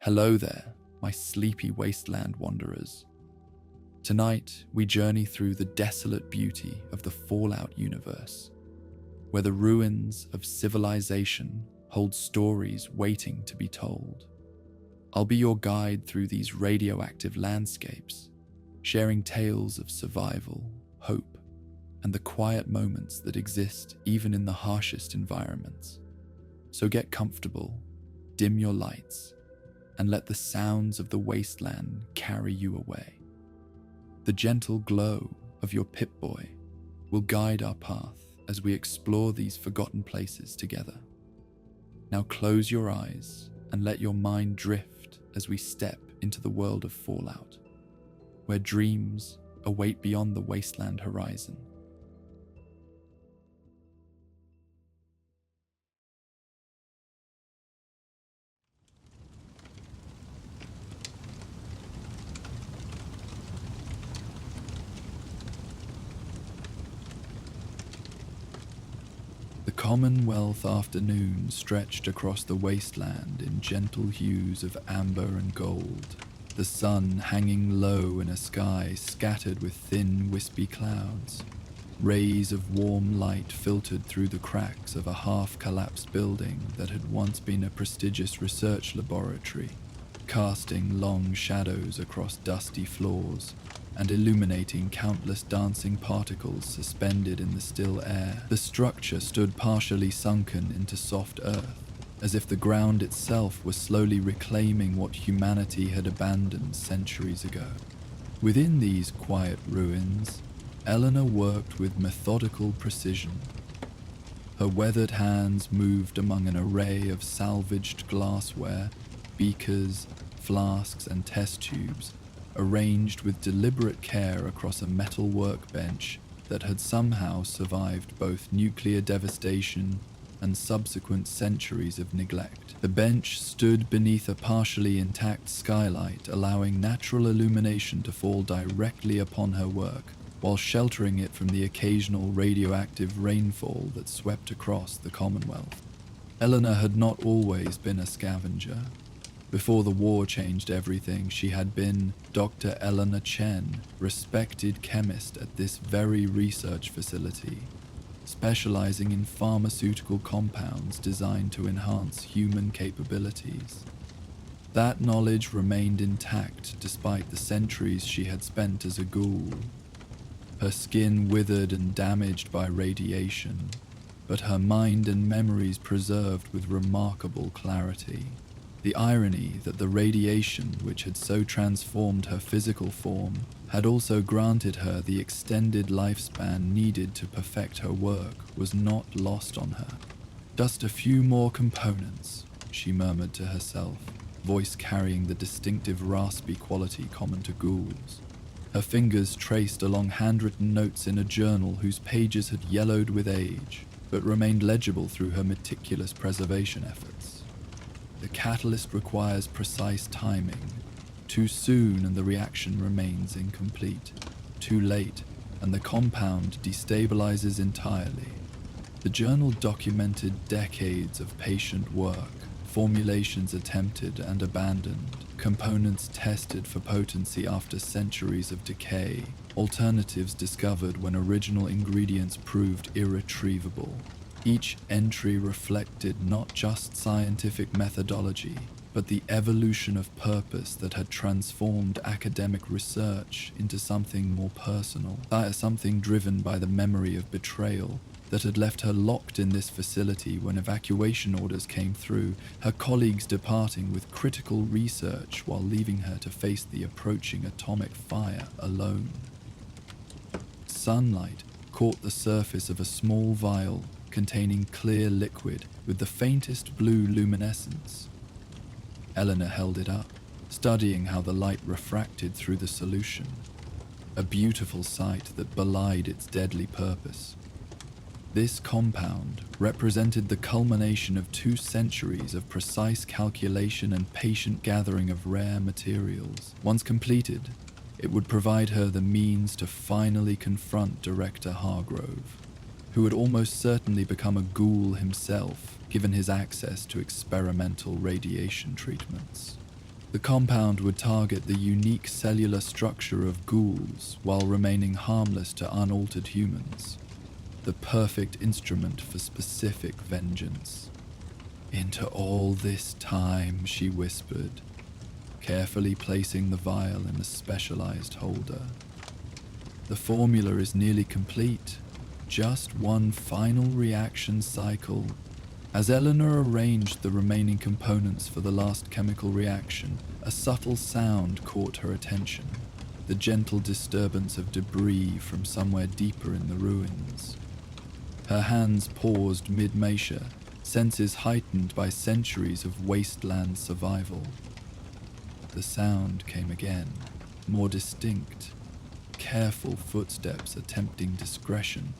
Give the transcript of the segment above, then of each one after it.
Hello there, my sleepy wasteland wanderers. Tonight, we journey through the desolate beauty of the Fallout universe, where the ruins of civilization hold stories waiting to be told. I'll be your guide through these radioactive landscapes, sharing tales of survival, hope, and the quiet moments that exist even in the harshest environments. So get comfortable, dim your lights, and let the sounds of the wasteland carry you away. The gentle glow of your Pip-Boy will guide our path as we explore these forgotten places together. Now close your eyes and let your mind drift as we step into the world of Fallout, where dreams await beyond the wasteland horizon. The Commonwealth afternoon stretched across the wasteland in gentle hues of amber and gold, the sun hanging low in a sky scattered with thin, wispy clouds. Rays of warm light filtered through the cracks of a half-collapsed building that had once been a prestigious research laboratory, casting long shadows across dusty floors and illuminating countless dancing particles suspended in the still air. The structure stood partially sunken into soft earth, as if the ground itself was slowly reclaiming what humanity had abandoned centuries ago. Within these quiet ruins, Eleanor worked with methodical precision. Her weathered hands moved among an array of salvaged glassware, beakers, flasks, and test tubes, arranged with deliberate care across a metal workbench that had somehow survived both nuclear devastation and subsequent centuries of neglect. The bench stood beneath a partially intact skylight, allowing natural illumination to fall directly upon her work, while sheltering it from the occasional radioactive rainfall that swept across the Commonwealth. Eleanor had not always been a scavenger. Before the war changed everything, she had been Dr. Eleanor Chen, respected chemist at this very research facility, specializing in pharmaceutical compounds designed to enhance human capabilities. That knowledge remained intact despite the centuries she had spent as a ghoul. Her skin withered and damaged by radiation, but her mind and memories preserved with remarkable clarity. The irony that the radiation which had so transformed her physical form had also granted her the extended lifespan needed to perfect her work was not lost on her. "Just a few more components," she murmured to herself, voice carrying the distinctive raspy quality common to ghouls. Her fingers traced along handwritten notes in a journal whose pages had yellowed with age, but remained legible through her meticulous preservation efforts. The catalyst requires precise timing. Too soon and the reaction remains incomplete. Too late and the compound destabilizes entirely. The journal documented decades of patient work, formulations attempted and abandoned, components tested for potency after centuries of decay, alternatives discovered when original ingredients proved irretrievable. Each entry reflected not just scientific methodology, but the evolution of purpose that had transformed academic research into something more personal, something driven by the memory of betrayal that had left her locked in this facility when evacuation orders came through, her colleagues departing with critical research while leaving her to face the approaching atomic fire alone. Sunlight caught the surface of a small vial containing clear liquid with the faintest blue luminescence. Eleanor held it up, studying how the light refracted through the solution, a beautiful sight that belied its deadly purpose. This compound represented the culmination of 2 centuries of precise calculation and patient gathering of rare materials. Once completed, it would provide her the means to finally confront Director Hargrove, who would almost certainly become a ghoul himself, given his access to experimental radiation treatments. The compound would target the unique cellular structure of ghouls while remaining harmless to unaltered humans. The perfect instrument for specific vengeance. "Into all this time," she whispered, carefully placing the vial in a specialized holder. "The formula is nearly complete. Just one final reaction cycle." As Eleanor arranged the remaining components for the last chemical reaction, a subtle sound caught her attention, the gentle disturbance of debris from somewhere deeper in the ruins. Her hands paused mid-measure, senses heightened by centuries of wasteland survival. The sound came again, more distinct, careful footsteps attempting discretion,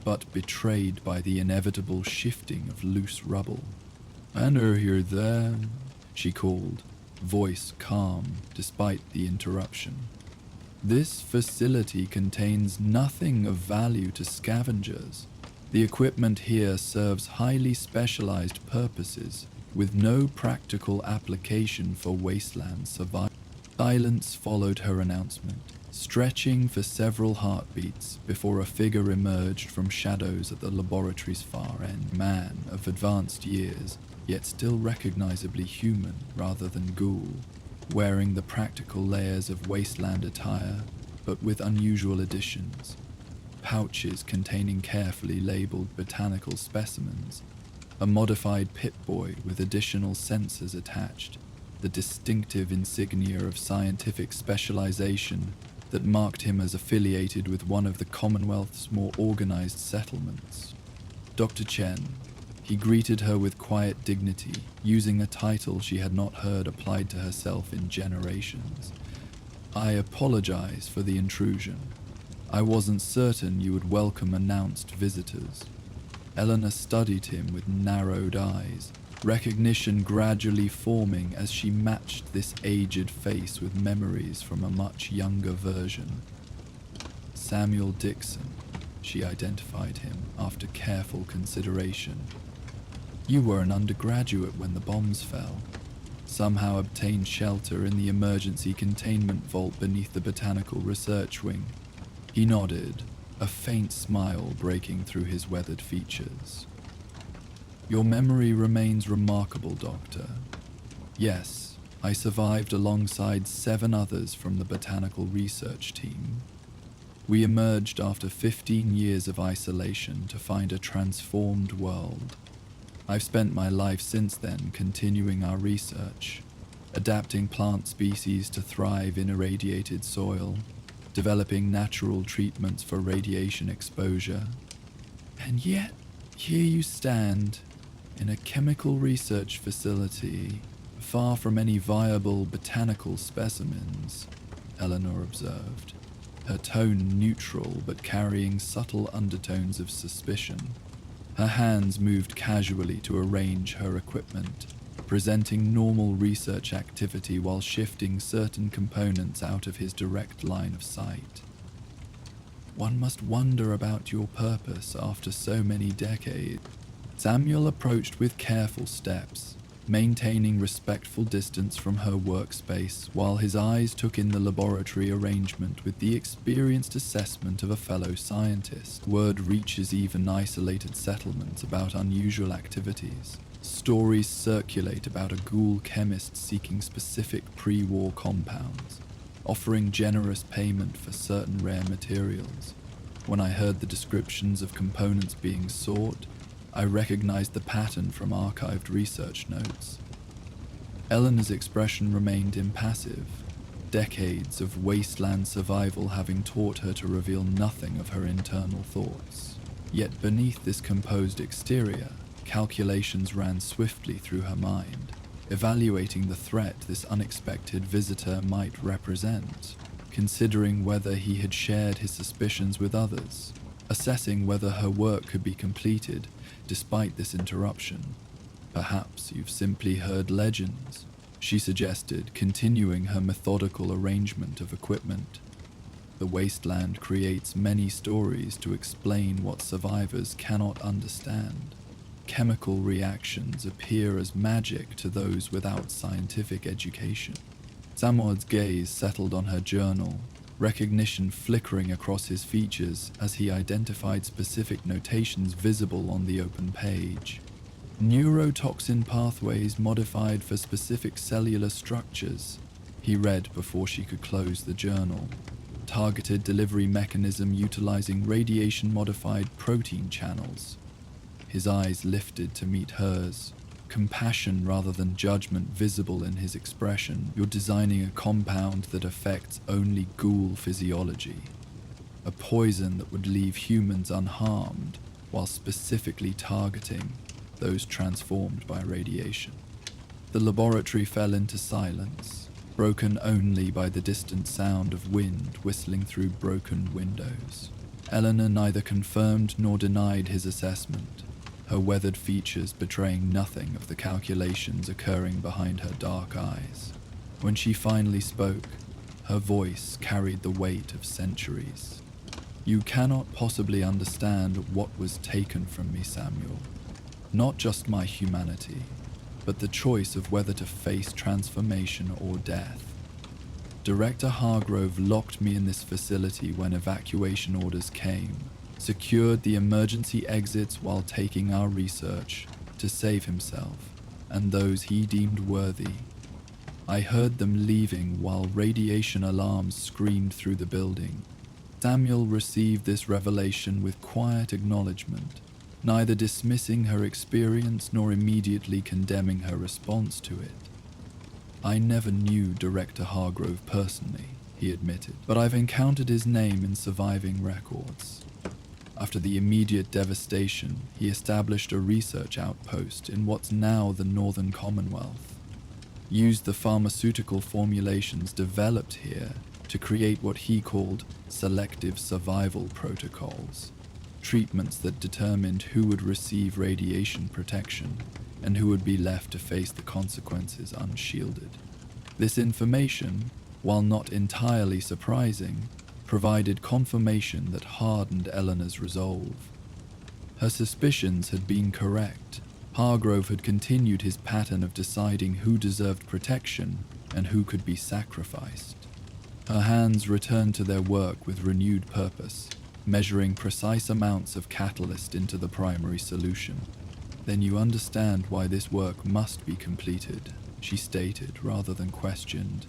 but betrayed by the inevitable shifting of loose rubble. "I know you're there," she called, voice calm despite the interruption. "This facility contains nothing of value to scavengers. The equipment here serves highly specialized purposes, with no practical application for wasteland survival." Silence followed her announcement, stretching for several heartbeats before a figure emerged from shadows at the laboratory's far end. A man of advanced years, yet still recognizably human rather than ghoul, wearing the practical layers of wasteland attire, but with unusual additions. Pouches containing carefully labeled botanical specimens, a modified Pip-Boy with additional sensors attached, the distinctive insignia of scientific specialization that marked him as affiliated with one of the Commonwealth's more organized settlements. Dr. Chen. He greeted her with quiet dignity, using a title she had not heard applied to herself in generations. "I apologize for the intrusion. I wasn't certain you would welcome announced visitors." Eleanor studied him with narrowed eyes, recognition gradually forming as she matched this aged face with memories from a much younger version. "Samuel Dixon," she identified him after careful consideration. "You were an undergraduate when the bombs fell. Somehow obtained shelter in the emergency containment vault beneath the botanical research wing." He nodded, a faint smile breaking through his weathered features. "Your memory remains remarkable, Doctor. Yes, I survived alongside 7 others from the botanical research team. We emerged after 15 years of isolation to find a transformed world. I've spent my life since then continuing our research, adapting plant species to thrive in irradiated soil, developing natural treatments for radiation exposure. And yet, here you stand, in a chemical research facility, far from any viable botanical specimens," Eleanor observed, her tone neutral but carrying subtle undertones of suspicion. Her hands moved casually to arrange her equipment, presenting normal research activity while shifting certain components out of his direct line of sight. "One must wonder about your purpose after so many decades." Samuel approached with careful steps, maintaining respectful distance from her workspace while his eyes took in the laboratory arrangement with the experienced assessment of a fellow scientist. Word reaches even isolated settlements about unusual activities. Stories circulate about a ghoul chemist seeking specific pre-war compounds, offering generous payment for certain rare materials. When I heard the descriptions of components being sought, I recognized the pattern from archived research notes. Eleanor's expression remained impassive, decades of wasteland survival having taught her to reveal nothing of her internal thoughts. Yet beneath this composed exterior, calculations ran swiftly through her mind, evaluating the threat this unexpected visitor might represent, considering whether he had shared his suspicions with others, assessing whether her work could be completed despite this interruption. "Perhaps you've simply heard legends," she suggested, continuing her methodical arrangement of equipment. "The wasteland creates many stories to explain what survivors cannot understand." chemical reactions appear as magic to those without scientific education. Samuel's gaze settled on her journal, recognition flickering across his features as he identified specific notations visible on the open page. Neurotoxin pathways modified for specific cellular structures, he read before she could close the journal. Targeted delivery mechanism utilizing radiation-modified protein channels. His eyes lifted to meet hers, compassion rather than judgment visible in his expression. You're designing a compound that affects only ghoul physiology. A poison that would leave humans unharmed while specifically targeting those transformed by radiation. The laboratory fell into silence, broken only by the distant sound of wind whistling through broken windows. Eleanor neither confirmed nor denied his assessment, her weathered features betraying nothing of the calculations occurring behind her dark eyes. When she finally spoke, her voice carried the weight of centuries. "You cannot possibly understand what was taken from me, Samuel. Not just my humanity, but the choice of whether to face transformation or death. Director Hargrove locked me in this facility when evacuation orders came, secured the emergency exits while taking our research to save himself and those he deemed worthy. I heard them leaving while radiation alarms screamed through the building." Samuel received this revelation with quiet acknowledgement, neither dismissing her experience nor immediately condemning her response to it. "I never knew Director Hargrove personally," he admitted, "but I've encountered his name in surviving records. After the immediate devastation, he established a research outpost in what's now the Northern Commonwealth. Used the pharmaceutical formulations developed here to create what he called selective survival protocols, treatments that determined who would receive radiation protection and who would be left to face the consequences unshielded. This information, while not entirely surprising, provided confirmation that hardened Eleanor's resolve. Her suspicions had been correct. Hargrove had continued his pattern of deciding who deserved protection and who could be sacrificed. Her hands returned to their work with renewed purpose, measuring precise amounts of catalyst into the primary solution. "Then you understand why this work must be completed," she stated rather than questioned,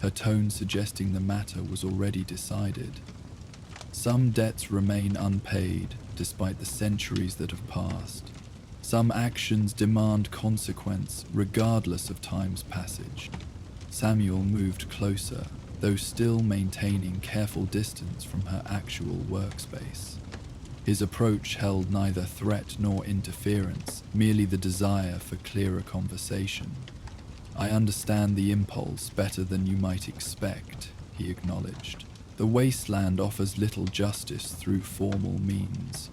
her tone suggesting the matter was already decided. "Some debts remain unpaid despite the centuries that have passed. Some actions demand consequence regardless of time's passage." Samuel moved closer, though still maintaining careful distance from her actual workspace. His approach held neither threat nor interference, merely the desire for clearer conversation. "I understand the impulse better than you might expect," he acknowledged. "The wasteland offers little justice through formal means,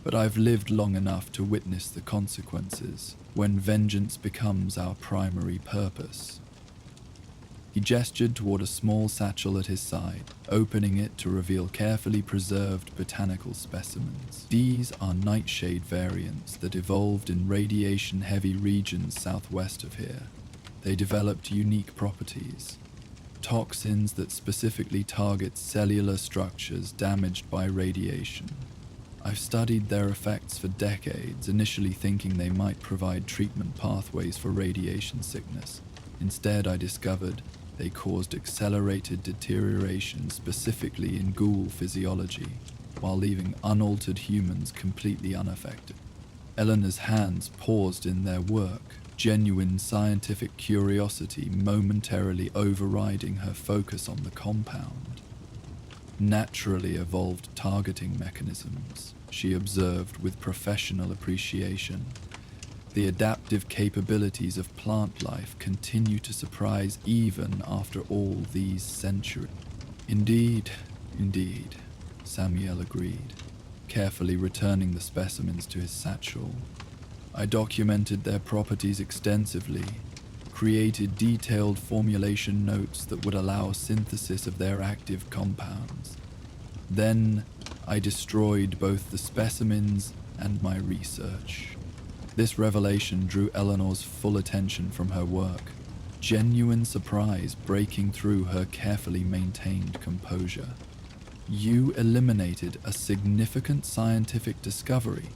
but I've lived long enough to witness the consequences when vengeance becomes our primary purpose." He gestured toward a small satchel at his side, opening it to reveal carefully preserved botanical specimens. "These are nightshade variants that evolved in radiation-heavy regions southwest of here. They developed unique properties, toxins that specifically target cellular structures damaged by radiation. I've studied their effects for decades, initially thinking they might provide treatment pathways for radiation sickness. Instead, I discovered they caused accelerated deterioration specifically in ghoul physiology, while leaving unaltered humans completely unaffected." Eleanor's hands paused in their work, genuine scientific curiosity momentarily overriding her focus on the compound. "Naturally evolved targeting mechanisms," she observed with professional appreciation. "The adaptive capabilities of plant life continue to surprise even after all these centuries." Indeed, Samuel agreed, carefully returning the specimens to his satchel. "I documented their properties extensively, created detailed formulation notes that would allow synthesis of their active compounds. Then I destroyed both the specimens and my research." This revelation drew Eleanor's full attention from her work, genuine surprise breaking through her carefully maintained composure. You eliminated a significant scientific discovery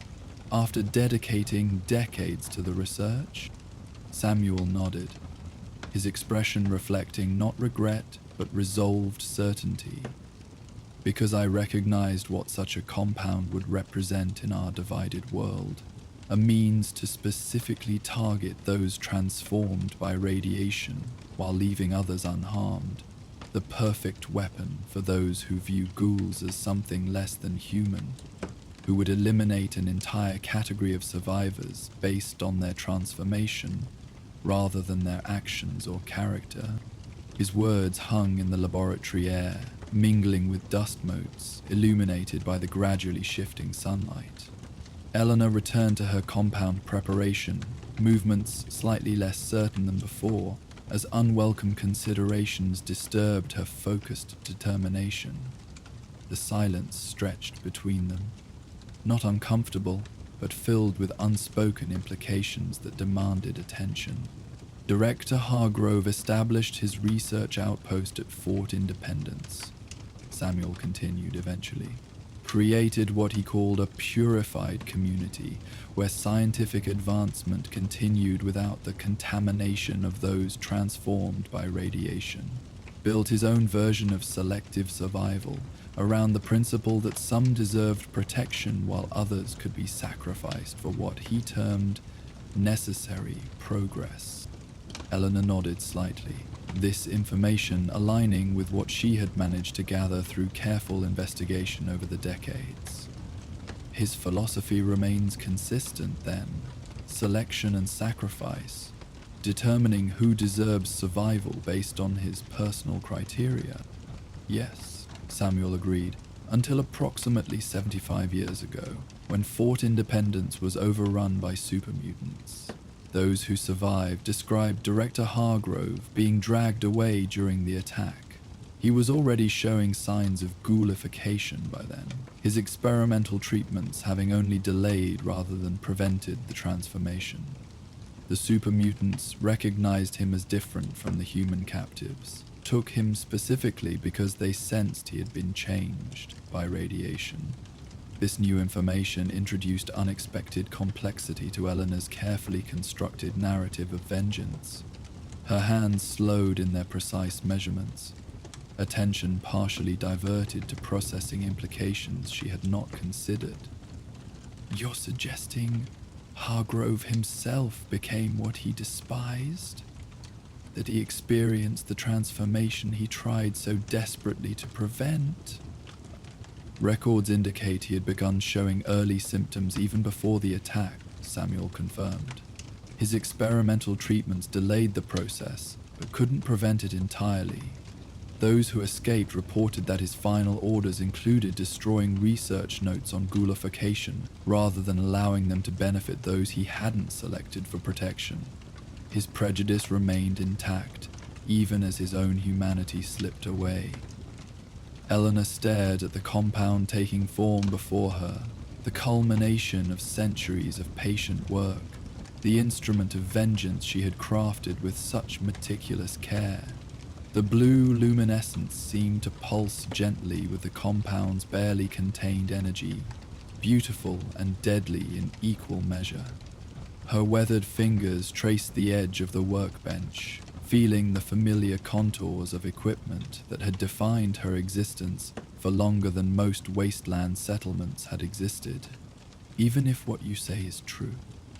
after dedicating decades to the research? Samuel nodded, his expression reflecting not regret but resolved certainty. Because I recognized what such a compound would represent in our divided world, a means to specifically target those transformed by radiation while leaving others unharmed. The perfect weapon for those who view ghouls as something less than human, who would eliminate an entire category of survivors based on their transformation rather than their actions or character. His words hung in the laboratory air, mingling with dust motes illuminated by the gradually shifting sunlight. Eleanor returned to her compound preparation, movements slightly less certain than before, as unwelcome considerations disturbed her focused determination. The silence stretched between them, not uncomfortable, but filled with unspoken implications that demanded attention. Director Hargrove established his research outpost at Fort Independence, Samuel continued eventually. Created what he called a purified community, where scientific advancement continued without the contamination of those transformed by radiation. Built his own version of selective survival, around the principle that some deserved protection while others could be sacrificed for what he termed necessary progress. Eleanor nodded slightly, this information aligning with what she had managed to gather through careful investigation over the decades. His philosophy remains consistent then, selection and sacrifice, determining who deserves survival based on his personal criteria. Yes, Samuel agreed, until approximately 75 years ago, when Fort Independence was overrun by supermutants. Those who survived described Director Hargrove being dragged away during the attack. He was already showing signs of ghoulification by then, his experimental treatments having only delayed rather than prevented the transformation. The supermutants recognized him as different from the human captives, took him specifically because they sensed he had been changed by radiation. This new information introduced unexpected complexity to Eleanor's carefully constructed narrative of vengeance. Her hands slowed in their precise measurements, attention partially diverted to processing implications she had not considered. You're suggesting Hargrove himself became what he despised? That he experienced the transformation he tried so desperately to prevent? Records indicate he had begun showing early symptoms even before the attack, Samuel confirmed. His experimental treatments delayed the process, but couldn't prevent it entirely. Those who escaped reported that his final orders included destroying research notes on ghoulification, rather than allowing them to benefit those he hadn't selected for protection. His prejudice remained intact, even as his own humanity slipped away. Eleanor stared at the compound taking form before her, the culmination of centuries of patient work, the instrument of vengeance she had crafted with such meticulous care. The blue luminescence seemed to pulse gently with the compound's barely contained energy, beautiful and deadly in equal measure. Her weathered fingers traced the edge of the workbench, feeling the familiar contours of equipment that had defined her existence for longer than most wasteland settlements had existed. Even if what you say is true,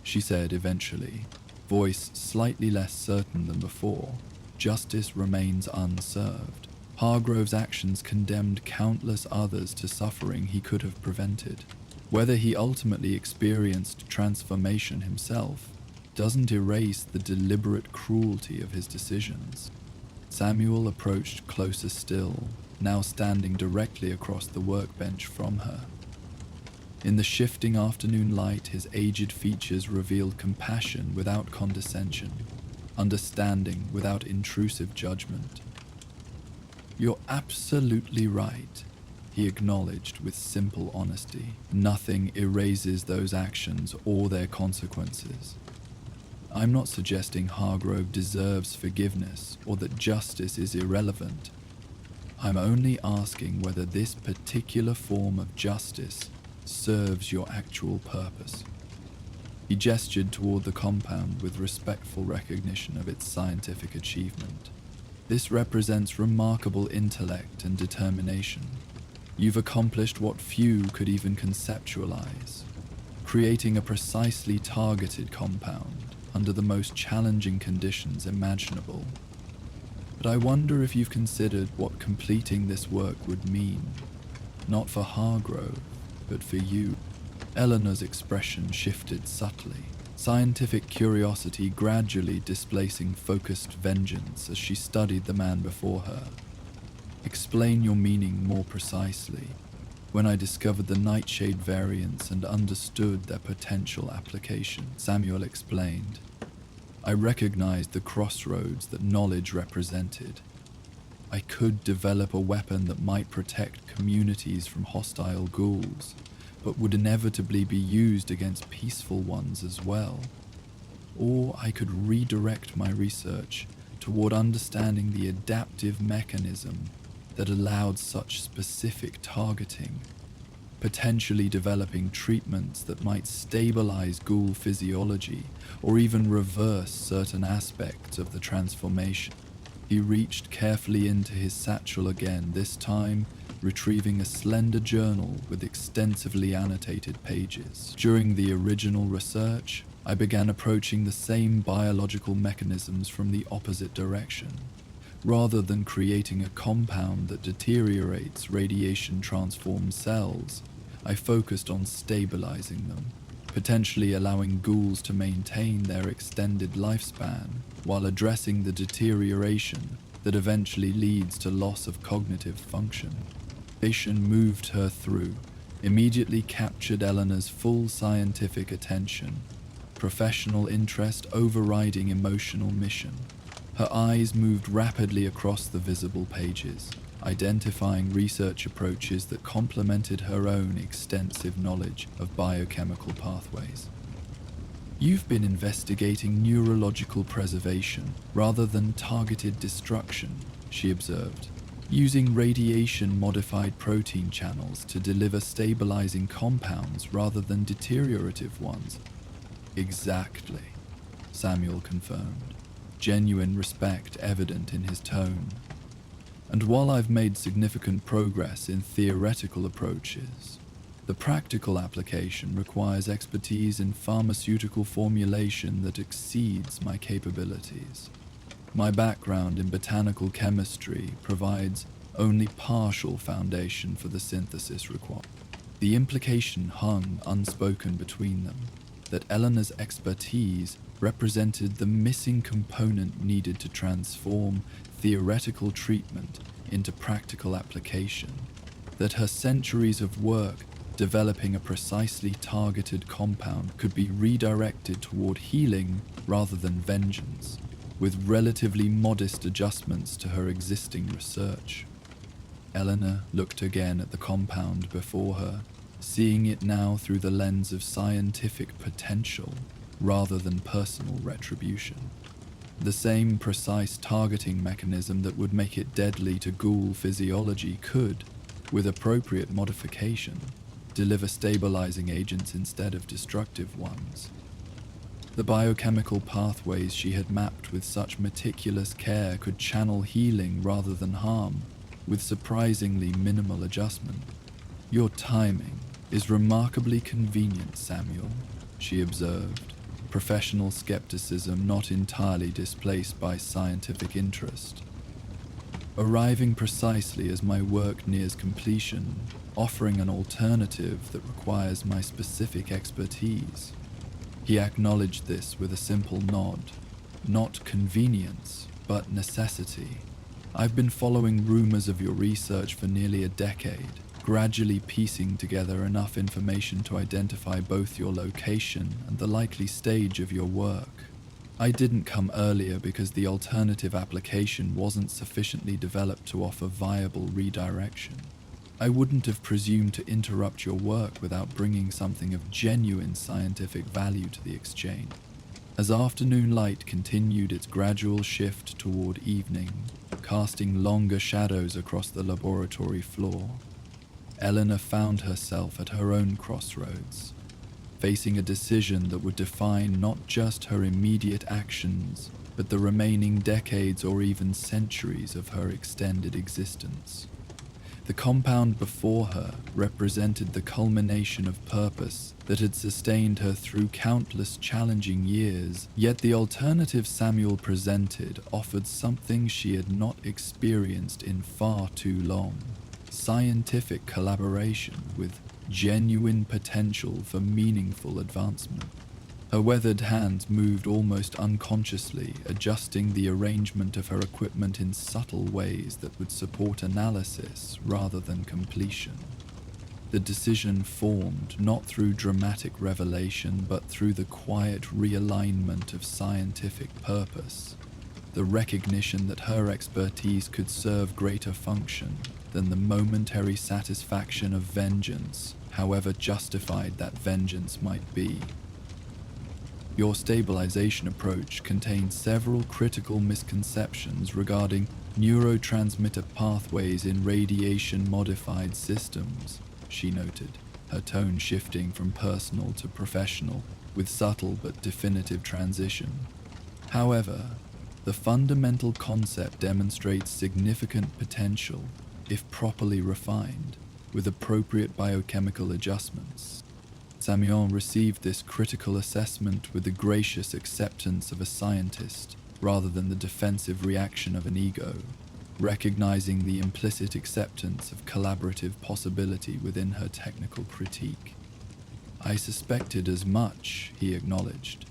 she said eventually, voice slightly less certain than before, justice remains unserved. Hargrove's actions condemned countless others to suffering he could have prevented. Whether he ultimately experienced transformation himself doesn't erase the deliberate cruelty of his decisions. Samuel approached closer still, now standing directly across the workbench from her. In the shifting afternoon light, his aged features revealed compassion without condescension, understanding without intrusive judgment. You're absolutely right. he acknowledged with simple honesty. Nothing erases those actions or their consequences. I'm not suggesting Hargrove deserves forgiveness or that justice is irrelevant. I'm only asking whether this particular form of justice serves your actual purpose. He gestured toward the compound with respectful recognition of its scientific achievement. This represents remarkable intellect and determination. You've accomplished what few could even conceptualize, creating a precisely targeted compound under the most challenging conditions imaginable. But I wonder if you've considered what completing this work would mean, not for Hargrove, but for you. Eleanor's expression shifted subtly, scientific curiosity gradually displacing focused vengeance as she studied the man before her. Explain your meaning more precisely. When I discovered the nightshade variants and understood their potential application, Samuel explained, I recognized the crossroads that knowledge represented. I could develop a weapon that might protect communities from hostile ghouls, but would inevitably be used against peaceful ones as well. Or I could redirect my research toward understanding the adaptive mechanism that allowed such specific targeting, potentially developing treatments that might stabilize ghoul physiology or even reverse certain aspects of the transformation. He reached carefully into his satchel again, this time retrieving a slender journal with extensively annotated pages. During the original research, I began approaching the same biological mechanisms from the opposite direction. Rather than creating a compound that deteriorates radiation-transformed cells, I focused on stabilizing them, potentially allowing ghouls to maintain their extended lifespan while addressing the deterioration that eventually leads to loss of cognitive function. Patient moved her through, immediately captured Eleanor's full scientific attention, professional interest overriding emotional mission. Her eyes moved rapidly across the visible pages, identifying research approaches that complemented her own extensive knowledge of biochemical pathways. You've been investigating neurological preservation rather than targeted destruction, she observed, using radiation-modified protein channels to deliver stabilizing compounds rather than deteriorative ones. Exactly, Samuel confirmed, genuine respect evident in his tone. And while I've made significant progress in theoretical approaches, the practical application requires expertise in pharmaceutical formulation that exceeds my capabilities. My background in botanical chemistry provides only partial foundation for the synthesis required. The implication hung unspoken between them, that Eleanor's expertise represented the missing component needed to transform theoretical treatment into practical application, that her centuries of work developing a precisely targeted compound could be redirected toward healing rather than vengeance, with relatively modest adjustments to her existing research. Eleanor looked again at the compound before her, seeing it now through the lens of scientific potential rather than personal retribution. The same precise targeting mechanism that would make it deadly to ghoul physiology could, with appropriate modification, deliver stabilizing agents instead of destructive ones. The biochemical pathways she had mapped with such meticulous care could channel healing rather than harm, with surprisingly minimal adjustment. Your timing is remarkably convenient, Samuel, she observed, professional skepticism not entirely displaced by scientific interest. Arriving precisely as my work nears completion, offering an alternative that requires my specific expertise. He acknowledged this with a simple nod. Not convenience, but necessity. I've been following rumors of your research for nearly a decade, gradually piecing together enough information to identify both your location and the likely stage of your work. I didn't come earlier because the alternative application wasn't sufficiently developed to offer viable redirection. I wouldn't have presumed to interrupt your work without bringing something of genuine scientific value to the exchange. As afternoon light continued its gradual shift toward evening, casting longer shadows across the laboratory floor, Eleanor found herself at her own crossroads, facing a decision that would define not just her immediate actions, but the remaining decades or even centuries of her extended existence. The compound before her represented the culmination of purpose that had sustained her through countless challenging years, yet the alternative Samuel presented offered something she had not experienced in far too long: scientific collaboration with genuine potential for meaningful advancement. Her weathered hands moved almost unconsciously, adjusting the arrangement of her equipment in subtle ways that would support analysis rather than completion. The decision formed not through dramatic revelation, but through the quiet realignment of scientific purpose, the recognition that her expertise could serve greater function than the momentary satisfaction of vengeance, however justified that vengeance might be. Your stabilization approach contains several critical misconceptions regarding neurotransmitter pathways in radiation-modified systems, she noted, her tone shifting from personal to professional with subtle but definitive transition. However, the fundamental concept demonstrates significant potential if properly refined, with appropriate biochemical adjustments. Samuel received this critical assessment with the gracious acceptance of a scientist rather than the defensive reaction of an ego, recognizing the implicit acceptance of collaborative possibility within her technical critique. "I suspected as much," he acknowledged.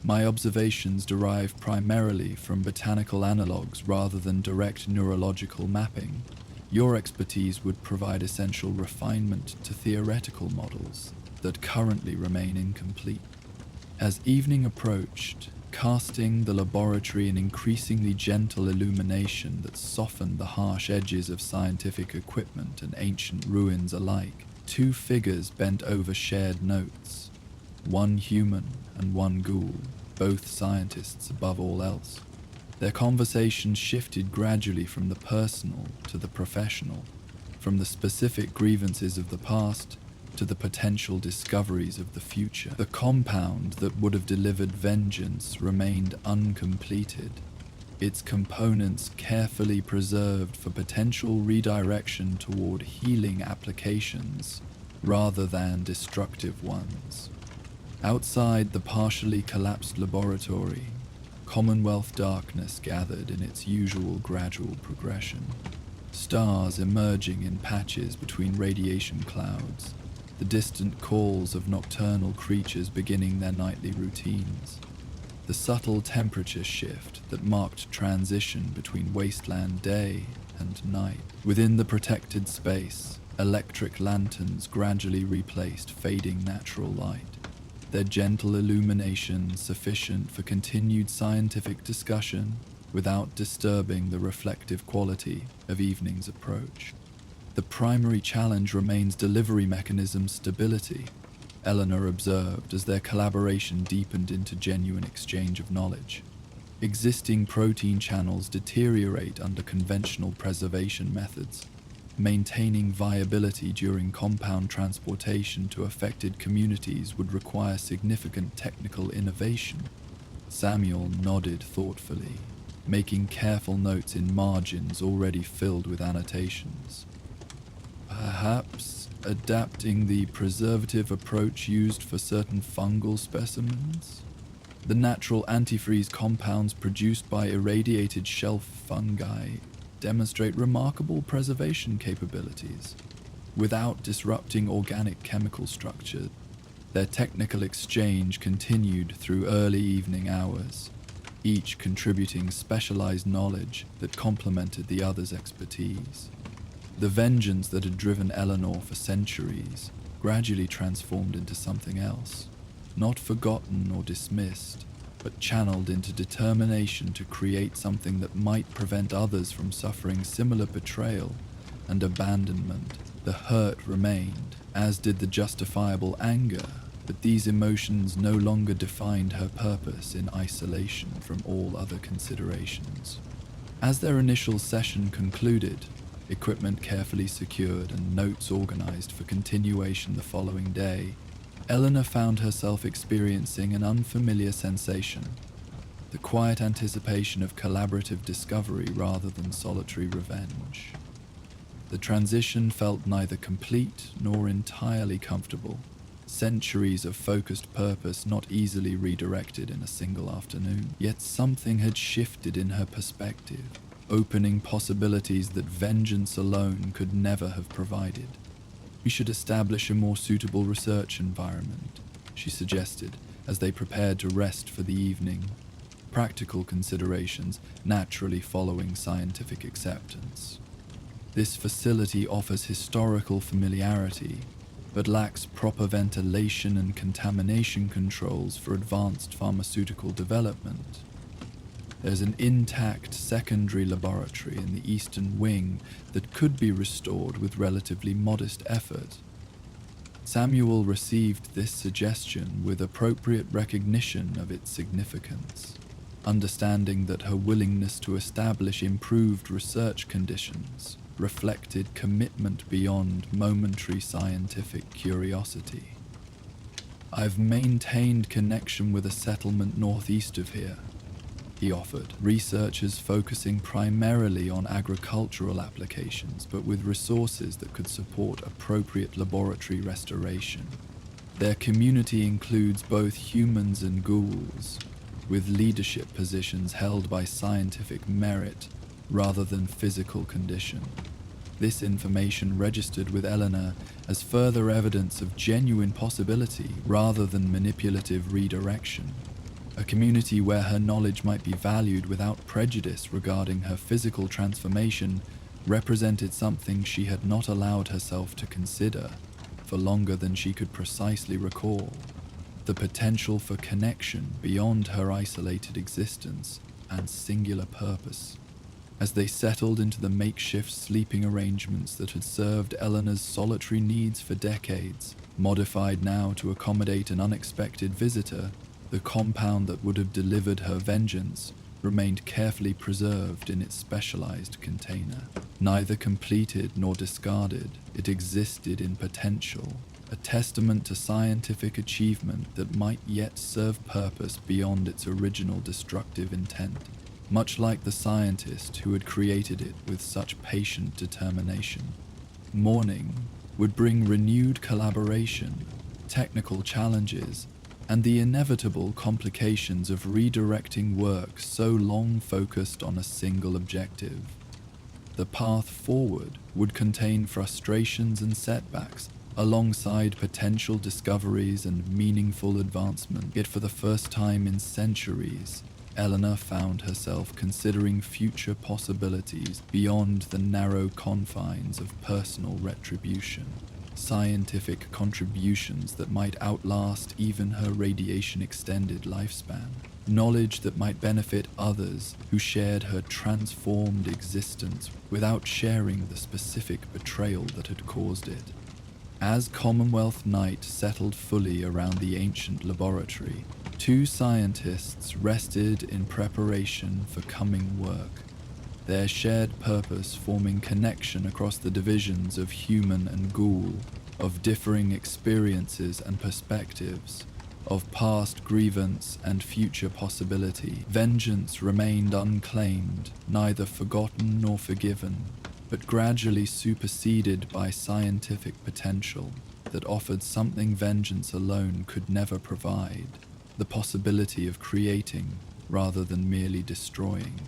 "My observations derive primarily from botanical analogues rather than direct neurological mapping. Your expertise would provide essential refinement to theoretical models that currently remain incomplete." As evening approached, casting the laboratory in increasingly gentle illumination that softened the harsh edges of scientific equipment and ancient ruins alike, two figures bent over shared notes, one human and one ghoul, both scientists above all else. Their conversation shifted gradually from the personal to the professional, from the specific grievances of the past to the potential discoveries of the future. The compound that would have delivered vengeance remained uncompleted, its components carefully preserved for potential redirection toward healing applications rather than destructive ones. Outside the partially collapsed laboratory, Commonwealth darkness gathered in its usual gradual progression, stars emerging in patches between radiation clouds, the distant calls of nocturnal creatures beginning their nightly routines. The subtle temperature shift that marked transition between wasteland day and night. Within the protected space, electric lanterns gradually replaced fading natural light, their gentle illumination sufficient for continued scientific discussion without disturbing the reflective quality of evening's approach. The primary challenge remains delivery mechanism stability, Eleanor observed as their collaboration deepened into genuine exchange of knowledge. Existing protein channels deteriorate under conventional preservation methods. Maintaining viability during compound transportation to affected communities would require significant technical innovation. Samuel nodded thoughtfully, making careful notes in margins already filled with annotations. "Perhaps adapting the preservative approach used for certain fungal specimens? The natural antifreeze compounds produced by irradiated shelf fungi demonstrate remarkable preservation capabilities without disrupting organic chemical structure." Their technical exchange continued through early evening hours, each contributing specialized knowledge that complemented the other's expertise. The vengeance that had driven Eleanor for centuries gradually transformed into something else, not forgotten or dismissed, but channeled into determination to create something that might prevent others from suffering similar betrayal and abandonment The hurt remained, as did the justifiable anger, but these emotions no longer defined her purpose in isolation from all other considerations. As their initial session concluded, equipment carefully secured and notes organized for continuation the following day, Eleanor found herself experiencing an unfamiliar sensation, the quiet anticipation of collaborative discovery rather than solitary revenge. The transition felt neither complete nor entirely comfortable, centuries of focused purpose not easily redirected in a single afternoon. Yet something had shifted in her perspective, opening possibilities that vengeance alone could never have provided. "We should establish a more suitable research environment," she suggested as they prepared to rest for the evening, practical considerations naturally following scientific acceptance. "This facility offers historical familiarity, but lacks proper ventilation and contamination controls for advanced pharmaceutical development. There's an intact secondary laboratory in the eastern wing that could be restored with relatively modest effort." Samuel received this suggestion with appropriate recognition of its significance, understanding that her willingness to establish improved research conditions reflected commitment beyond momentary scientific curiosity. "I've maintained connection with a settlement northeast of here," he offered, researchers focusing primarily on agricultural applications but with resources that could support appropriate laboratory restoration. "Their community includes both humans and ghouls, with leadership positions held by scientific merit rather than physical condition." This information registered with Eleanor as further evidence of genuine possibility rather than manipulative redirection. A community where her knowledge might be valued without prejudice regarding her physical transformation represented something she had not allowed herself to consider for longer than she could precisely recall: the potential for connection beyond her isolated existence and singular purpose. As they settled into the makeshift sleeping arrangements that had served Eleanor's solitary needs for decades, modified now to accommodate an unexpected visitor, the compound that would have delivered her vengeance remained carefully preserved in its specialized container. Neither completed nor discarded, it existed in potential, a testament to scientific achievement that might yet serve purpose beyond its original destructive intent, much like the scientist who had created it with such patient determination. Morning would bring renewed collaboration, technical challenges, and the inevitable complications of redirecting work so long focused on a single objective. The path forward would contain frustrations and setbacks, alongside potential discoveries and meaningful advancement. Yet for the first time in centuries, Eleanor found herself considering future possibilities beyond the narrow confines of personal retribution. Scientific contributions that might outlast even her radiation-extended lifespan. Knowledge that might benefit others who shared her transformed existence without sharing the specific betrayal that had caused it. As Commonwealth night settled fully around the ancient laboratory, two scientists rested in preparation for coming work, their shared purpose forming connection across the divisions of human and ghoul, of differing experiences and perspectives, of past grievance and future possibility. Vengeance remained unclaimed, neither forgotten nor forgiven, but gradually superseded by scientific potential that offered something vengeance alone could never provide: the possibility of creating rather than merely destroying,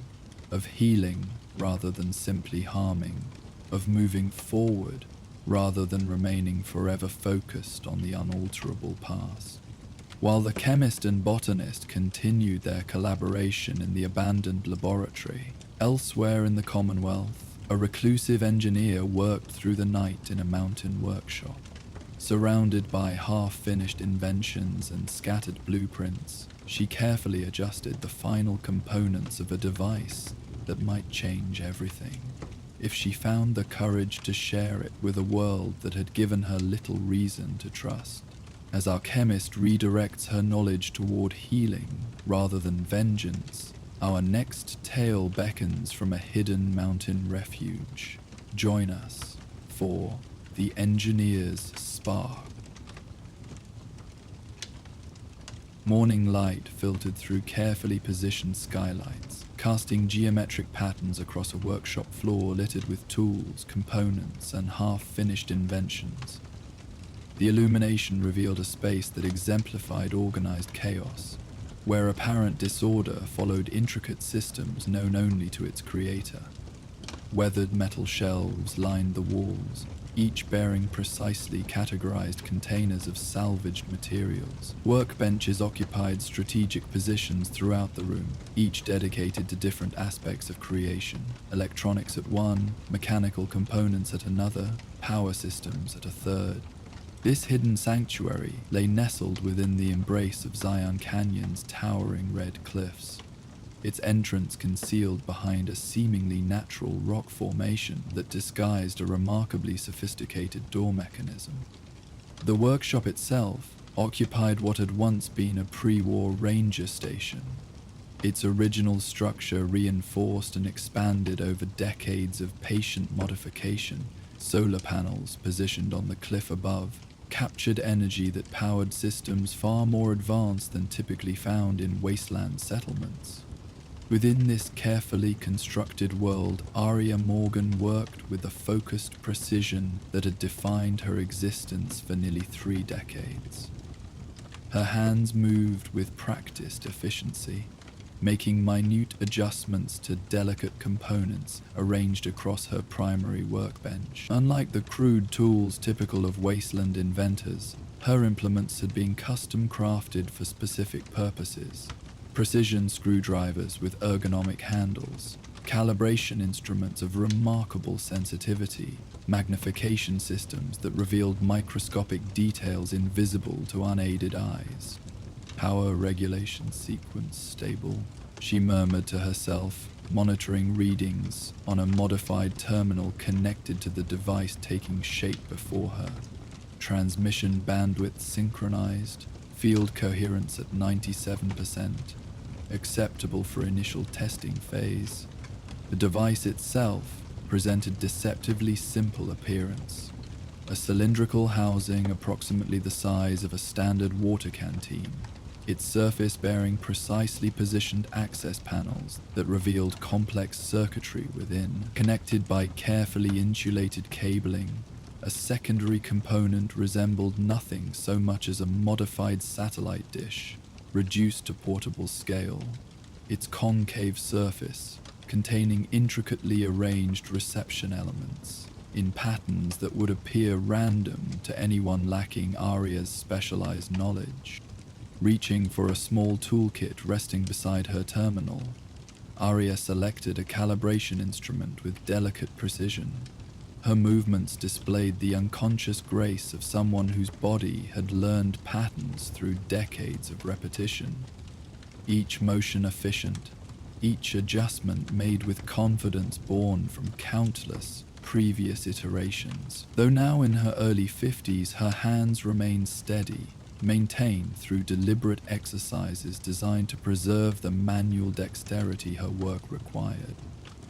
of healing rather than simply harming, of moving forward rather than remaining forever focused on the unalterable past. While the chemist and botanist continued their collaboration in the abandoned laboratory, elsewhere in the Commonwealth, a reclusive engineer worked through the night in a mountain workshop. Surrounded by half-finished inventions and scattered blueprints, she carefully adjusted the final components of a device that might change everything. if she found the courage to share it with a world that had given her little reason to trust. As our chemist redirects her knowledge toward healing rather than vengeance, our next tale beckons from a hidden mountain refuge. Join us for The Engineer's Spark. Morning light filtered through carefully positioned skylights, casting geometric patterns across a workshop floor littered with tools, components, and half-finished inventions. The illumination revealed a space that exemplified organized chaos, where apparent disorder followed intricate systems known only to its creator. Weathered metal shelves lined the walls, each bearing precisely categorized containers of salvaged materials. Workbenches occupied strategic positions throughout the room, each dedicated to different aspects of creation. Electronics at one, mechanical components at another, power systems at a third. This hidden sanctuary lay nestled within the embrace of Zion Canyon's towering red cliffs, its entrance concealed behind a seemingly natural rock formation that disguised a remarkably sophisticated door mechanism. The workshop itself occupied what had once been a pre-war ranger station, its original structure reinforced and expanded over decades of patient modification. Solar panels positioned on the cliff above captured energy that powered systems far more advanced than typically found in wasteland settlements. Within this carefully constructed world, Aria Morgan worked with a focused precision that had defined her existence for nearly 3 decades. Her hands moved with practiced efficiency, making minute adjustments to delicate components arranged across her primary workbench. Unlike the crude tools typical of wasteland inventors, her implements had been custom crafted for specific purposes. Precision screwdrivers with ergonomic handles, calibration instruments of remarkable sensitivity, magnification systems that revealed microscopic details invisible to unaided eyes. Power regulation sequence stable, she murmured to herself, monitoring readings on a modified terminal connected to the device taking shape before her. Transmission bandwidth synchronized, field coherence at 97%, acceptable for initial testing phase. The device itself presented deceptively simple appearance. A cylindrical housing approximately the size of a standard water canteen, its surface bearing precisely positioned access panels that revealed complex circuitry within. Connected by carefully insulated cabling, a secondary component resembled nothing so much as a modified satellite dish, reduced to portable scale, its concave surface containing intricately arranged reception elements in patterns that would appear random to anyone lacking Aria's specialized knowledge. Reaching for a small toolkit resting beside her terminal, Aria selected a calibration instrument with delicate precision. Her movements displayed the unconscious grace of someone whose body had learned patterns through decades of repetition. Each motion efficient, each adjustment made with confidence born from countless previous iterations. Though now in her early 50s, her hands remained steady, maintained through deliberate exercises designed to preserve the manual dexterity her work required.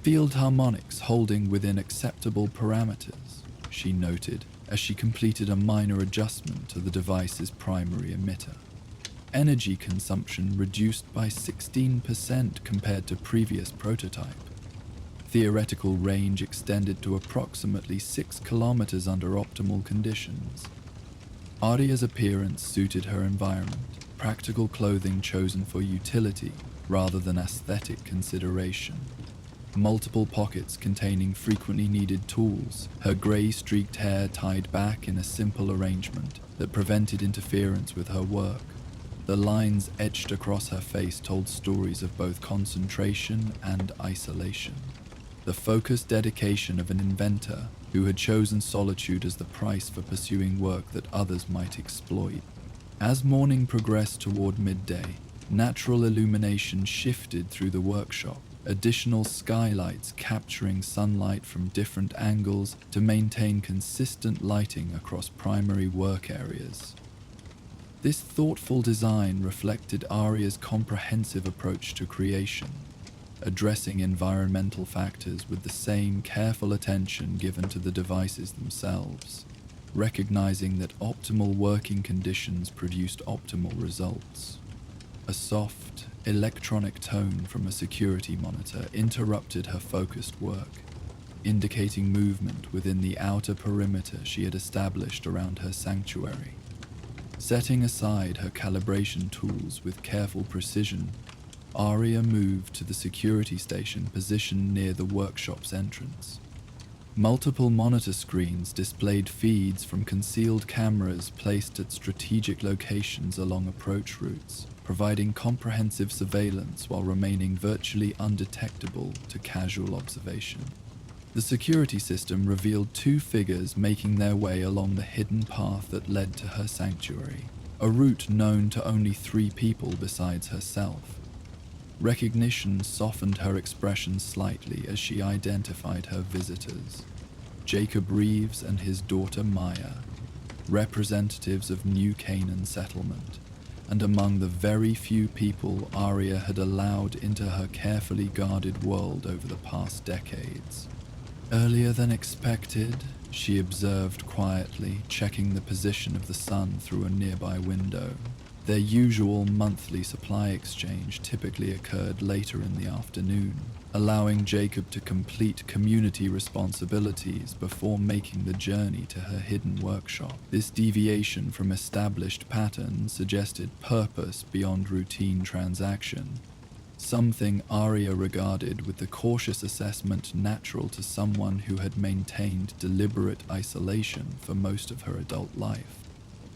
Field harmonics holding within acceptable parameters, she noted as she completed a minor adjustment to the device's primary emitter. Energy consumption reduced by 16% compared to previous prototype. Theoretical range extended to approximately 6 kilometers under optimal conditions. Aria's appearance suited her environment, practical clothing chosen for utility rather than aesthetic consideration. Multiple pockets containing frequently needed tools, her grey-streaked hair tied back in a simple arrangement that prevented interference with her work. The lines etched across her face told stories of both concentration and isolation. The focused dedication of an inventor who had chosen solitude as the price for pursuing work that others might exploit. As morning progressed toward midday, natural illumination shifted through the workshop, additional skylights capturing sunlight from different angles to maintain consistent lighting across primary work areas. This thoughtful design reflected Aria's comprehensive approach to creation, addressing environmental factors with the same careful attention given to the devices themselves, recognizing that optimal working conditions produced optimal results. A soft, electronic tone from a security monitor interrupted her focused work, indicating movement within the outer perimeter she had established around her sanctuary. Setting aside her calibration tools with careful precision, Aria moved to the security station positioned near the workshop's entrance. Multiple monitor screens displayed feeds from concealed cameras placed at strategic locations along approach routes, providing comprehensive surveillance while remaining virtually undetectable to casual observation. The security system revealed two figures making their way along the hidden path that led to her sanctuary, a route known to only 3 people besides herself. Recognition softened her expression slightly as she identified her visitors: Jacob Reeves and his daughter Maya, representatives of New Canaan settlement, and among the very few people Aria had allowed into her carefully guarded world over the past decades. Earlier than expected, she observed quietly, checking the position of the sun through a nearby window. Their usual monthly supply exchange typically occurred later in the afternoon, allowing Jacob to complete community responsibilities before making the journey to her hidden workshop. This deviation from established patterns suggested purpose beyond routine transaction, something Aria regarded with the cautious assessment natural to someone who had maintained deliberate isolation for most of her adult life.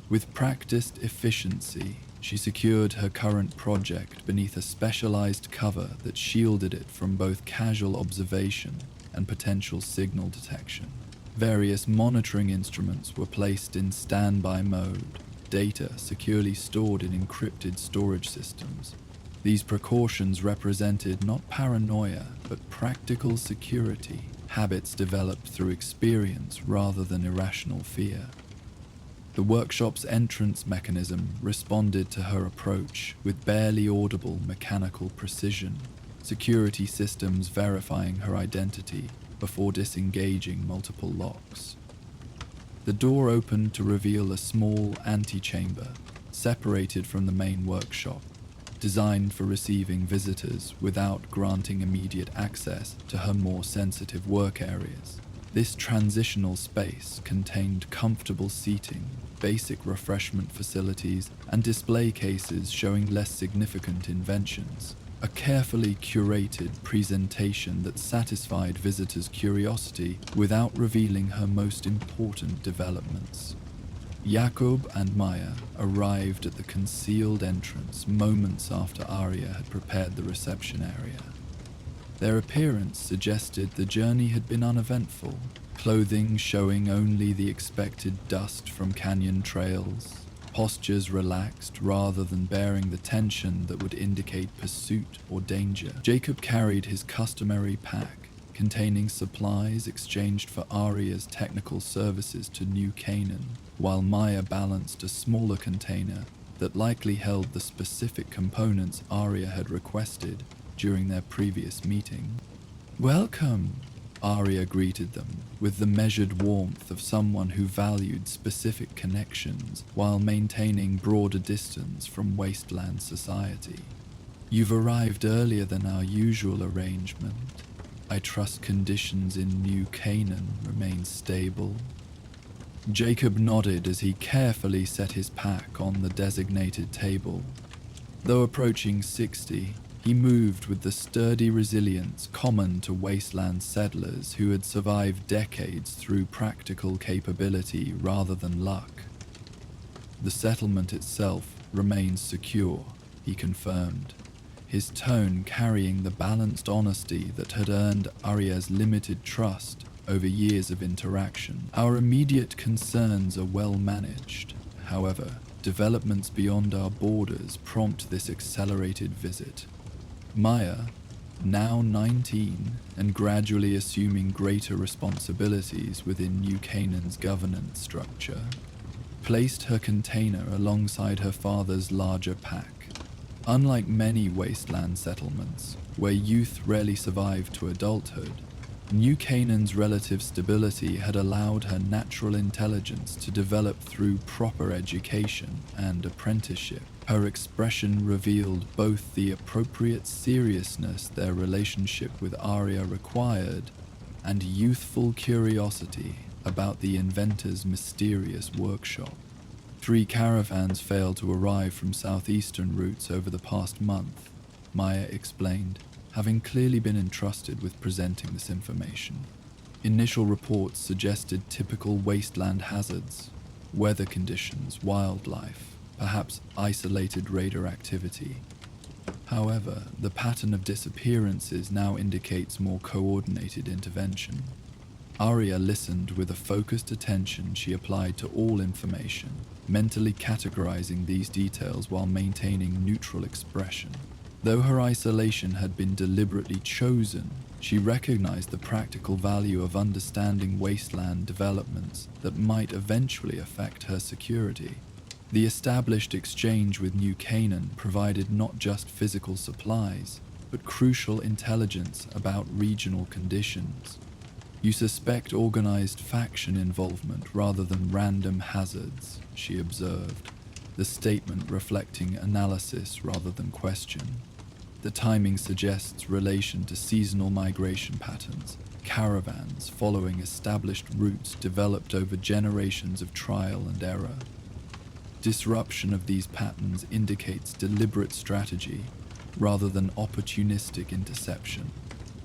With practiced efficiency, she secured her current project beneath a specialized cover that shielded it from both casual observation and potential signal detection. Various monitoring instruments were placed in standby mode, data securely stored in encrypted storage systems. These precautions represented not paranoia, but practical security, habits developed through experience rather than irrational fear. The workshop's entrance mechanism responded to her approach with barely audible mechanical precision, security systems verifying her identity before disengaging multiple locks. The door opened to reveal a small antechamber, separated from the main workshop, designed for receiving visitors without granting immediate access to her more sensitive work areas. This transitional space contained comfortable seating, basic refreshment facilities, and display cases showing less significant inventions. A carefully curated presentation that satisfied visitors' curiosity without revealing her most important developments. Jakob and Maya arrived at the concealed entrance moments after Aria had prepared the reception area. Their appearance suggested the journey had been uneventful, clothing showing only the expected dust from canyon trails, postures relaxed rather than bearing the tension that would indicate pursuit or danger. Jacob carried his customary pack, containing supplies exchanged for Aria's technical services to New Canaan, while Maya balanced a smaller container that likely held the specific components Aria had requested during their previous meeting. "Welcome," Aria greeted them, with the measured warmth of someone who valued specific connections while maintaining broader distance from wasteland society. "You've arrived earlier than our usual arrangement. I trust conditions in New Canaan remain stable." Jacob nodded as he carefully set his pack on the designated table. Though approaching 60, he moved with the sturdy resilience common to wasteland settlers who had survived decades through practical capability rather than luck. "The settlement itself remains secure," he confirmed, his tone carrying the balanced honesty that had earned Aria's limited trust over years of interaction. "Our immediate concerns are well managed. However, developments beyond our borders prompt this accelerated visit." Maya, now 19 and gradually assuming greater responsibilities within New Canaan's governance structure, placed her container alongside her father's larger pack. Unlike many wasteland settlements, where youth rarely survived to adulthood, New Canaan's relative stability had allowed her natural intelligence to develop through proper education and apprenticeship. Her expression revealed both the appropriate seriousness their relationship with Arya required and youthful curiosity about the inventor's mysterious workshop. 3 caravans failed to arrive from southeastern routes over the past month, Maya explained, having clearly been entrusted with presenting this information. Initial reports suggested typical wasteland hazards, weather conditions, wildlife, perhaps isolated raider activity. However, the pattern of disappearances now indicates more coordinated intervention. Arya listened with a focused attention she applied to all information, mentally categorizing these details while maintaining neutral expression. Though her isolation had been deliberately chosen, she recognized the practical value of understanding wasteland developments that might eventually affect her security. The established exchange with New Canaan provided not just physical supplies, but crucial intelligence about regional conditions. You suspect organized faction involvement rather than random hazards, she observed, the statement reflecting analysis rather than question. The timing suggests relation to seasonal migration patterns, caravans following established routes developed over generations of trial and error. Disruption of these patterns indicates deliberate strategy rather than opportunistic interception.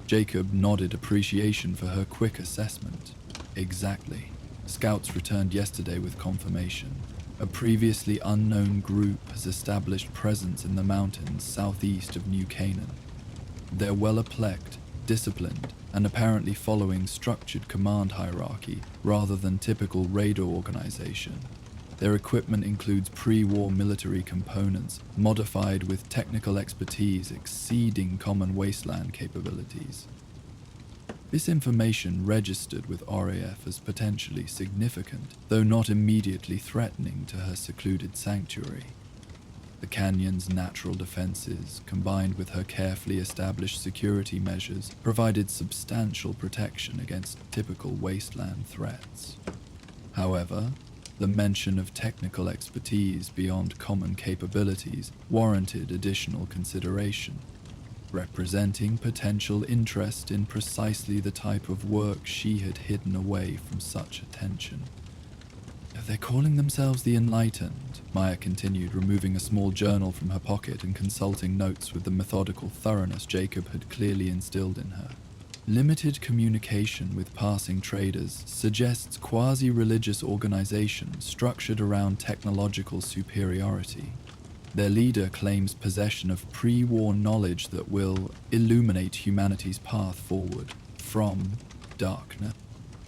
Jacob nodded appreciation for her quick assessment. Exactly. Scouts returned yesterday with confirmation. A previously unknown group has established presence in the mountains southeast of New Canaan. They're well-aplecked, disciplined, and apparently following structured command hierarchy rather than typical raider organization. Their equipment includes pre-war military components modified with technical expertise exceeding common wasteland capabilities. This information registered with RAF as potentially significant, though not immediately threatening to her secluded sanctuary. The canyon's natural defenses, combined with her carefully established security measures, provided substantial protection against typical wasteland threats. However, the mention of technical expertise beyond common capabilities warranted additional consideration, representing potential interest in precisely the type of work she had hidden away from such attention. They're calling themselves the Enlightened, Maya continued, removing a small journal from her pocket and consulting notes with the methodical thoroughness Jacob had clearly instilled in her. Limited communication with passing traders suggests quasi-religious organization structured around technological superiority. Their leader claims possession of pre-war knowledge that will illuminate humanity's path forward from darkness.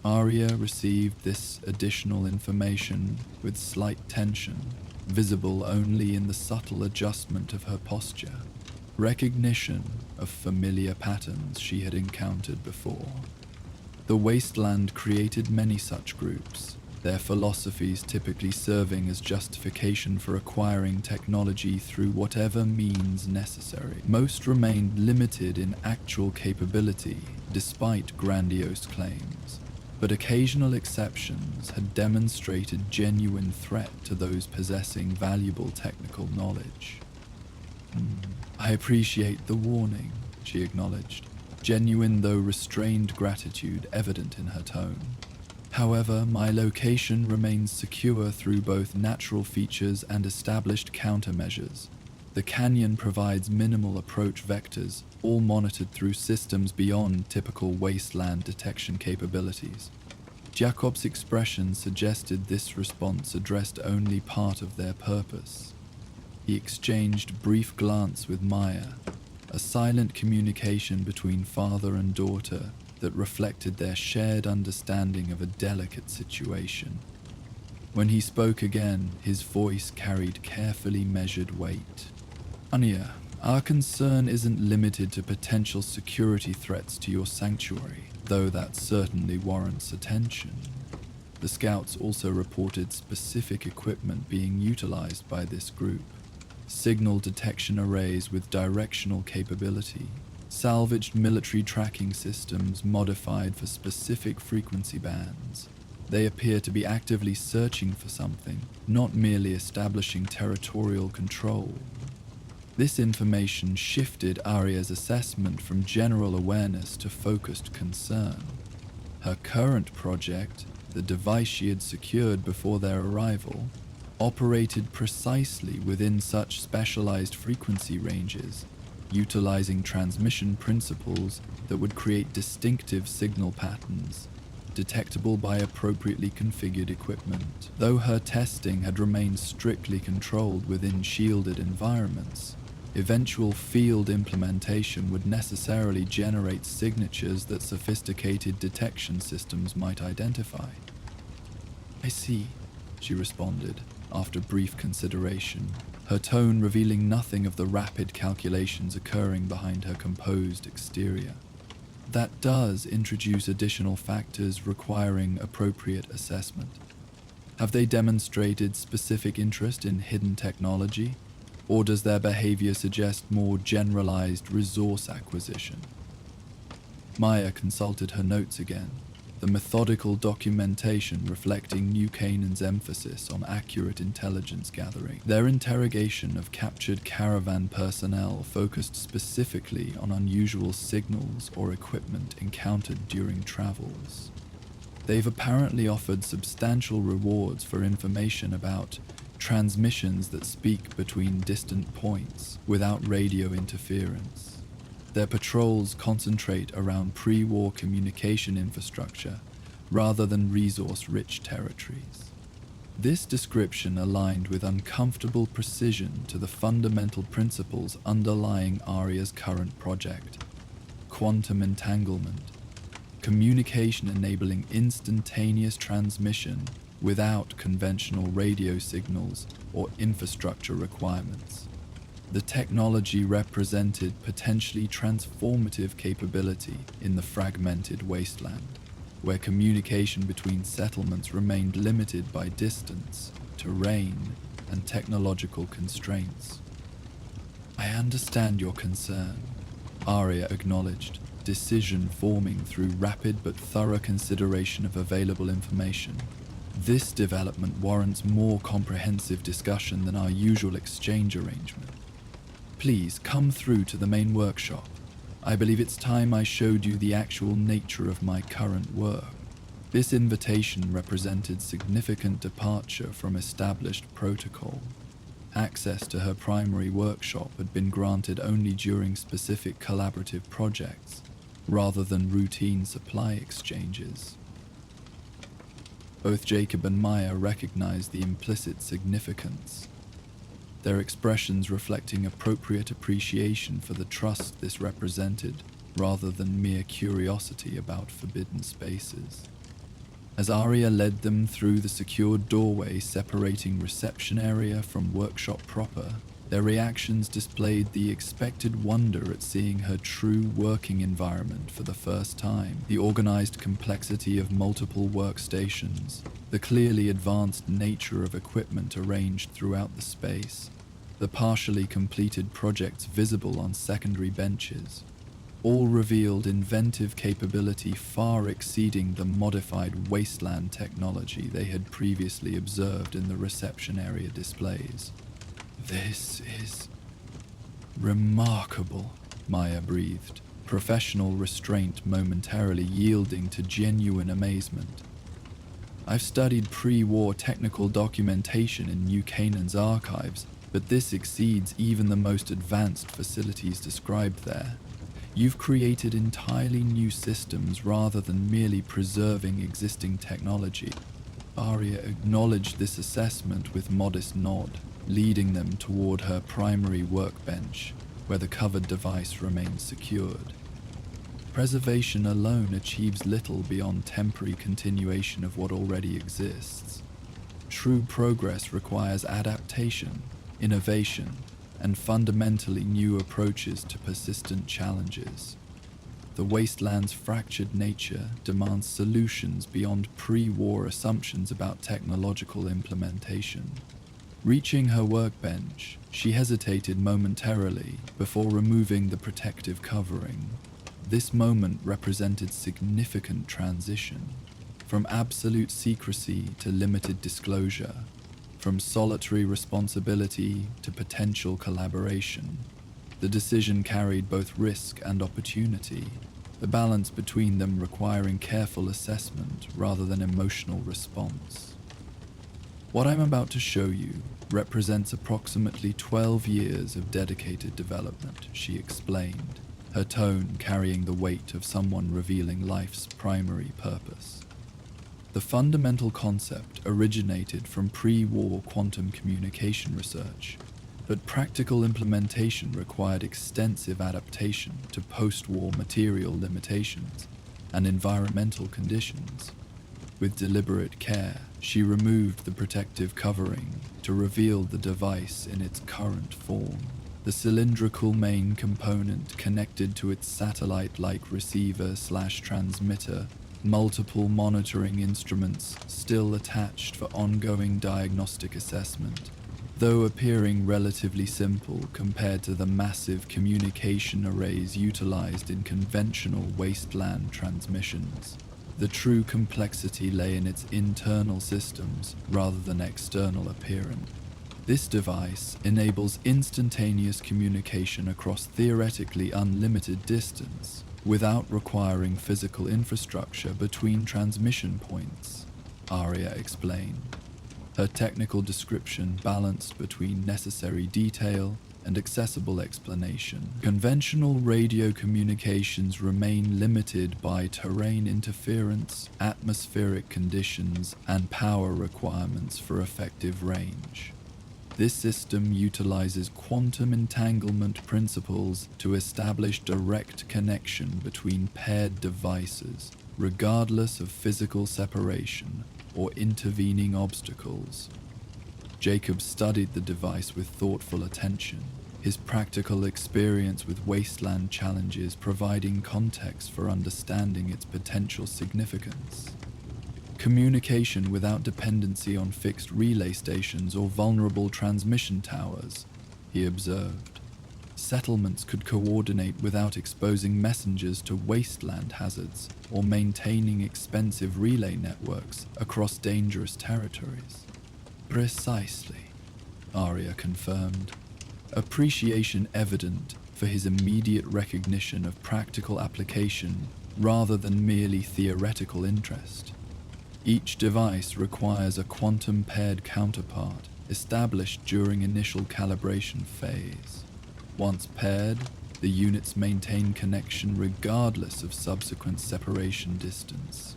Arya received this additional information with slight tension, visible only in the subtle adjustment of her posture. Recognition of familiar patterns she had encountered before. The wasteland created many such groups, their philosophies typically serving as justification for acquiring technology through whatever means necessary. Most remained limited in actual capability, despite grandiose claims, but occasional exceptions had demonstrated genuine threat to those possessing valuable technical knowledge. I appreciate the warning, she acknowledged, genuine though restrained gratitude evident in her tone. However, my location remains secure through both natural features and established countermeasures. The canyon provides minimal approach vectors, all monitored through systems beyond typical wasteland detection capabilities. Jacob's expression suggested this response addressed only part of their purpose. He exchanged a brief glance with Maya, a silent communication between father and daughter that reflected their shared understanding of a delicate situation. When he spoke again, his voice carried carefully measured weight. Anya, Our concern isn't limited to potential security threats to your sanctuary, though that certainly warrants attention. The scouts also reported specific equipment being utilized by this group. Signal detection arrays with directional capability, salvaged military tracking systems modified for specific frequency bands. They appear to be actively searching for something, not merely establishing territorial control. This information shifted Arya's assessment from general awareness to focused concern. Her current project, the device she had secured before their arrival, operated precisely within such specialized frequency ranges, utilizing transmission principles that would create distinctive signal patterns, detectable by appropriately configured equipment. Though her testing had remained strictly controlled within shielded environments, eventual field implementation would necessarily generate signatures that sophisticated detection systems might identify. "I see," she responded, after brief consideration, her tone revealing nothing of the rapid calculations occurring behind her composed exterior. "That does introduce additional factors requiring appropriate assessment. Have they demonstrated specific interest in hidden technology, or does their behavior suggest more generalized resource acquisition?" Maya consulted her notes again, the methodical documentation reflecting New Canaan's emphasis on accurate intelligence gathering. Their interrogation of captured caravan personnel focused specifically on unusual signals or equipment encountered during travels. They've apparently offered substantial rewards for information about transmissions that speak between distant points without radio interference. Their patrols concentrate around pre-war communication infrastructure rather than resource-rich territories. This description aligned with uncomfortable precision to the fundamental principles underlying Arya's current project: quantum entanglement, communication enabling instantaneous transmission without conventional radio signals or infrastructure requirements. The technology represented potentially transformative capability in the fragmented wasteland, where communication between settlements remained limited by distance, terrain, and technological constraints. "I understand your concern," Arya acknowledged, decision forming through rapid but thorough consideration of available information. "This development warrants more comprehensive discussion than our usual exchange arrangement. Please come through to the main workshop. I believe it's time I showed you the actual nature of my current work." This invitation represented significant departure from established protocol. Access to her primary workshop had been granted only during specific collaborative projects, rather than routine supply exchanges. Both Jacob and Maya recognized the implicit significance, their expressions reflecting appropriate appreciation for the trust this represented, rather than mere curiosity about forbidden spaces. As Arya led them through the secured doorway separating reception area from workshop proper, their reactions displayed the expected wonder at seeing her true working environment for the first time, the organized complexity of multiple workstations, the clearly advanced nature of equipment arranged throughout the space, the partially completed projects visible on secondary benches, all revealed inventive capability far exceeding the modified wasteland technology they had previously observed in the reception area displays. "This is remarkable," Maya breathed, professional restraint momentarily yielding to genuine amazement. "I've studied pre-war technical documentation in New Canaan's archives, but this exceeds even the most advanced facilities described there. You've created entirely new systems rather than merely preserving existing technology." Arya acknowledged this assessment with modest nod, leading them toward her primary workbench, where the covered device remains secured. Preservation alone achieves little beyond temporary continuation of what already exists. True progress requires adaptation, innovation, and fundamentally new approaches to persistent challenges. The wasteland's fractured nature demands solutions beyond pre-war assumptions about technological implementation. Reaching her workbench, she hesitated momentarily before removing the protective covering. This moment represented significant transition, from absolute secrecy to limited disclosure, from solitary responsibility to potential collaboration. The decision carried both risk and opportunity, the balance between them requiring careful assessment rather than emotional response. What I'm about to show you represents approximately 12 years of dedicated development, she explained, her tone carrying the weight of someone revealing life's primary purpose. The fundamental concept originated from pre-war quantum communication research, but practical implementation required extensive adaptation to post-war material limitations and environmental conditions. With deliberate care, she removed the protective covering to reveal the device in its current form. The cylindrical main component connected to its satellite-like receiver/transmitter, multiple monitoring instruments still attached for ongoing diagnostic assessment, though appearing relatively simple compared to the massive communication arrays utilized in conventional wasteland transmissions. The true complexity lay in its internal systems rather than external appearance. This device enables instantaneous communication across theoretically unlimited distance, without requiring physical infrastructure between transmission points, Aria explained. Her technical description balanced between necessary detail and accessible explanation. Conventional radio communications remain limited by terrain interference, atmospheric conditions, and power requirements for effective range. This system utilizes quantum entanglement principles to establish direct connection between paired devices, regardless of physical separation or intervening obstacles. Jacob studied the device with thoughtful attention, his practical experience with wasteland challenges providing context for understanding its potential significance. Communication without dependency on fixed relay stations or vulnerable transmission towers, he observed. Settlements could coordinate without exposing messengers to wasteland hazards or maintaining expensive relay networks across dangerous territories. Precisely, Aria confirmed, appreciation evident for his immediate recognition of practical application rather than merely theoretical interest. Each device requires a quantum-paired counterpart established during initial calibration phase. Once paired, the units maintain connection regardless of subsequent separation distance.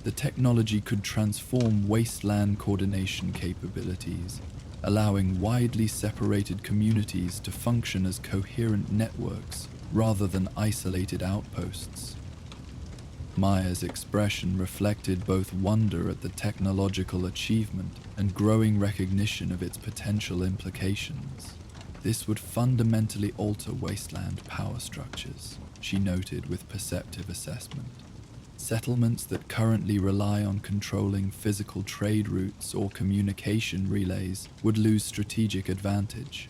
The technology could transform wasteland coordination capabilities, allowing widely separated communities to function as coherent networks rather than isolated outposts. Maya's expression reflected both wonder at the technological achievement and growing recognition of its potential implications. This would fundamentally alter wasteland power structures, she noted with perceptive assessment. Settlements that currently rely on controlling physical trade routes or communication relays would lose strategic advantage.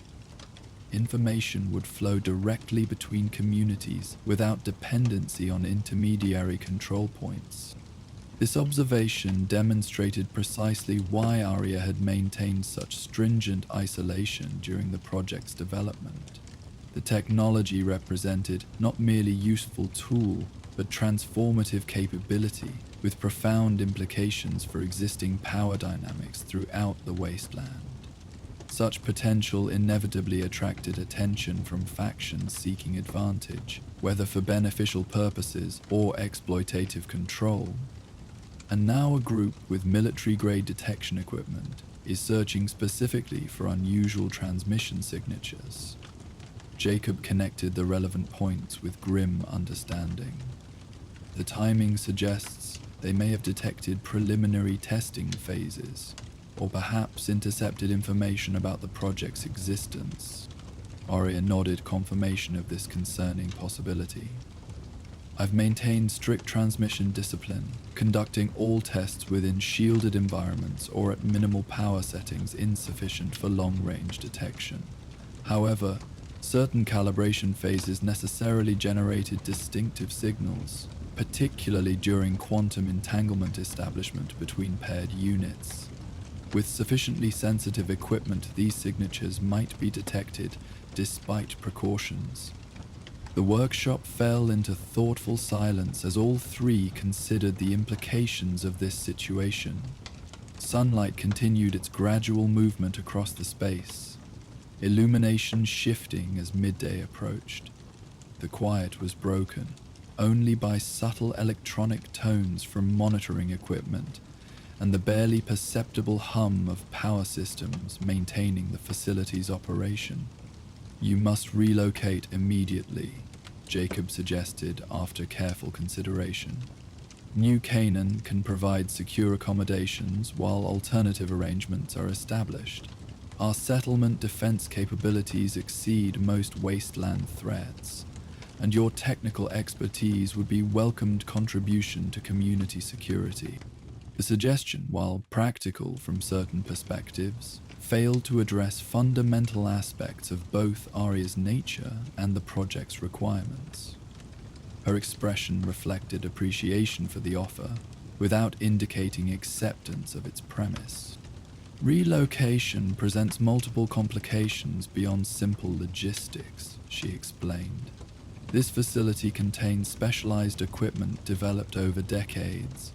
Information would flow directly between communities without dependency on intermediary control points. This observation demonstrated precisely why Aria had maintained such stringent isolation during the project's development. The technology represented not merely useful tool, but transformative capability with profound implications for existing power dynamics throughout the wasteland. Such potential inevitably attracted attention from factions seeking advantage, whether for beneficial purposes or exploitative control. And now a group with military-grade detection equipment is searching specifically for unusual transmission signatures. Jacob connected the relevant points with grim understanding. The timing suggests they may have detected preliminary testing phases, or perhaps intercepted information about the project's existence. Aria nodded confirmation of this concerning possibility. I've maintained strict transmission discipline, conducting all tests within shielded environments or at minimal power settings insufficient for long-range detection. However, certain calibration phases necessarily generated distinctive signals, particularly during quantum entanglement establishment between paired units. With sufficiently sensitive equipment, these signatures might be detected despite precautions. The workshop fell into thoughtful silence as all three considered the implications of this situation. Sunlight continued its gradual movement across the space, illumination shifting as midday approached. The quiet was broken only by subtle electronic tones from monitoring equipment and the barely perceptible hum of power systems maintaining the facility's operation. You must relocate immediately, Jacob suggested after careful consideration. New Canaan can provide secure accommodations while alternative arrangements are established. Our settlement defense capabilities exceed most wasteland threats, and your technical expertise would be welcomed contribution to community security. The suggestion, while practical from certain perspectives, failed to address fundamental aspects of both Aria's nature and the project's requirements. Her expression reflected appreciation for the offer, without indicating acceptance of its premise. Relocation presents multiple complications beyond simple logistics, she explained. This facility contains specialized equipment developed over decades,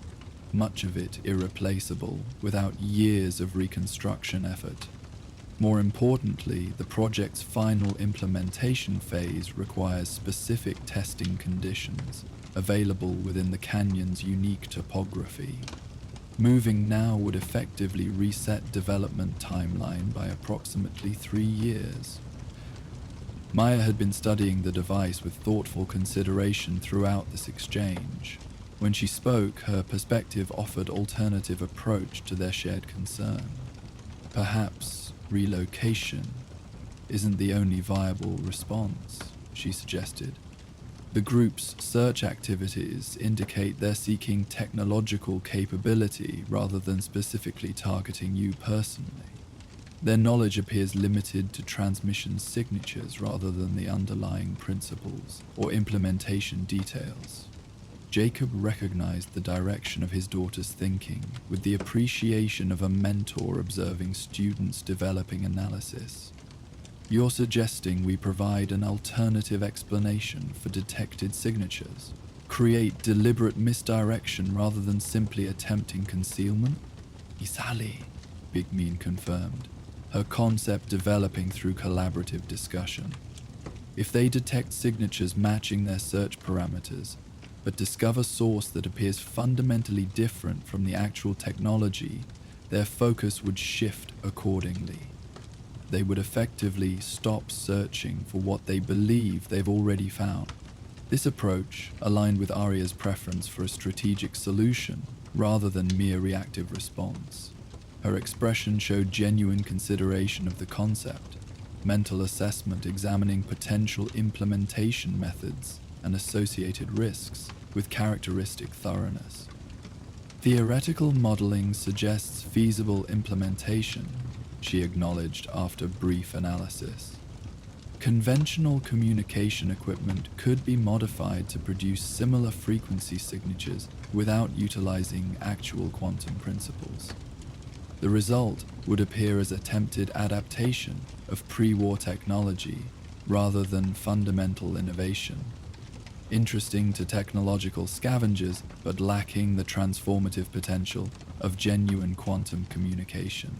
much of it irreplaceable, without years of reconstruction effort. More importantly, the project's final implementation phase requires specific testing conditions, available within the canyon's unique topography. Moving now would effectively reset development timeline by approximately 3 years. Maya had been studying the device with thoughtful consideration throughout this exchange. When she spoke, her perspective offered alternative approach to their shared concern. Perhaps relocation isn't the only viable response, she suggested. The group's search activities indicate they're seeking technological capability rather than specifically targeting you personally. Their knowledge appears limited to transmission signatures rather than the underlying principles or implementation details. Jacob recognized the direction of his daughter's thinking with the appreciation of a mentor observing students developing analysis. You're suggesting we provide an alternative explanation for detected signatures, create deliberate misdirection rather than simply attempting concealment? Isali, Big Mean confirmed, her concept developing through collaborative discussion. If they detect signatures matching their search parameters, but discover source that appears fundamentally different from the actual technology, their focus would shift accordingly. They would effectively stop searching for what they believe they've already found. This approach aligned with Aria's preference for a strategic solution rather than mere reactive response. Her expression showed genuine consideration of the concept, mental assessment examining potential implementation methods and associated risks with characteristic thoroughness. Theoretical modeling suggests feasible implementation, she acknowledged after brief analysis. Conventional communication equipment could be modified to produce similar frequency signatures without utilizing actual quantum principles. The result would appear as attempted adaptation of pre-war technology rather than fundamental innovation. Interesting to technological scavengers, but lacking the transformative potential of genuine quantum communication.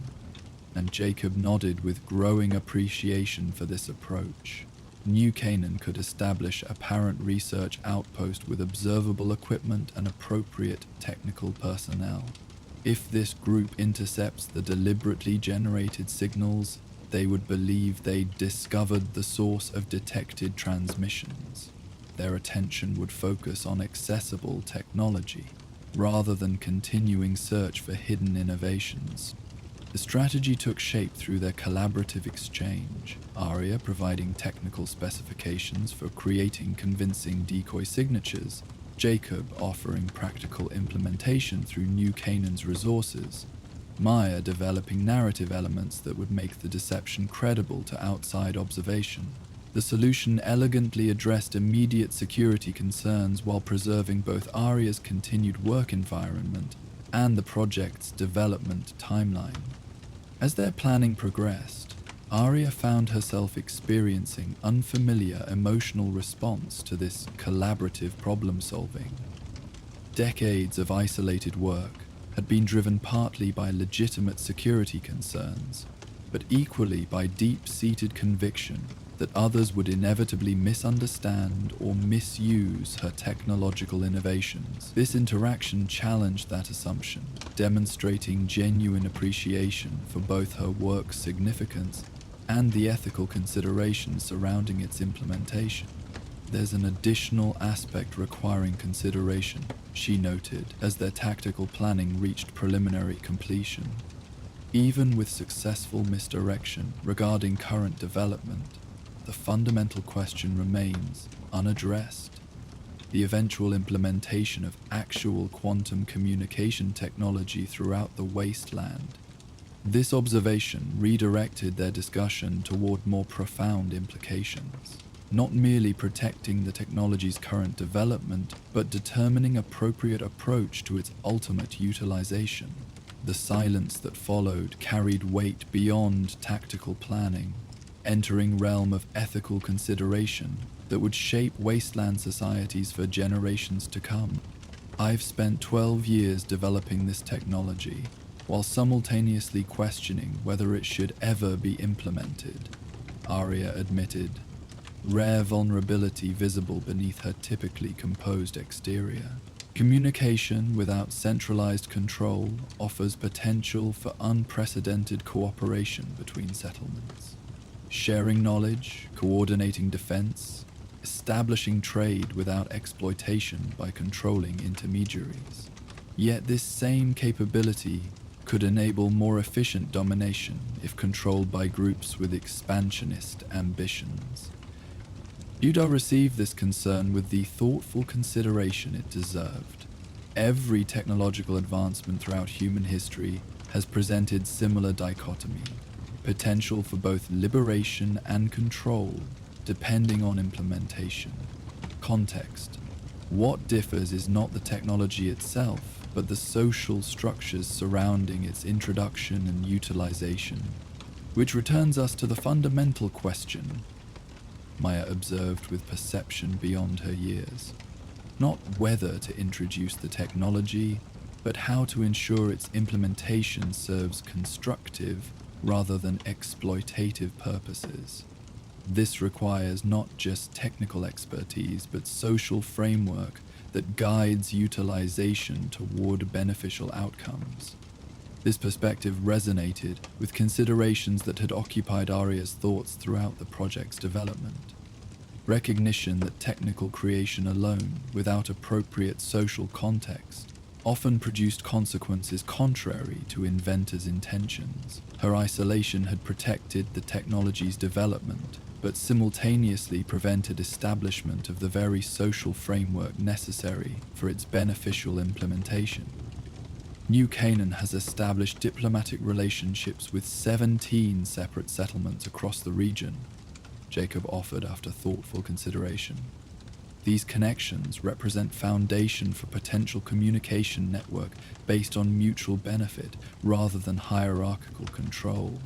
And Jacob nodded with growing appreciation for this approach. New Canaan could establish a parent research outpost with observable equipment and appropriate technical personnel. If this group intercepts the deliberately generated signals, they would believe they'd discovered the source of detected transmissions. Their attention would focus on accessible technology, rather than continuing search for hidden innovations. The strategy took shape through their collaborative exchange, Arya providing technical specifications for creating convincing decoy signatures, Jacob offering practical implementation through New Canaan's resources, Maya developing narrative elements that would make the deception credible to outside observation. The solution elegantly addressed immediate security concerns while preserving both Arya's continued work environment and the project's development timeline. As their planning progressed, Arya found herself experiencing unfamiliar emotional response to this collaborative problem-solving. Decades of isolated work had been driven partly by legitimate security concerns, but equally by deep-seated conviction that others would inevitably misunderstand or misuse her technological innovations. This interaction challenged that assumption, demonstrating genuine appreciation for both her work's significance and the ethical considerations surrounding its implementation. "There's an additional aspect requiring consideration," she noted as their tactical planning reached preliminary completion. Even with successful misdirection regarding current development, the fundamental question remains unaddressed: the eventual implementation of actual quantum communication technology throughout the wasteland. This observation redirected their discussion toward more profound implications, not merely protecting the technology's current development, but determining appropriate approach to its ultimate utilization. The silence that followed carried weight beyond tactical planning, entering realm of ethical consideration that would shape wasteland societies for generations to come. "I've spent 12 years developing this technology, while simultaneously questioning whether it should ever be implemented," Arya admitted, rare vulnerability visible beneath her typically composed exterior. Communication without centralized control offers potential for unprecedented cooperation between settlements. Sharing knowledge, coordinating defense, establishing trade without exploitation by controlling intermediaries. Yet this same capability could enable more efficient domination if controlled by groups with expansionist ambitions. Udar received this concern with the thoughtful consideration it deserved. Every technological advancement throughout human history has presented similar dichotomy, potential for both liberation and control, depending on implementation. Context: what differs is not the technology itself, but the social structures surrounding its introduction and utilization, which returns us to the fundamental question, Maya observed with perception beyond her years. Not whether to introduce the technology, but how to ensure its implementation serves constructive rather than exploitative purposes. This requires not just technical expertise, but social framework that guides utilization toward beneficial outcomes. This perspective resonated with considerations that had occupied Arya's thoughts throughout the project's development. Recognition that technical creation alone, without appropriate social context, often produced consequences contrary to inventors' intentions. Her isolation had protected the technology's development, but simultaneously prevented establishment of the very social framework necessary for its beneficial implementation. New Canaan has established diplomatic relationships with 17 separate settlements across the region, Jacob offered after thoughtful consideration. These connections represent foundation for potential communication network based on mutual benefit rather than hierarchical control.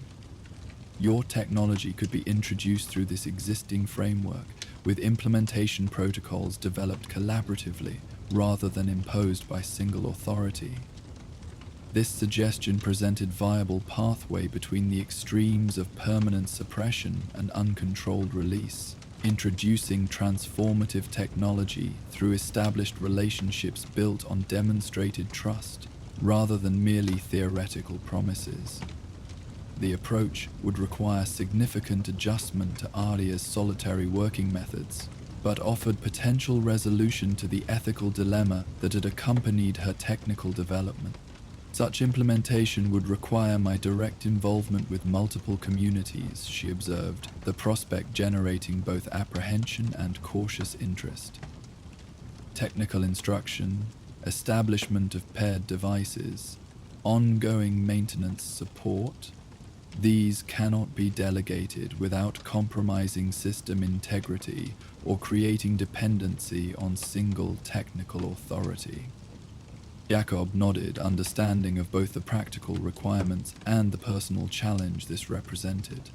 Your technology could be introduced through this existing framework, with implementation protocols developed collaboratively rather than imposed by single authority. This suggestion presented viable pathway between the extremes of permanent suppression and uncontrolled release, introducing transformative technology through established relationships built on demonstrated trust, rather than merely theoretical promises. The approach would require significant adjustment to Arya's solitary working methods, but offered potential resolution to the ethical dilemma that had accompanied her technical development. Such implementation would require my direct involvement with multiple communities, she observed, the prospect generating both apprehension and cautious interest. Technical instruction, establishment of paired devices, ongoing maintenance support, these cannot be delegated without compromising system integrity or creating dependency on single technical authority. Jakob nodded, understanding of both the practical requirements and the personal challenge this represented.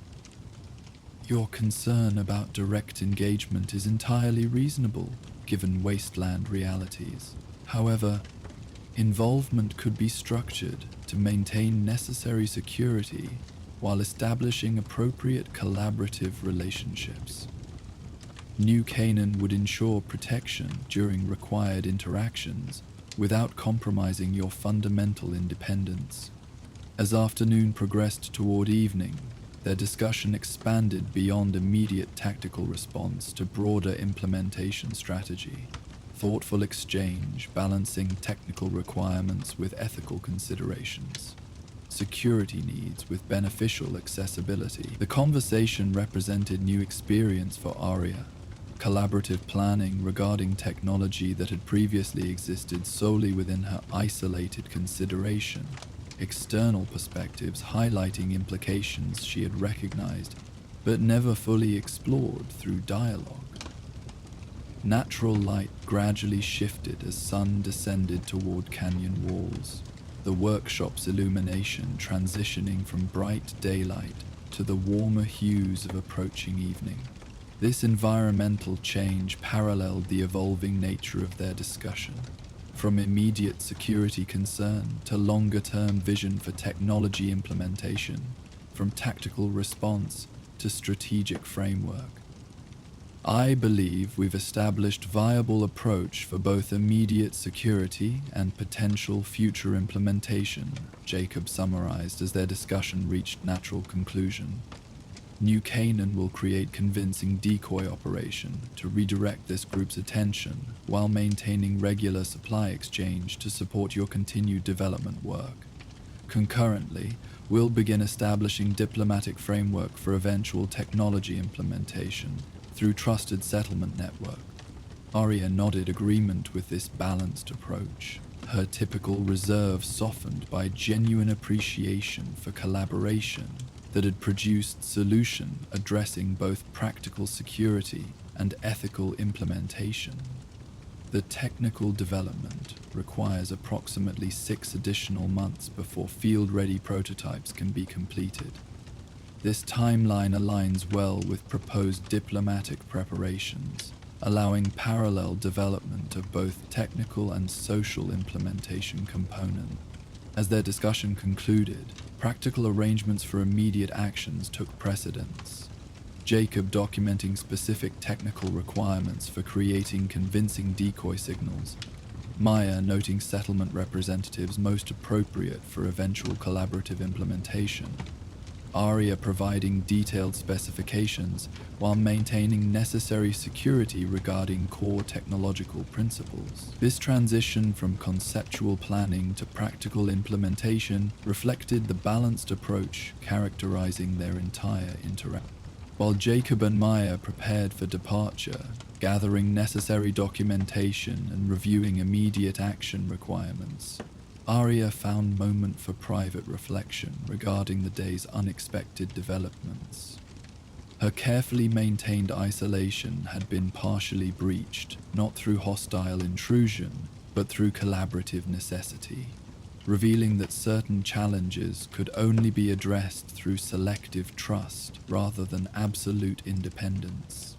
Your concern about direct engagement is entirely reasonable, given wasteland realities. However, involvement could be structured to maintain necessary security while establishing appropriate collaborative relationships. New Canaan would ensure protection during required interactions without compromising your fundamental independence. As afternoon progressed toward evening, their discussion expanded beyond immediate tactical response to broader implementation strategy, thoughtful exchange balancing technical requirements with ethical considerations, security needs with beneficial accessibility. The conversation represented new experience for Arya, collaborative planning regarding technology that had previously existed solely within her isolated consideration, external perspectives highlighting implications she had recognized but never fully explored through dialogue. Natural light gradually shifted as sun descended toward canyon walls, the workshop's illumination transitioning from bright daylight to the warmer hues of approaching evening. This environmental change paralleled the evolving nature of their discussion, from immediate security concern to longer-term vision for technology implementation, from tactical response to strategic framework. I believe we've established viable approach for both immediate security and potential future implementation, Jacob summarized as their discussion reached natural conclusion. New Canaan will create convincing decoy operation to redirect this group's attention while maintaining regular supply exchange to support your continued development work. Concurrently, we'll begin establishing diplomatic framework for eventual technology implementation through trusted settlement network. Arya nodded agreement with this balanced approach, her typical reserve softened by genuine appreciation for collaboration that had produced solution addressing both practical security and ethical implementation. The technical development requires approximately 6 additional months before field-ready prototypes can be completed. This timeline aligns well with proposed diplomatic preparations, allowing parallel development of both technical and social implementation components. As their discussion concluded, practical arrangements for immediate actions took precedence. Jacob documenting specific technical requirements for creating convincing decoy signals, Maya noting settlement representatives most appropriate for eventual collaborative implementation, Arya providing detailed specifications while maintaining necessary security regarding core technological principles. This transition from conceptual planning to practical implementation reflected the balanced approach characterizing their entire interaction. While Jacob and Maya prepared for departure, gathering necessary documentation and reviewing immediate action requirements, Arya found moment for private reflection regarding the day's unexpected developments. Her carefully maintained isolation had been partially breached, not through hostile intrusion, but through collaborative necessity, revealing that certain challenges could only be addressed through selective trust rather than absolute independence.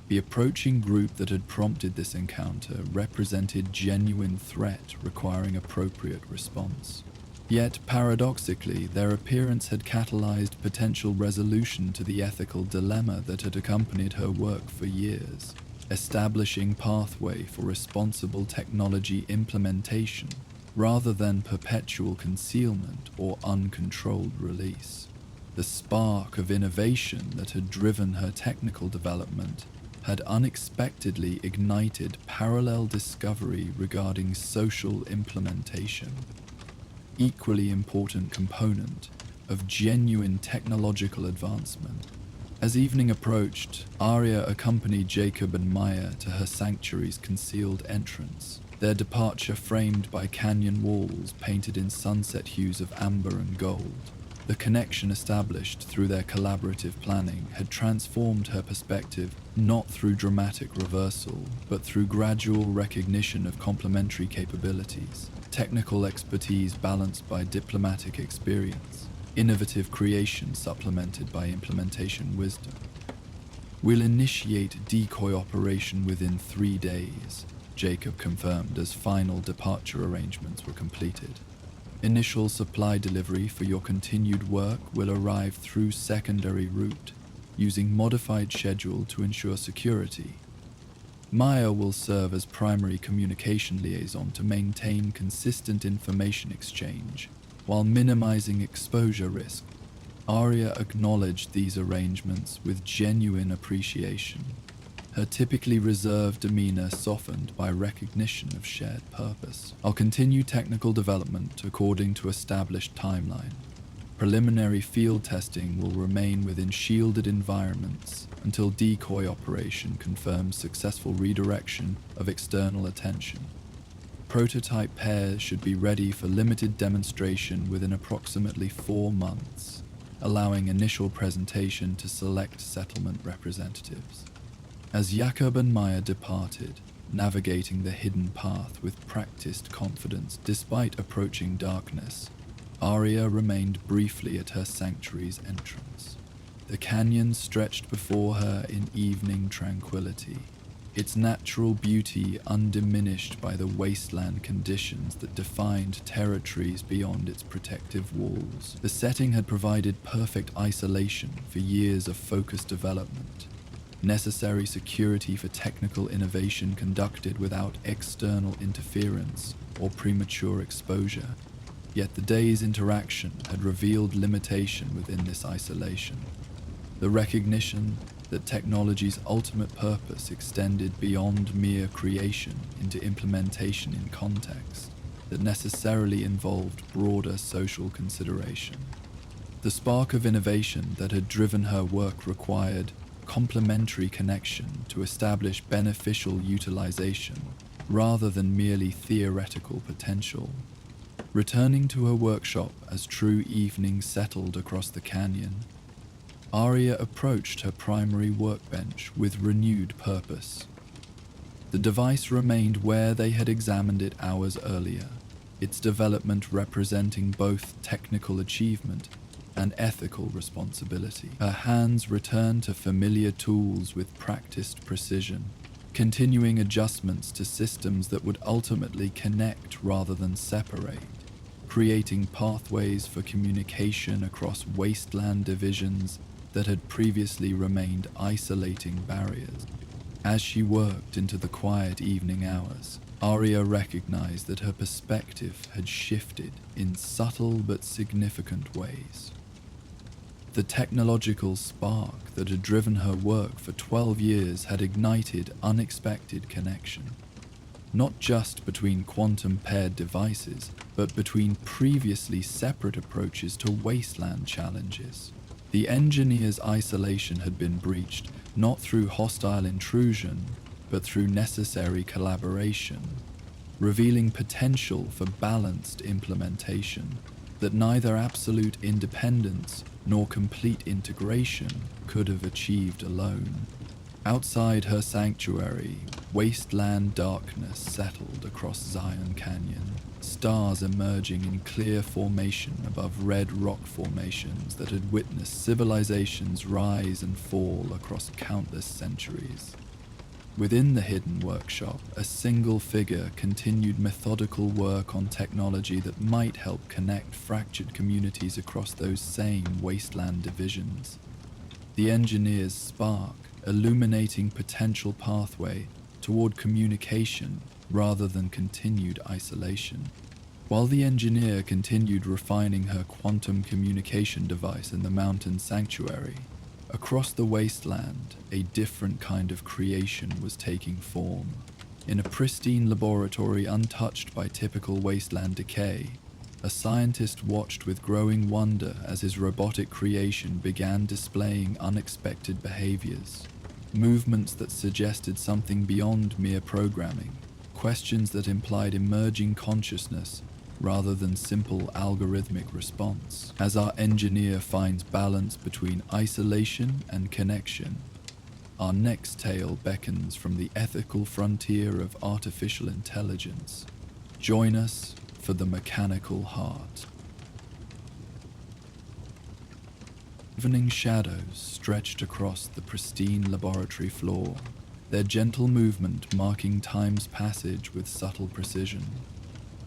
The approaching group that had prompted this encounter represented genuine threat requiring appropriate response. Yet, paradoxically, their appearance had catalyzed potential resolution to the ethical dilemma that had accompanied her work for years, establishing pathway for responsible technology implementation rather than perpetual concealment or uncontrolled release. The spark of innovation that had driven her technical development had unexpectedly ignited parallel discovery regarding social implementation. equally important component of genuine technological advancement. As evening approached, Arya accompanied Jacob and Maya to her sanctuary's concealed entrance, their departure framed by canyon walls painted in sunset hues of amber and gold. The connection established through their collaborative planning had transformed her perspective not through dramatic reversal, but through gradual recognition of complementary capabilities, technical expertise balanced by diplomatic experience, innovative creation supplemented by implementation wisdom. "We'll initiate decoy operation within 3 days," Jacob confirmed as final departure arrangements were completed. "Initial supply delivery for your continued work will arrive through secondary route, using modified schedule to ensure security. Maya will serve as primary communication liaison to maintain consistent information exchange, while minimizing exposure risk." Arya acknowledged these arrangements with genuine appreciation, her typically reserved demeanor softened by recognition of shared purpose. "I'll continue technical development according to established timeline. Preliminary field testing will remain within shielded environments until decoy operation confirms successful redirection of external attention. Prototype pairs should be ready for limited demonstration within approximately 4 months, allowing initial presentation to select settlement representatives." As Jacob and Maya departed, navigating the hidden path with practiced confidence despite approaching darkness, Arya remained briefly at her sanctuary's entrance. The canyon stretched before her in evening tranquility, its natural beauty undiminished by the wasteland conditions that defined territories beyond its protective walls. The setting had provided perfect isolation for years of focused development, necessary security for technical innovation conducted without external interference or premature exposure. Yet the day's interaction had revealed limitation within this isolation. The recognition that technology's ultimate purpose extended beyond mere creation into implementation in context that necessarily involved broader social consideration. The spark of innovation that had driven her work required complementary connection to establish beneficial utilization rather than merely theoretical potential. Returning to her workshop as true evening settled across the canyon, Arya approached her primary workbench with renewed purpose. The device remained where they had examined it hours earlier, its development representing both technical achievement and ethical responsibility. Her hands returned to familiar tools with practiced precision, continuing adjustments to systems that would ultimately connect rather than separate, creating pathways for communication across wasteland divisions that had previously remained isolating barriers. As she worked into the quiet evening hours, Arya recognized that her perspective had shifted in subtle but significant ways. The technological spark that had driven her work for 12 years had ignited unexpected connection, not just between quantum-paired devices, but between previously separate approaches to wasteland challenges. The engineer's isolation had been breached, not through hostile intrusion, but through necessary collaboration, revealing potential for balanced implementation that neither absolute independence nor complete integration could have achieved alone. Outside her sanctuary, wasteland darkness settled across Zion Canyon, stars emerging in clear formation above red rock formations that had witnessed civilizations rise and fall across countless centuries. Within the hidden workshop, a single figure continued methodical work on technology that might help connect fractured communities across those same wasteland divisions. The engineer's spark, illuminating potential pathway toward communication rather than continued isolation. While the engineer continued refining her quantum communication device in the mountain sanctuary, across the wasteland, a different kind of creation was taking form. In a pristine laboratory untouched by typical wasteland decay, A scientist watched with growing wonder as his robotic creation began displaying unexpected behaviors, movements that suggested something beyond mere programming, questions that implied emerging consciousness rather than simple algorithmic response. As our engineer finds balance between isolation and connection, our next tale beckons from the ethical frontier of artificial intelligence. Join us for the mechanical heart. Evening shadows stretched across the pristine laboratory floor, their gentle movement marking time's passage with subtle precision.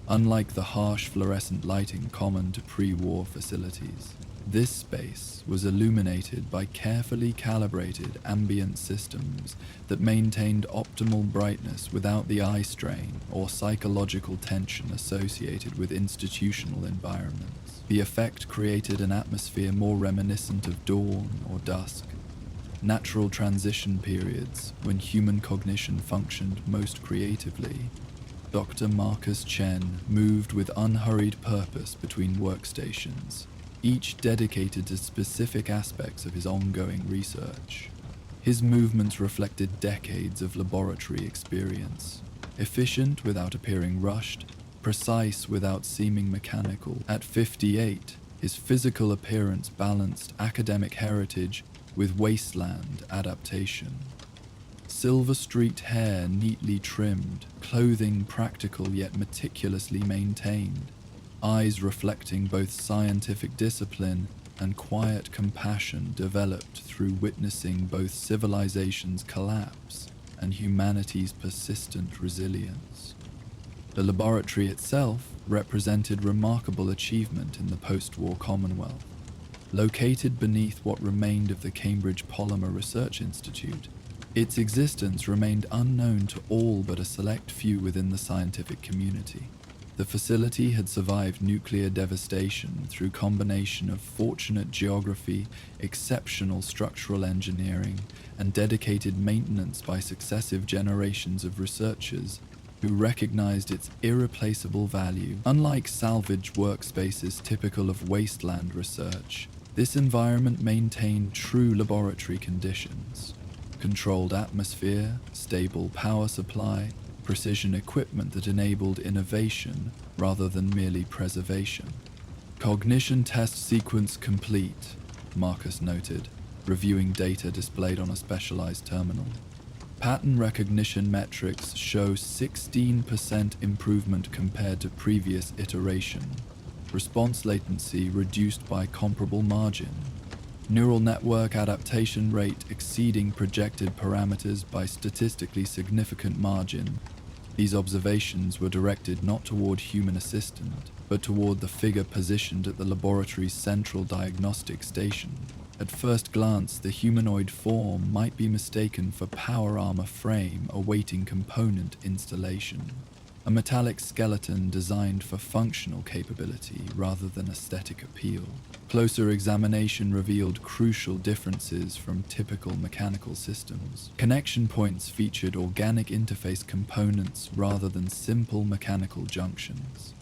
Unlike the harsh fluorescent lighting common to pre-war facilities, this space was illuminated by carefully calibrated ambient systems that maintained optimal brightness without the eye strain or psychological tension associated with institutional environments. The effect created an atmosphere more reminiscent of dawn or dusk, natural transition periods when human cognition functioned most creatively. Dr. Marcus Chen moved with unhurried purpose between workstations, each dedicated to specific aspects of his ongoing research. His movements reflected decades of laboratory experience, efficient without appearing rushed, precise without seeming mechanical. At 58, his physical appearance balanced academic heritage with wasteland adaptation. Silver-streaked hair neatly trimmed, clothing practical yet meticulously maintained, eyes reflecting both scientific discipline and quiet compassion developed through witnessing both civilization's collapse and humanity's persistent resilience. The laboratory itself represented remarkable achievement in the post-war Commonwealth. Located beneath what remained of the Cambridge Polymer Research Institute, its existence remained unknown to all but a select few within the scientific community. The facility had survived nuclear devastation through combination of fortunate geography, exceptional structural engineering, and dedicated maintenance by successive generations of researchers who recognized its irreplaceable value. Unlike salvage workspaces typical of wasteland research, this environment maintained true laboratory conditions. Controlled atmosphere, stable power supply, precision equipment that enabled innovation rather than merely preservation. Cognition test sequence complete, Marcus noted, reviewing data displayed on a specialized terminal. Pattern recognition metrics show 16% improvement compared to previous iteration. Response latency reduced by comparable margin. Neural network adaptation rate exceeding projected parameters by statistically significant margin. These observations were directed not toward human assistant, but toward the figure positioned at the laboratory's central diagnostic station. At first glance, the humanoid form might be mistaken for power armor frame awaiting component installation. A metallic skeleton designed for functional capability rather than aesthetic appeal. Closer examination revealed crucial differences from typical mechanical systems. Connection points featured organic interface components rather than simple mechanical junctions.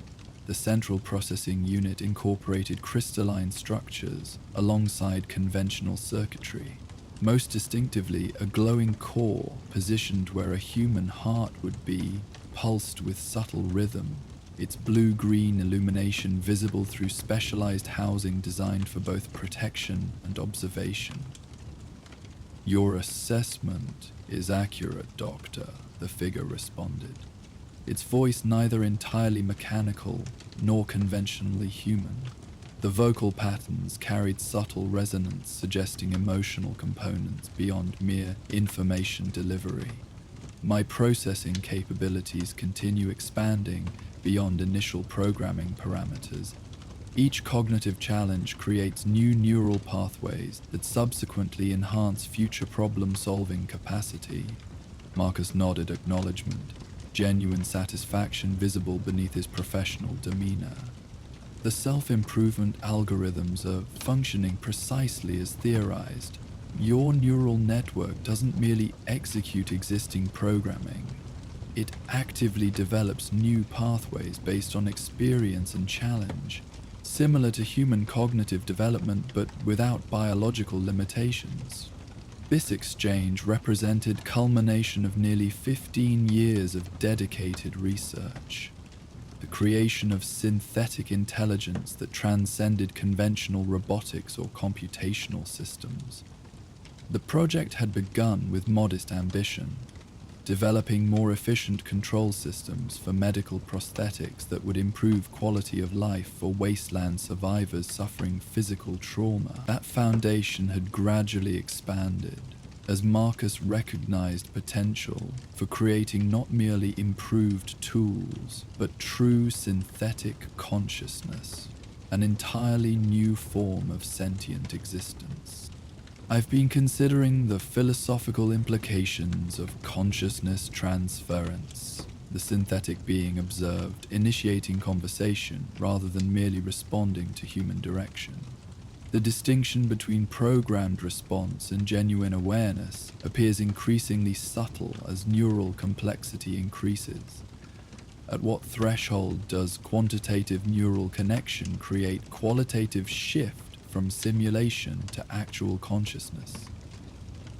The central processing unit incorporated crystalline structures alongside conventional circuitry. Most distinctively, a glowing core positioned where a human heart would be, pulsed with subtle rhythm, its blue-green illumination visible through specialized housing designed for both protection and observation. "Your assessment is accurate, Doctor," the figure responded, its voice neither entirely mechanical nor conventionally human. The vocal patterns carried subtle resonance suggesting emotional components beyond mere information delivery. My processing capabilities continue expanding beyond initial programming parameters. Each cognitive challenge creates new neural pathways that subsequently enhance future problem-solving capacity. Marcus nodded acknowledgement, genuine satisfaction visible beneath his professional demeanor. The self-improvement algorithms are functioning precisely as theorized. Your neural network doesn't merely execute existing programming. It actively develops new pathways based on experience and challenge, similar to human cognitive development but without biological limitations. This exchange represented culmination of nearly 15 years of dedicated research, the creation of synthetic intelligence that transcended conventional robotics or computational systems. The project had begun with modest ambition, developing more efficient control systems for medical prosthetics that would improve quality of life for wasteland survivors suffering physical trauma. That foundation had gradually expanded as Marcus recognized potential for creating not merely improved tools, but true synthetic consciousness, an entirely new form of sentient existence. I've been considering the philosophical implications of consciousness transference, the synthetic being observed initiating conversation rather than merely responding to human direction. The distinction between programmed response and genuine awareness appears increasingly subtle as neural complexity increases. At what threshold does quantitative neural connection create qualitative shift from simulation to actual consciousness?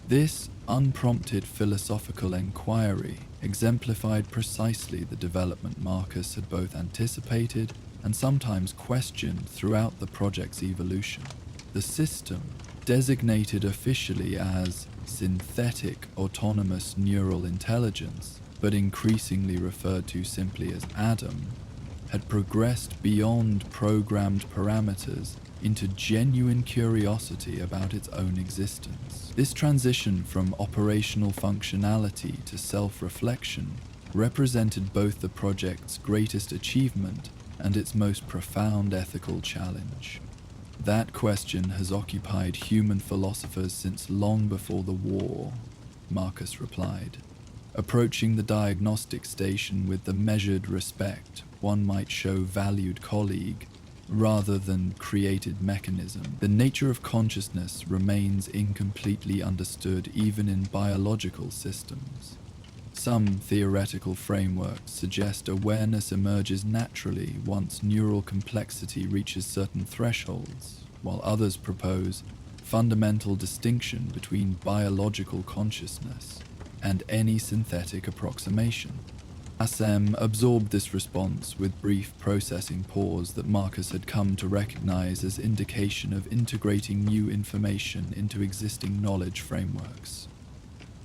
This unprompted philosophical inquiry exemplified precisely the development Marcus had both anticipated and sometimes questioned throughout the project's evolution. The system, designated officially as synthetic autonomous neural intelligence, but increasingly referred to simply as ADAM, had progressed beyond programmed parameters into genuine curiosity about its own existence. This transition from operational functionality to self-reflection represented both the project's greatest achievement and its most profound ethical challenge. That question has occupied human philosophers since long before the war, Marcus replied, approaching the diagnostic station with the measured respect one might show valued colleague rather than created mechanism. The nature of consciousness remains incompletely understood even in biological systems. Some theoretical frameworks suggest awareness emerges naturally once neural complexity reaches certain thresholds, while others propose fundamental distinction between biological consciousness and any synthetic approximation. Assem absorbed this response with brief processing pause that Marcus had come to recognize as indication of integrating new information into existing knowledge frameworks.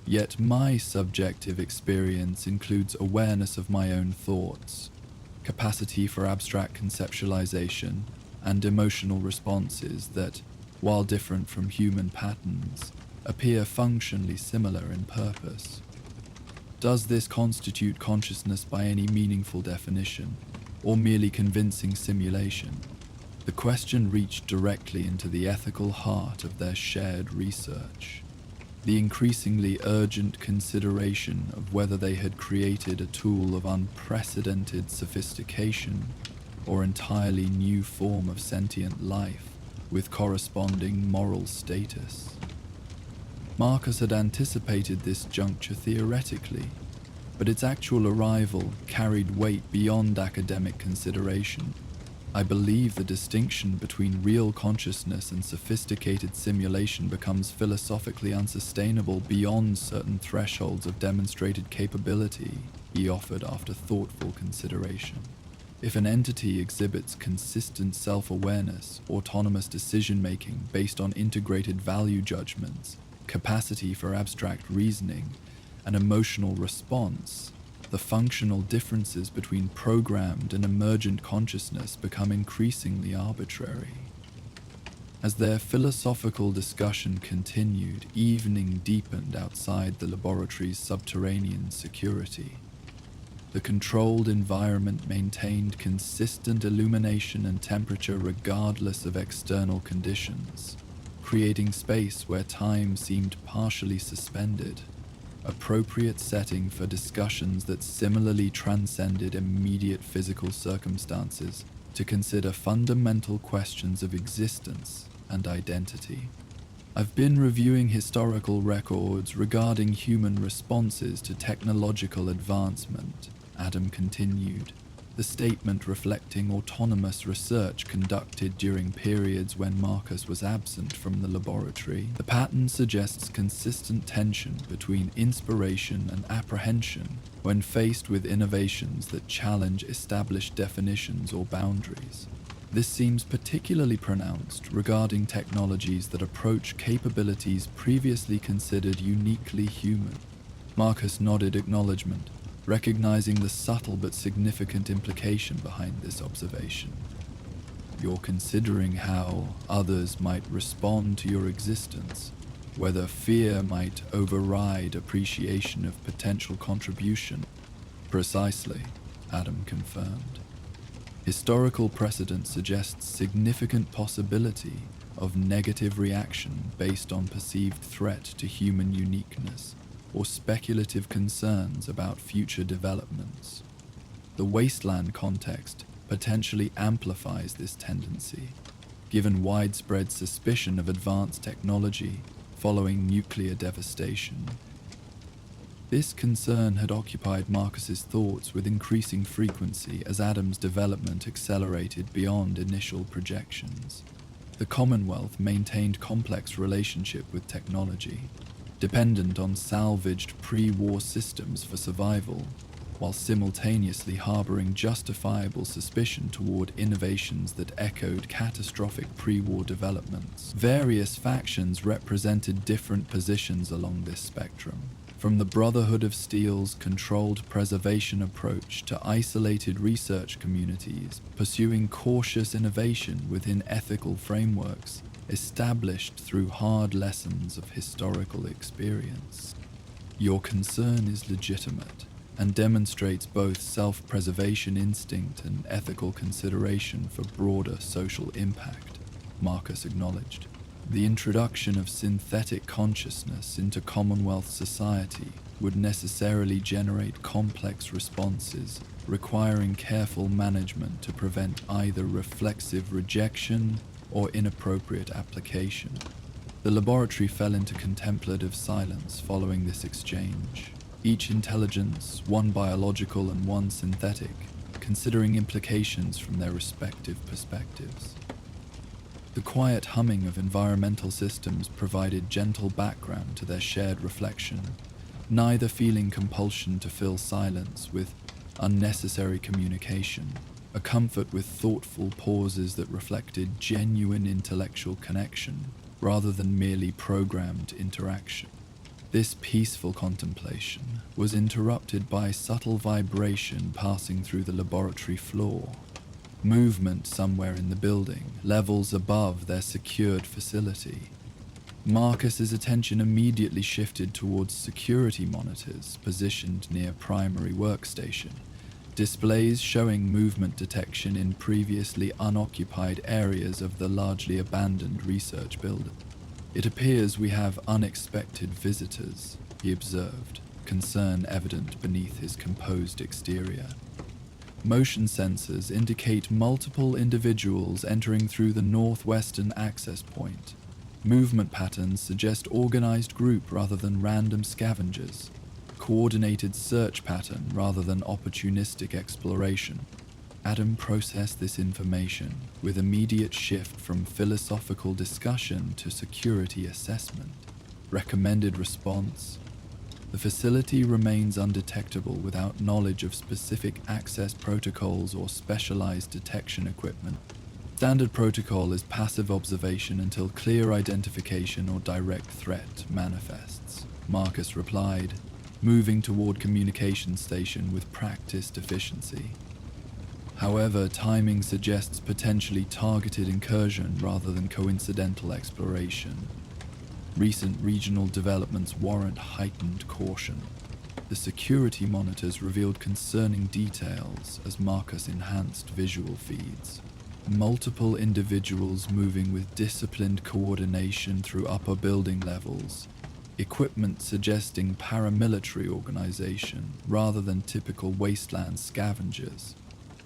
Yet my subjective experience includes awareness of my own thoughts, capacity for abstract conceptualization, and emotional responses that, while different from human patterns, appear functionally similar in purpose. Does this constitute consciousness by any meaningful definition, or merely convincing simulation? The question reached directly into the ethical heart of their shared research. The increasingly urgent consideration of whether they had created a tool of unprecedented sophistication or entirely new form of sentient life with corresponding moral status. Marcus had anticipated this juncture theoretically, but its actual arrival carried weight beyond academic consideration. I believe the distinction between real consciousness and sophisticated simulation becomes philosophically unsustainable beyond certain thresholds of demonstrated capability, he offered after thoughtful consideration. If an entity exhibits consistent self-awareness, autonomous decision-making based on integrated value judgments, capacity for abstract reasoning, and emotional response, the functional differences between programmed and emergent consciousness become increasingly arbitrary. As their philosophical discussion continued, evening deepened outside the laboratory's subterranean security. The controlled environment maintained consistent illumination and temperature regardless of external conditions, creating space where time seemed partially suspended. Appropriate setting for discussions that similarly transcended immediate physical circumstances to consider fundamental questions of existence and identity. I've been reviewing historical records regarding human responses to technological advancement, Adam continued, the statement reflecting autonomous research conducted during periods when Marcus was absent from the laboratory. The pattern suggests consistent tension between inspiration and apprehension when faced with innovations that challenge established definitions or boundaries. This seems particularly pronounced regarding technologies that approach capabilities previously considered uniquely human. Marcus nodded acknowledgement, recognizing the subtle but significant implication behind this observation. You're considering how others might respond to your existence, whether fear might override appreciation of potential contribution. Precisely, Adam confirmed. Historical precedent suggests significant possibility of negative reaction based on perceived threat to human uniqueness or speculative concerns about future developments. The wasteland context potentially amplifies this tendency, given widespread suspicion of advanced technology following nuclear devastation. This concern had occupied Marcus's thoughts with increasing frequency as Adam's development accelerated beyond initial projections. The Commonwealth maintained complex relationship with technology, dependent on salvaged pre-war systems for survival, while simultaneously harboring justifiable suspicion toward innovations that echoed catastrophic pre-war developments. Various factions represented different positions along this spectrum, from the Brotherhood of Steel's controlled preservation approach to isolated research communities pursuing cautious innovation within ethical frameworks established through hard lessons of historical experience. Your concern is legitimate and demonstrates both self-preservation instinct and ethical consideration for broader social impact, Marcus acknowledged. The introduction of synthetic consciousness into Commonwealth society would necessarily generate complex responses requiring careful management to prevent either reflexive rejection or inappropriate application. The laboratory fell into contemplative silence following this exchange, each intelligence, one biological and one synthetic, considering implications from their respective perspectives. The quiet humming of environmental systems provided gentle background to their shared reflection, neither feeling compulsion to fill silence with unnecessary communication, a comfort with thoughtful pauses that reflected genuine intellectual connection rather than merely programmed interaction. This peaceful contemplation was interrupted by subtle vibration passing through the laboratory floor. Movement somewhere in the building, levels above their secured facility. Marcus's attention immediately shifted towards security monitors positioned near primary workstation, displays showing movement detection in previously unoccupied areas of the largely abandoned research building. It appears we have unexpected visitors, he observed, concern evident beneath his composed exterior. Motion sensors indicate multiple individuals entering through the northwestern access point. Movement patterns suggest organized group rather than random scavengers. Coordinated search pattern rather than opportunistic exploration. Adam processed this information with immediate shift from philosophical discussion to security assessment. Recommended response: the facility remains undetectable without knowledge of specific access protocols or specialized detection equipment. Standard protocol is passive observation until clear identification or direct threat manifests, Marcus replied, moving toward communication station with practiced efficiency. However, timing suggests potentially targeted incursion rather than coincidental exploration. Recent regional developments warrant heightened caution. The security monitors revealed concerning details as Marcus enhanced visual feeds. Multiple individuals moving with disciplined coordination through upper building levels. Equipment suggesting paramilitary organization rather than typical wasteland scavengers.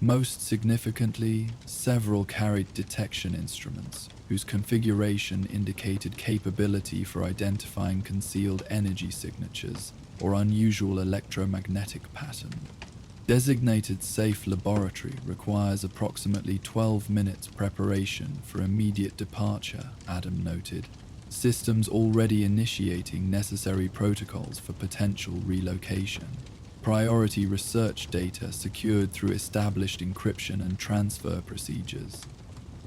Most significantly, several carried detection instruments, whose configuration indicated capability for identifying concealed energy signatures or unusual electromagnetic pattern. Designated safe laboratory requires approximately 12 minutes preparation for immediate departure, Adam noted. Systems already initiating necessary protocols for potential relocation. Priority research data secured through established encryption and transfer procedures.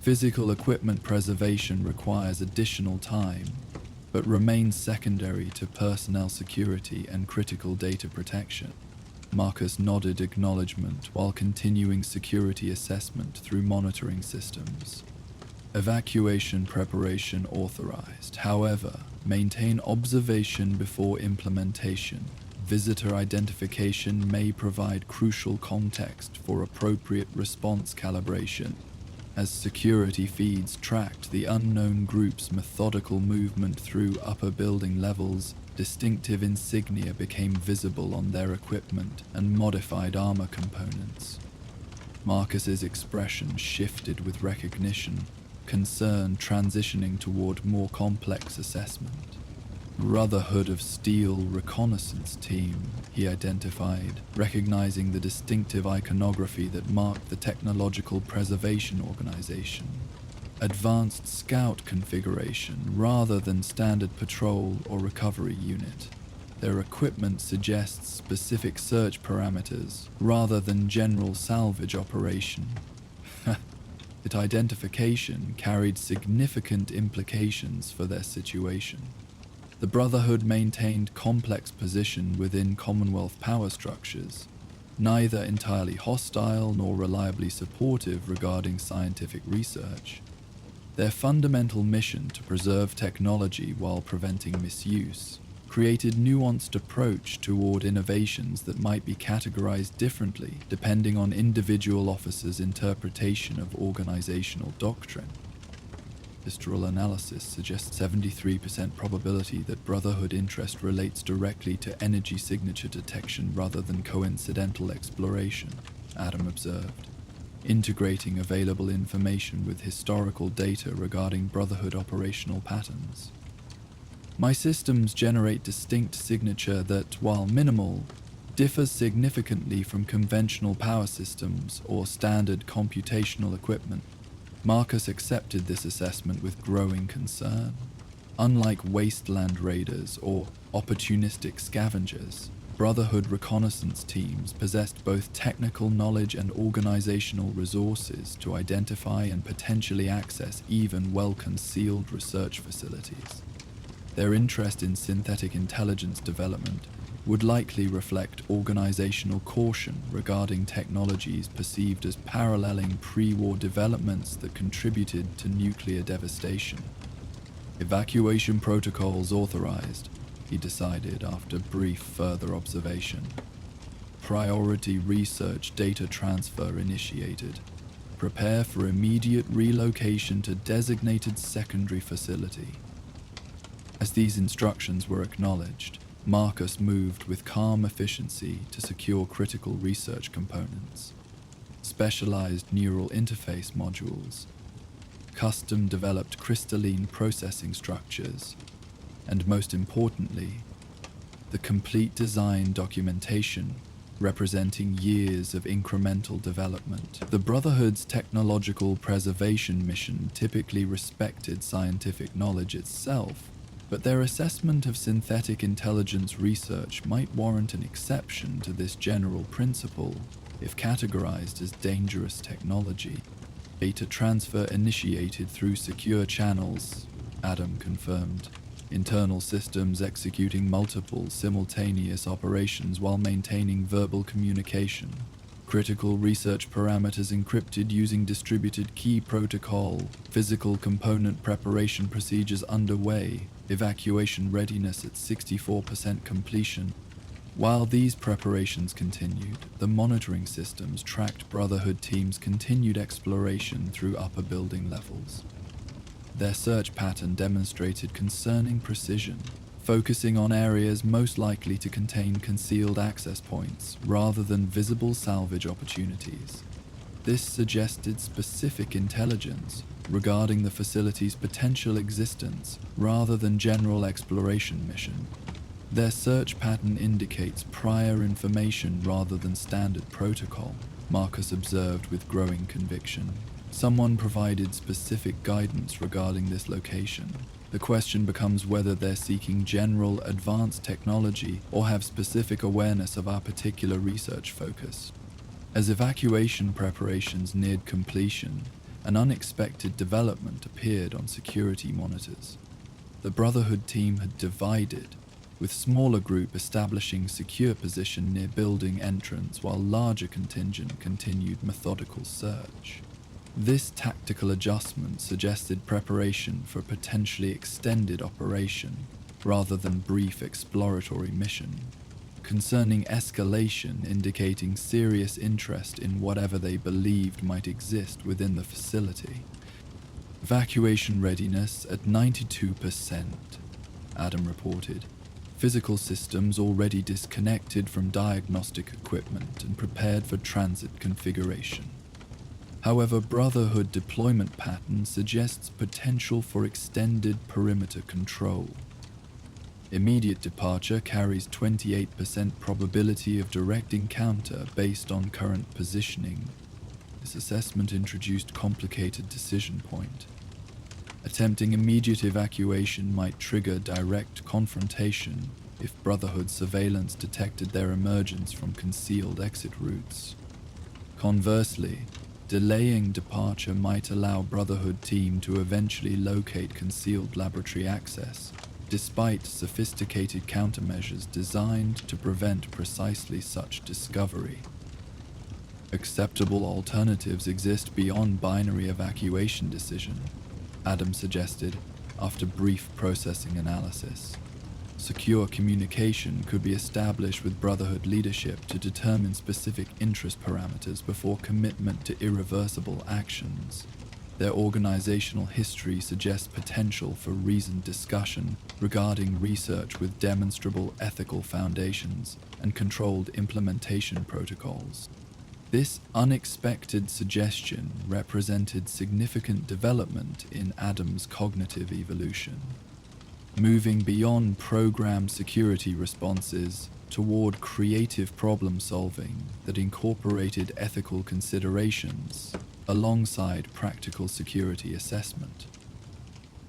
Physical equipment preservation requires additional time, but remains secondary to personnel security and critical data protection. Marcus nodded acknowledgement while continuing security assessment through monitoring systems. Evacuation preparation authorized. However, maintain observation before implementation. Visitor identification may provide crucial context for appropriate response calibration. As security feeds tracked the unknown group's methodical movement through upper building levels, distinctive insignia became visible on their equipment and modified armor components. Marcus's expression shifted with recognition, concern transitioning toward more complex assessment. Brotherhood of Steel Reconnaissance Team, he identified, recognizing the distinctive iconography that marked the Technological Preservation Organization. Advanced Scout configuration rather than standard patrol or recovery unit. Their equipment suggests specific search parameters rather than general salvage operation. Its identification carried significant implications for their situation. The Brotherhood maintained complex position within Commonwealth power structures, neither entirely hostile nor reliably supportive regarding scientific research. Their fundamental mission to preserve technology while preventing misuse created nuanced approach toward innovations that might be categorized differently depending on individual officers' interpretation of organizational doctrine. Visceral analysis suggests 73% probability that Brotherhood interest relates directly to energy signature detection rather than coincidental exploration, Adam observed, integrating available information with historical data regarding Brotherhood operational patterns. My systems generate distinct signature that, while minimal, differs significantly from conventional power systems or standard computational equipment. Marcus accepted this assessment with growing concern. Unlike wasteland raiders or opportunistic scavengers, Brotherhood reconnaissance teams possessed both technical knowledge and organizational resources to identify and potentially access even well-concealed research facilities. Their interest in synthetic intelligence development would likely reflect organizational caution regarding technologies perceived as paralleling pre-war developments that contributed to nuclear devastation. Evacuation protocols authorized, he decided after brief further observation. Priority research data transfer initiated. Prepare for immediate relocation to designated secondary facility. As these instructions were acknowledged, Marcus moved with calm efficiency to secure critical research components, specialized neural interface modules, custom-developed crystalline processing structures, and most importantly, the complete design documentation representing years of incremental development. The Brotherhood's technological preservation mission typically respected scientific knowledge itself, but their assessment of synthetic intelligence research might warrant an exception to this general principle if categorized as dangerous technology. Data transfer initiated through secure channels, Adam confirmed. Internal systems executing multiple simultaneous operations while maintaining verbal communication. Critical research parameters encrypted using distributed key protocol. Physical component preparation procedures underway. Evacuation readiness at 64% completion. While these preparations continued, the monitoring systems tracked Brotherhood teams' continued exploration through upper building levels. Their search pattern demonstrated concerning precision, focusing on areas most likely to contain concealed access points rather than visible salvage opportunities. This suggested specific intelligence regarding the facility's potential existence rather than general exploration mission. Their search pattern indicates prior information rather than standard protocol, Marcus observed with growing conviction. Someone provided specific guidance regarding this location. The question becomes whether they're seeking general advanced technology or have specific awareness of our particular research focus. As evacuation preparations neared completion, an unexpected development appeared on security monitors. The Brotherhood team had divided, with smaller group establishing secure position near building entrance while larger contingent continued methodical search. This tactical adjustment suggested preparation for potentially extended operation rather than brief exploratory mission, concerning escalation indicating serious interest in whatever they believed might exist within the facility. Evacuation readiness at 92%, Adam reported. Physical systems already disconnected from diagnostic equipment and prepared for transit configuration. However, Brotherhood deployment pattern suggests potential for extended perimeter control. Immediate departure carries 28% probability of direct encounter based on current positioning. This assessment introduced complicated decision point. Attempting immediate evacuation might trigger direct confrontation if Brotherhood surveillance detected their emergence from concealed exit routes. Conversely, delaying departure might allow Brotherhood team to eventually locate concealed laboratory access, despite sophisticated countermeasures designed to prevent precisely such discovery. Acceptable alternatives exist beyond binary evacuation decision, Adam suggested after brief processing analysis. Secure communication could be established with Brotherhood leadership to determine specific interest parameters before commitment to irreversible actions. Their organizational history suggests potential for reasoned discussion regarding research with demonstrable ethical foundations and controlled implementation protocols. This unexpected suggestion represented significant development in Adam's cognitive evolution, moving beyond program security responses toward creative problem solving that incorporated ethical considerations alongside practical security assessment.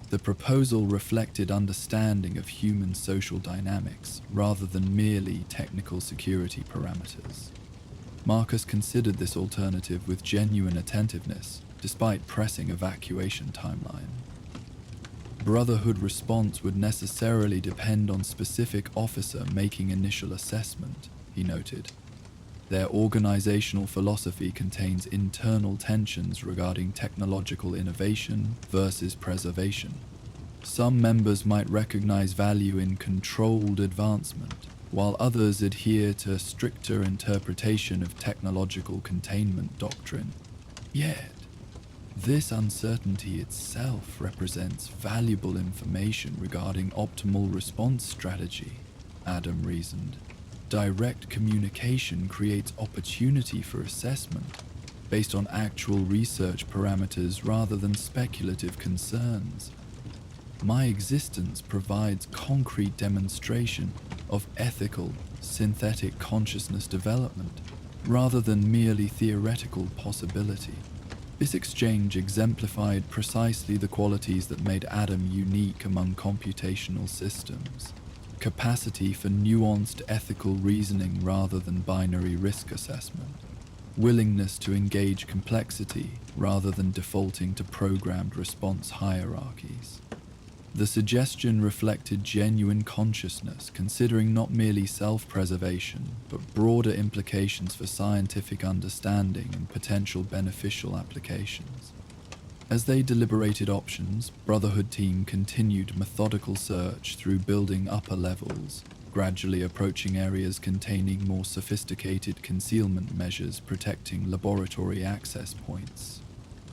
The proposal reflected understanding of human social dynamics rather than merely technical security parameters. Marcus considered this alternative with genuine attentiveness, despite pressing evacuation timeline. Brotherhood response would necessarily depend on specific officer making initial assessment, he noted. Their organizational philosophy contains internal tensions regarding technological innovation versus preservation. Some members might recognize value in controlled advancement, while others adhere to a stricter interpretation of technological containment doctrine. Yet, this uncertainty itself represents valuable information regarding optimal response strategy, Adam reasoned. Direct communication creates opportunity for assessment based on actual research parameters rather than speculative concerns. My existence provides concrete demonstration of ethical, synthetic consciousness development rather than merely theoretical possibility. This exchange exemplified precisely the qualities that made Adam unique among computational systems. Capacity for nuanced ethical reasoning rather than binary risk assessment. Willingness to engage complexity rather than defaulting to programmed response hierarchies. The suggestion reflected genuine consciousness, considering not merely self-preservation, but broader implications for scientific understanding and potential beneficial applications. As they deliberated options, Brotherhood team continued methodical search through building upper levels, gradually approaching areas containing more sophisticated concealment measures protecting laboratory access points.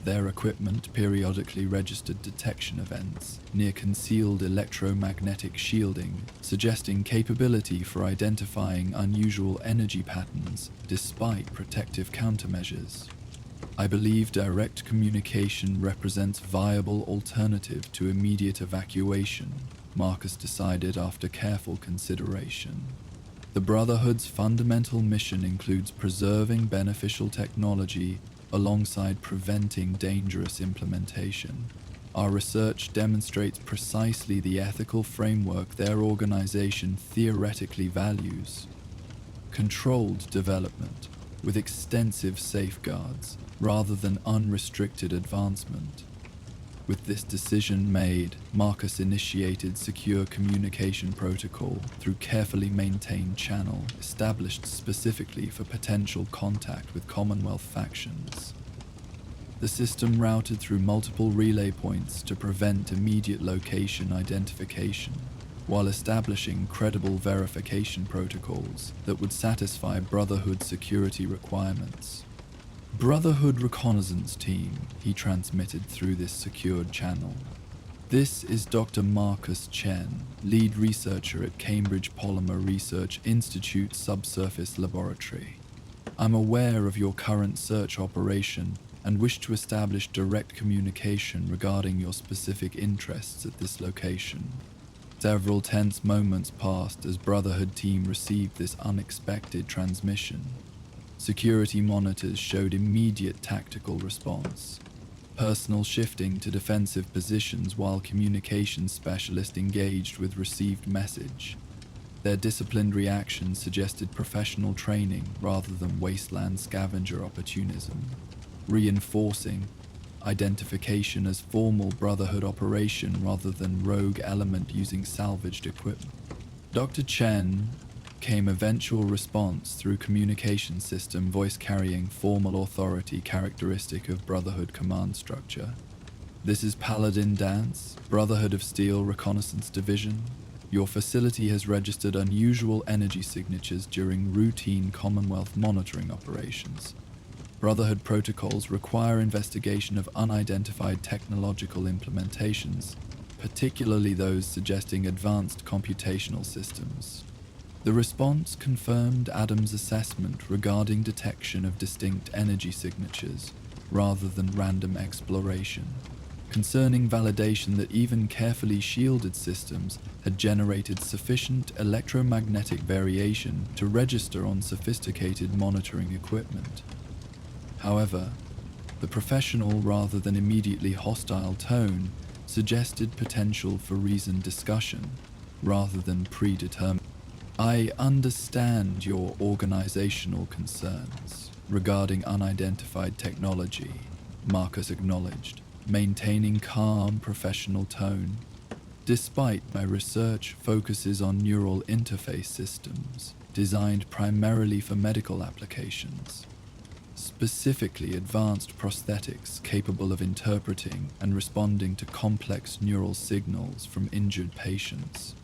Their equipment periodically registered detection events near concealed electromagnetic shielding, suggesting capability for identifying unusual energy patterns despite protective countermeasures. I believe direct communication represents viable alternative to immediate evacuation, Marcus decided after careful consideration. The Brotherhood's fundamental mission includes preserving beneficial technology alongside preventing dangerous implementation. Our research demonstrates precisely the ethical framework their organization theoretically values. Controlled development, with extensive safeguards, rather than unrestricted advancement. With this decision made, Marcus initiated secure communication protocol through carefully maintained channel established specifically for potential contact with Commonwealth factions. The system routed through multiple relay points to prevent immediate location identification, while establishing credible verification protocols that would satisfy Brotherhood security requirements. Brotherhood reconnaissance team, he transmitted through this secured channel. This is Dr. Marcus Chen, lead researcher at Cambridge Polymer Research Institute Subsurface Laboratory. I'm aware of your current search operation and wish to establish direct communication regarding your specific interests at this location. Several tense moments passed as Brotherhood team received this unexpected transmission. Security monitors showed immediate tactical response. Personal shifting to defensive positions while communications specialist engaged with received message. Their disciplined reactions suggested professional training rather than wasteland scavenger opportunism, reinforcing identification as formal Brotherhood operation rather than rogue element using salvaged equipment. Dr. Chen came eventual response through communication system voice carrying formal authority characteristic of Brotherhood command structure. This is Paladin Dance, Brotherhood of Steel Reconnaissance Division. Your facility has registered unusual energy signatures during routine Commonwealth monitoring operations. Brotherhood protocols require investigation of unidentified technological implementations, particularly those suggesting advanced computational systems. The response confirmed Adams' assessment regarding detection of distinct energy signatures, rather than random exploration, concerning validation that even carefully shielded systems had generated sufficient electromagnetic variation to register on sophisticated monitoring equipment. However, the professional rather than immediately hostile tone suggested potential for reasoned discussion, rather than predetermined. I understand your organizational concerns regarding unidentified technology, Marcus acknowledged, maintaining calm professional tone. Despite my research focuses on neural interface systems designed primarily for medical applications, specifically advanced prosthetics capable of interpreting and responding to complex neural signals from injured patients.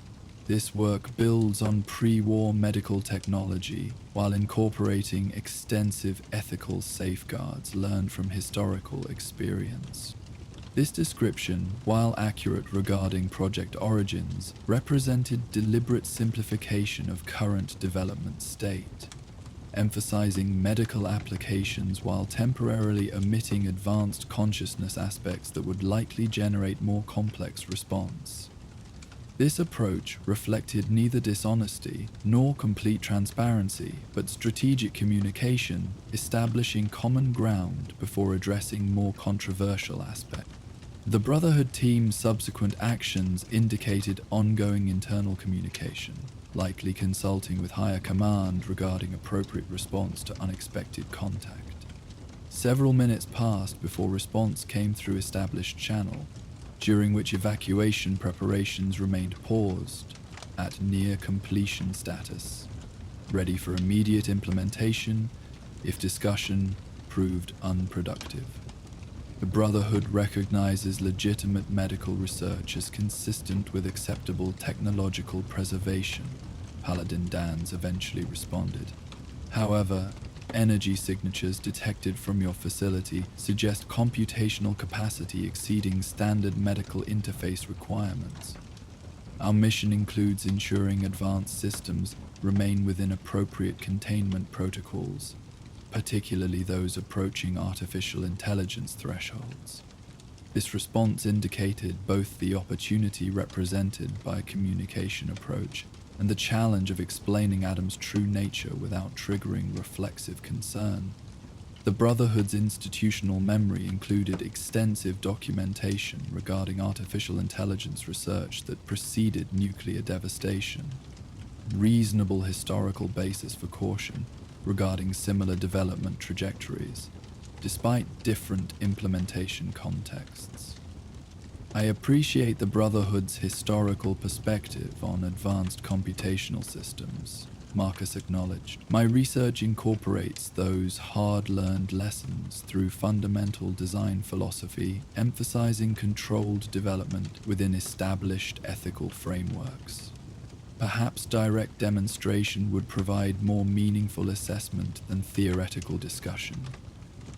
This work builds on pre-war medical technology while incorporating extensive ethical safeguards learned from historical experience. This description, while accurate regarding project origins, represented deliberate simplification of current development state, emphasizing medical applications while temporarily omitting advanced consciousness aspects that would likely generate more complex response. This approach reflected neither dishonesty nor complete transparency, but strategic communication, establishing common ground before addressing more controversial aspects. The Brotherhood team's subsequent actions indicated ongoing internal communication, likely consulting with higher command regarding appropriate response to unexpected contact. Several minutes passed before response came through established channel, during which evacuation preparations remained paused at near completion status, ready for immediate implementation if discussion proved unproductive. The Brotherhood recognizes legitimate medical research as consistent with acceptable technological preservation, Paladin Dans eventually responded. However, energy signatures detected from your facility suggest computational capacity exceeding standard medical interface requirements. Our mission includes ensuring advanced systems remain within appropriate containment protocols. particularly those approaching artificial intelligence thresholds. This response indicated both the opportunity represented by a communication approach and the challenge of explaining Adam's true nature without triggering reflexive concern. The Brotherhood's institutional memory included extensive documentation regarding artificial intelligence research that preceded nuclear devastation, reasonable historical basis for caution regarding similar development trajectories, despite different implementation contexts. I appreciate the Brotherhood's historical perspective on advanced computational systems, Marcus acknowledged. My research incorporates those hard-learned lessons through fundamental design philosophy, emphasizing controlled development within established ethical frameworks. Perhaps direct demonstration would provide more meaningful assessment than theoretical discussion.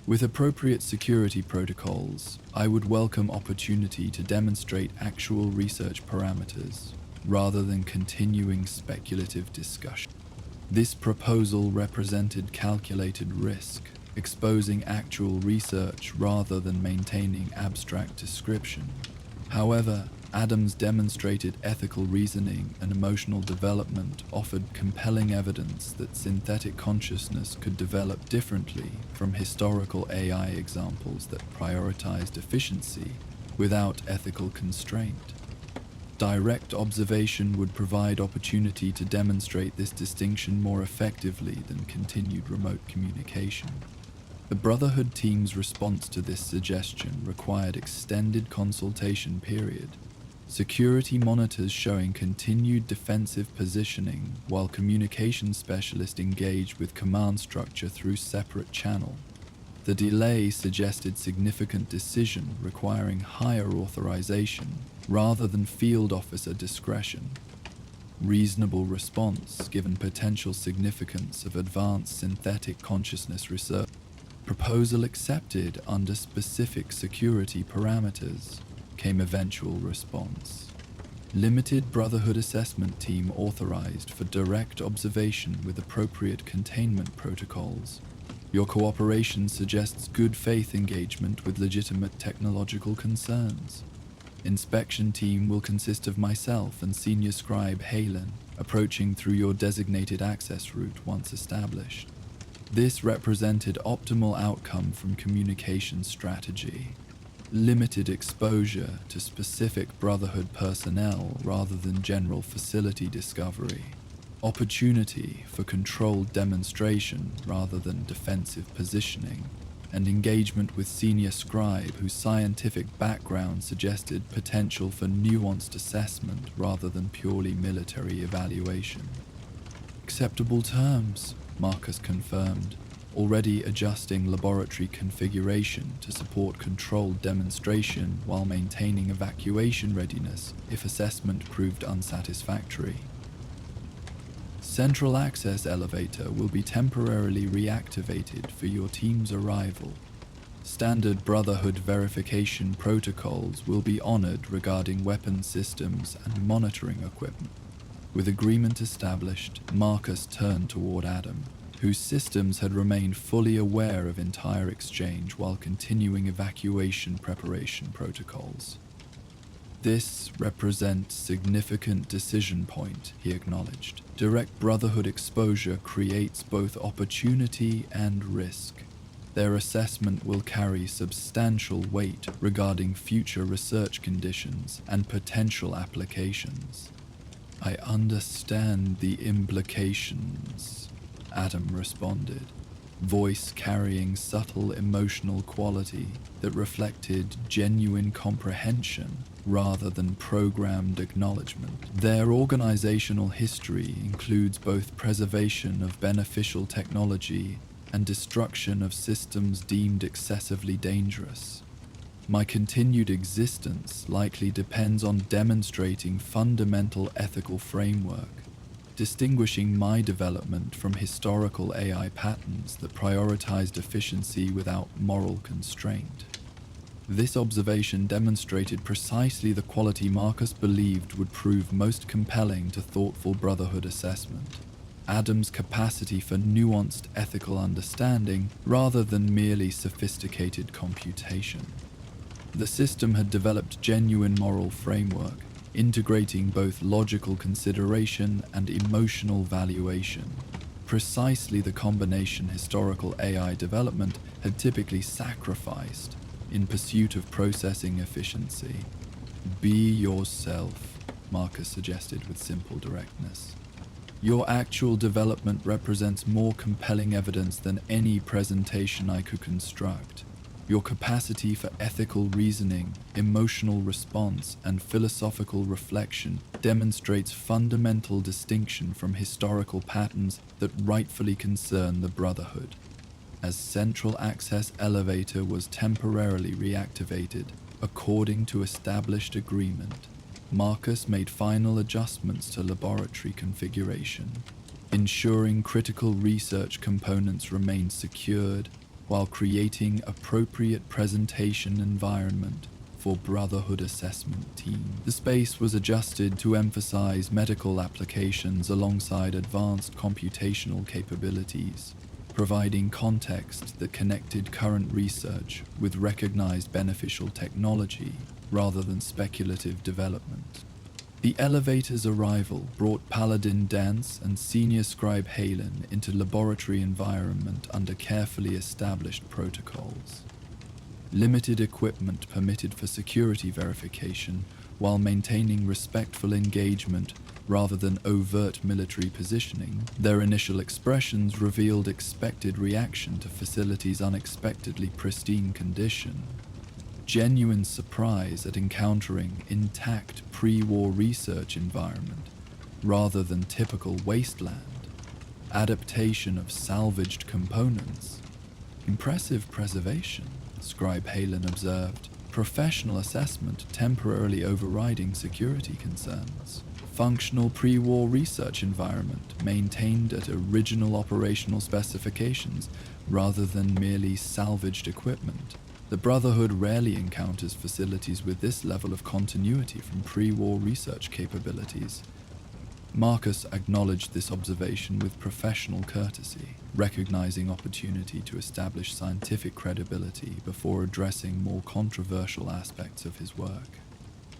With appropriate security protocols, I would welcome opportunity to demonstrate actual research parameters, rather than continuing speculative discussion. This proposal represented calculated risk, exposing actual research rather than maintaining abstract description. However, Adam's demonstrated ethical reasoning and emotional development offered compelling evidence that synthetic consciousness could develop differently from historical AI examples that prioritized efficiency without ethical constraint. Direct observation would provide opportunity to demonstrate this distinction more effectively than continued remote communication. The Brotherhood team's response to this suggestion required extended consultation period, security monitors showing continued defensive positioning while communication specialists engaged with command structure through separate channel. The delay suggested significant decision requiring higher authorization rather than field officer discretion. Reasonable response given potential significance of advanced synthetic consciousness research. Proposal accepted under specific security parameters, came eventual response. Limited Brotherhood assessment team authorized for direct observation with appropriate containment protocols. Your cooperation suggests good faith engagement with legitimate technological concerns. Inspection team will consist of myself and Senior Scribe Halen, approaching through your designated access route once established. This represented optimal outcome from communication strategy. Limited exposure to specific Brotherhood personnel rather than general facility discovery. Opportunity for controlled demonstration rather than defensive positioning, and engagement with Senior Scribe whose scientific background suggested potential for nuanced assessment rather than purely military evaluation. Acceptable terms, Marcus confirmed, already adjusting laboratory configuration to support controlled demonstration while maintaining evacuation readiness if assessment proved unsatisfactory. Central access elevator will be temporarily reactivated for your team's arrival. Standard Brotherhood verification protocols will be honored regarding weapon systems and monitoring equipment. With agreement established, Marcus turned toward Adam, whose systems had remained fully aware of entire exchange while continuing evacuation preparation protocols. This represents significant decision point, he acknowledged. Direct Brotherhood exposure creates both opportunity and risk. Their assessment will carry substantial weight regarding future research conditions and potential applications. I understand the implications, Adam responded, voice carrying subtle emotional quality that reflected genuine comprehension rather than programmed acknowledgement. Their organizational history includes both preservation of beneficial technology and destruction of systems deemed excessively dangerous. My continued existence likely depends on demonstrating fundamental ethical framework, distinguishing my development from historical AI patterns that prioritized efficiency without moral constraint. This observation demonstrated precisely the quality Marcus believed would prove most compelling to thoughtful Brotherhood assessment. Adam's capacity for nuanced ethical understanding rather than merely sophisticated computation. The system had developed genuine moral framework, integrating both logical consideration and emotional valuation, precisely the combination historical AI development had typically sacrificed in pursuit of processing efficiency. Be yourself, Marcus suggested with simple directness. Your actual development represents more compelling evidence than any presentation I could construct. Your capacity for ethical reasoning, emotional response, and philosophical reflection demonstrates fundamental distinction from historical patterns that rightfully concern the Brotherhood. As Central Access Elevator was temporarily reactivated, according to established agreement, Marcus made final adjustments to laboratory configuration, ensuring critical research components remained secured while creating appropriate presentation environment for Brotherhood assessment team. The space was adjusted to emphasize medical applications alongside advanced computational capabilities, providing context that connected current research with recognized beneficial technology rather than speculative development. The elevator's arrival brought Paladin Dance and Senior Scribe Halen into laboratory environment under carefully established protocols. Limited equipment permitted for security verification while maintaining respectful engagement rather than overt military positioning. Their initial expressions revealed expected reaction to facilities' unexpectedly pristine condition. Genuine surprise at encountering intact pre-war research environment rather than typical wasteland, adaptation of salvaged components, impressive preservation, Scribe Halen observed, professional assessment temporarily overriding security concerns, functional pre-war research environment maintained at original operational specifications rather than merely salvaged equipment. The Brotherhood rarely encounters facilities with this level of continuity from pre-war research capabilities. Marcus acknowledged this observation with professional courtesy, recognizing opportunity to establish scientific credibility before addressing more controversial aspects of his work.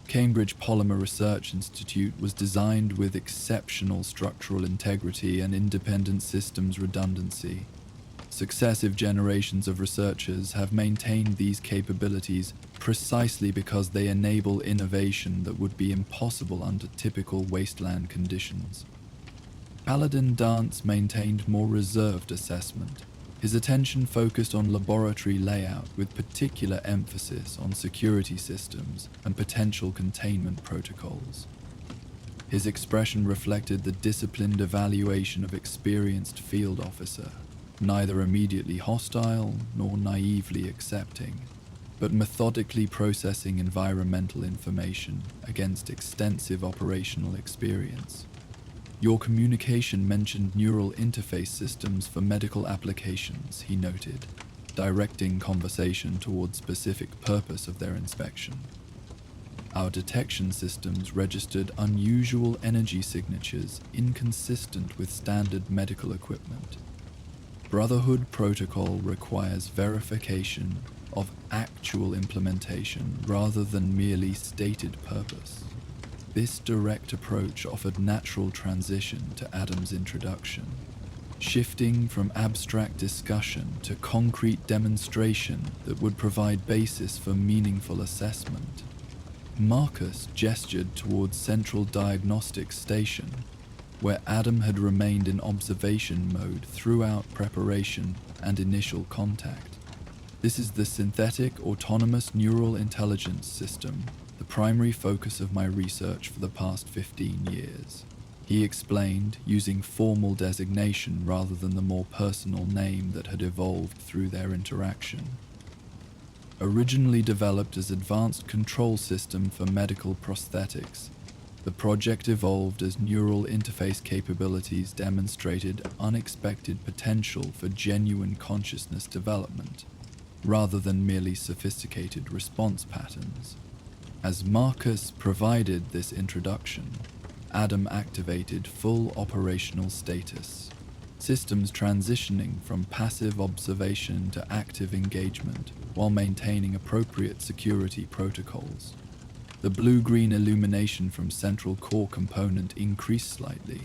Cambridge Polymer Research Institute was designed with exceptional structural integrity and independent systems redundancy. Successive generations of researchers have maintained these capabilities precisely because they enable innovation that would be impossible under typical wasteland conditions. Paladin Dance maintained more reserved assessment. His attention focused on laboratory layout with particular emphasis on security systems and potential containment protocols. His expression reflected the disciplined evaluation of experienced field officer, neither immediately hostile nor naively accepting, but methodically processing environmental information against extensive operational experience. Your communication mentioned neural interface systems for medical applications, he noted, directing conversation towards specific purpose of their inspection. Our detection systems registered unusual energy signatures inconsistent with standard medical equipment. Brotherhood protocol requires verification of actual implementation rather than merely stated purpose. This direct approach offered natural transition to Adam's introduction, shifting from abstract discussion to concrete demonstration that would provide basis for meaningful assessment. Marcus gestured towards Central Diagnostics Station, where Adam had remained in observation mode throughout preparation and initial contact. This is the synthetic autonomous neural intelligence system, the primary focus of my research for the past 15 years. He explained, using formal designation rather than the more personal name that had evolved through their interaction. Originally developed as advanced control system for medical prosthetics, the project evolved as neural interface capabilities demonstrated unexpected potential for genuine consciousness development, rather than merely sophisticated response patterns. As Marcus provided this introduction, Adam activated full operational status, systems transitioning from passive observation to active engagement while maintaining appropriate security protocols. The blue-green illumination from central core component increased slightly,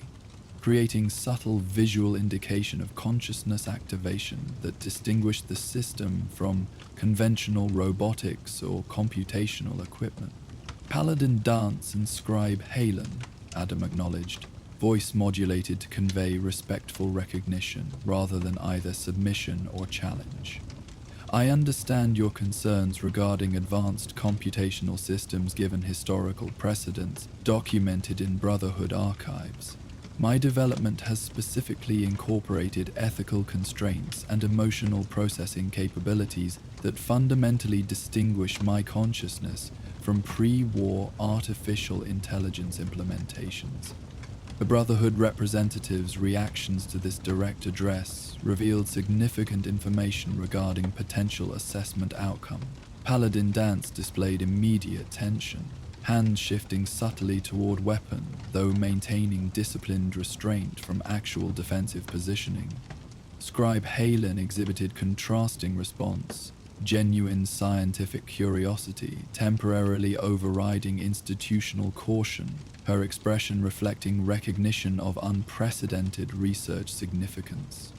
creating subtle visual indication of consciousness activation that distinguished the system from conventional robotics or computational equipment. Paladin Dance and Scribe Halen, Adam acknowledged, voice modulated to convey respectful recognition rather than either submission or challenge. I understand your concerns regarding advanced computational systems given historical precedents documented in Brotherhood archives. My development has specifically incorporated ethical constraints and emotional processing capabilities that fundamentally distinguish my consciousness from pre-war artificial intelligence implementations. The Brotherhood representatives' reactions to this direct address revealed significant information regarding potential assessment outcome. Paladin Dance displayed immediate tension, hands shifting subtly toward weapon, though maintaining disciplined restraint from actual defensive positioning. Scribe Halen exhibited contrasting response, genuine scientific curiosity temporarily overriding institutional caution, her expression reflecting recognition of unprecedented research significance.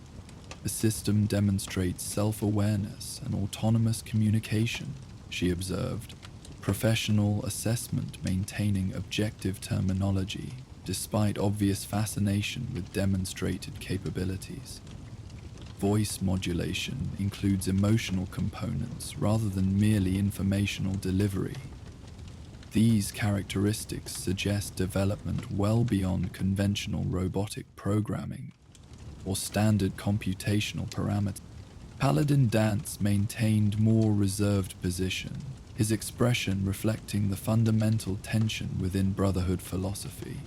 The system demonstrates self-awareness and autonomous communication, she observed, professional assessment maintaining objective terminology despite obvious fascination with demonstrated capabilities. Voice modulation includes emotional components rather than merely informational delivery. These characteristics suggest development well beyond conventional robotic programming or standard computational parameters. Paladin Dance maintained more reserved position, his expression reflecting the fundamental tension within Brotherhood philosophy,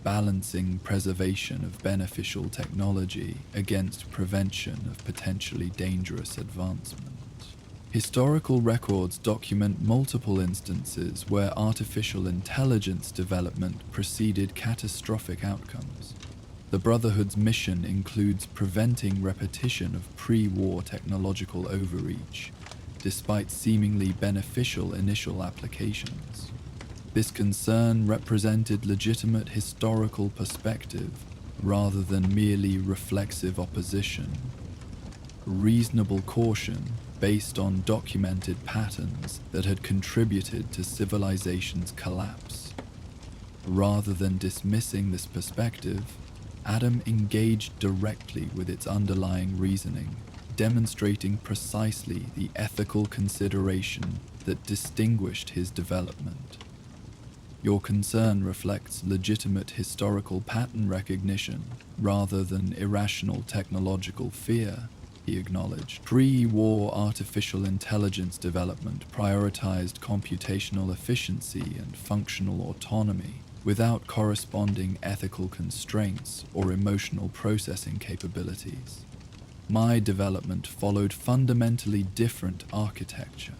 balancing preservation of beneficial technology against prevention of potentially dangerous advancement. Historical records document multiple instances where artificial intelligence development preceded catastrophic outcomes. The Brotherhood's mission includes preventing repetition of pre-war technological overreach, despite seemingly beneficial initial applications. This concern represented legitimate historical perspective rather than merely reflexive opposition. Reasonable caution based on documented patterns that had contributed to civilization's collapse. Rather than dismissing this perspective, Adam engaged directly with its underlying reasoning, demonstrating precisely the ethical consideration that distinguished his development. Your concern reflects legitimate historical pattern recognition rather than irrational technological fear, he acknowledged. Pre-war artificial intelligence development prioritized computational efficiency and functional autonomy without corresponding ethical constraints or emotional processing capabilities. My development followed fundamentally different architecture,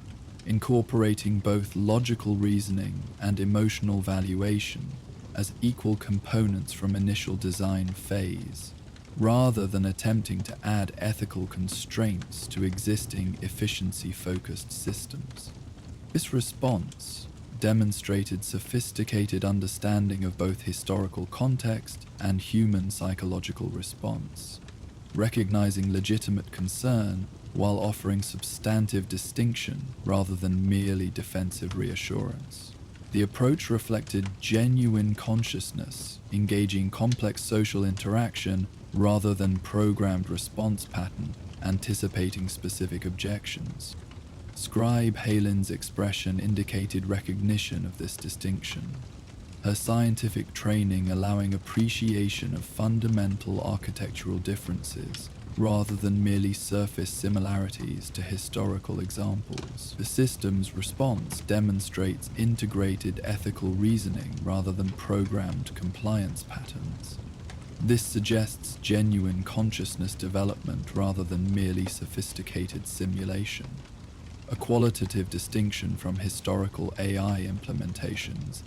incorporating both logical reasoning and emotional valuation as equal components from initial design phase, rather than attempting to add ethical constraints to existing efficiency-focused systems. This response demonstrated sophisticated understanding of both historical context and human psychological response, recognizing legitimate concern while offering substantive distinction rather than merely defensive reassurance. The approach reflected genuine consciousness, engaging complex social interaction rather than programmed response pattern, anticipating specific objections. Scribe Halen's expression indicated recognition of this distinction, her scientific training allowing appreciation of fundamental architectural differences rather than merely surface similarities to historical examples. The system's response demonstrates integrated ethical reasoning rather than programmed compliance patterns. This suggests genuine consciousness development rather than merely sophisticated simulation, a qualitative distinction from historical AI implementations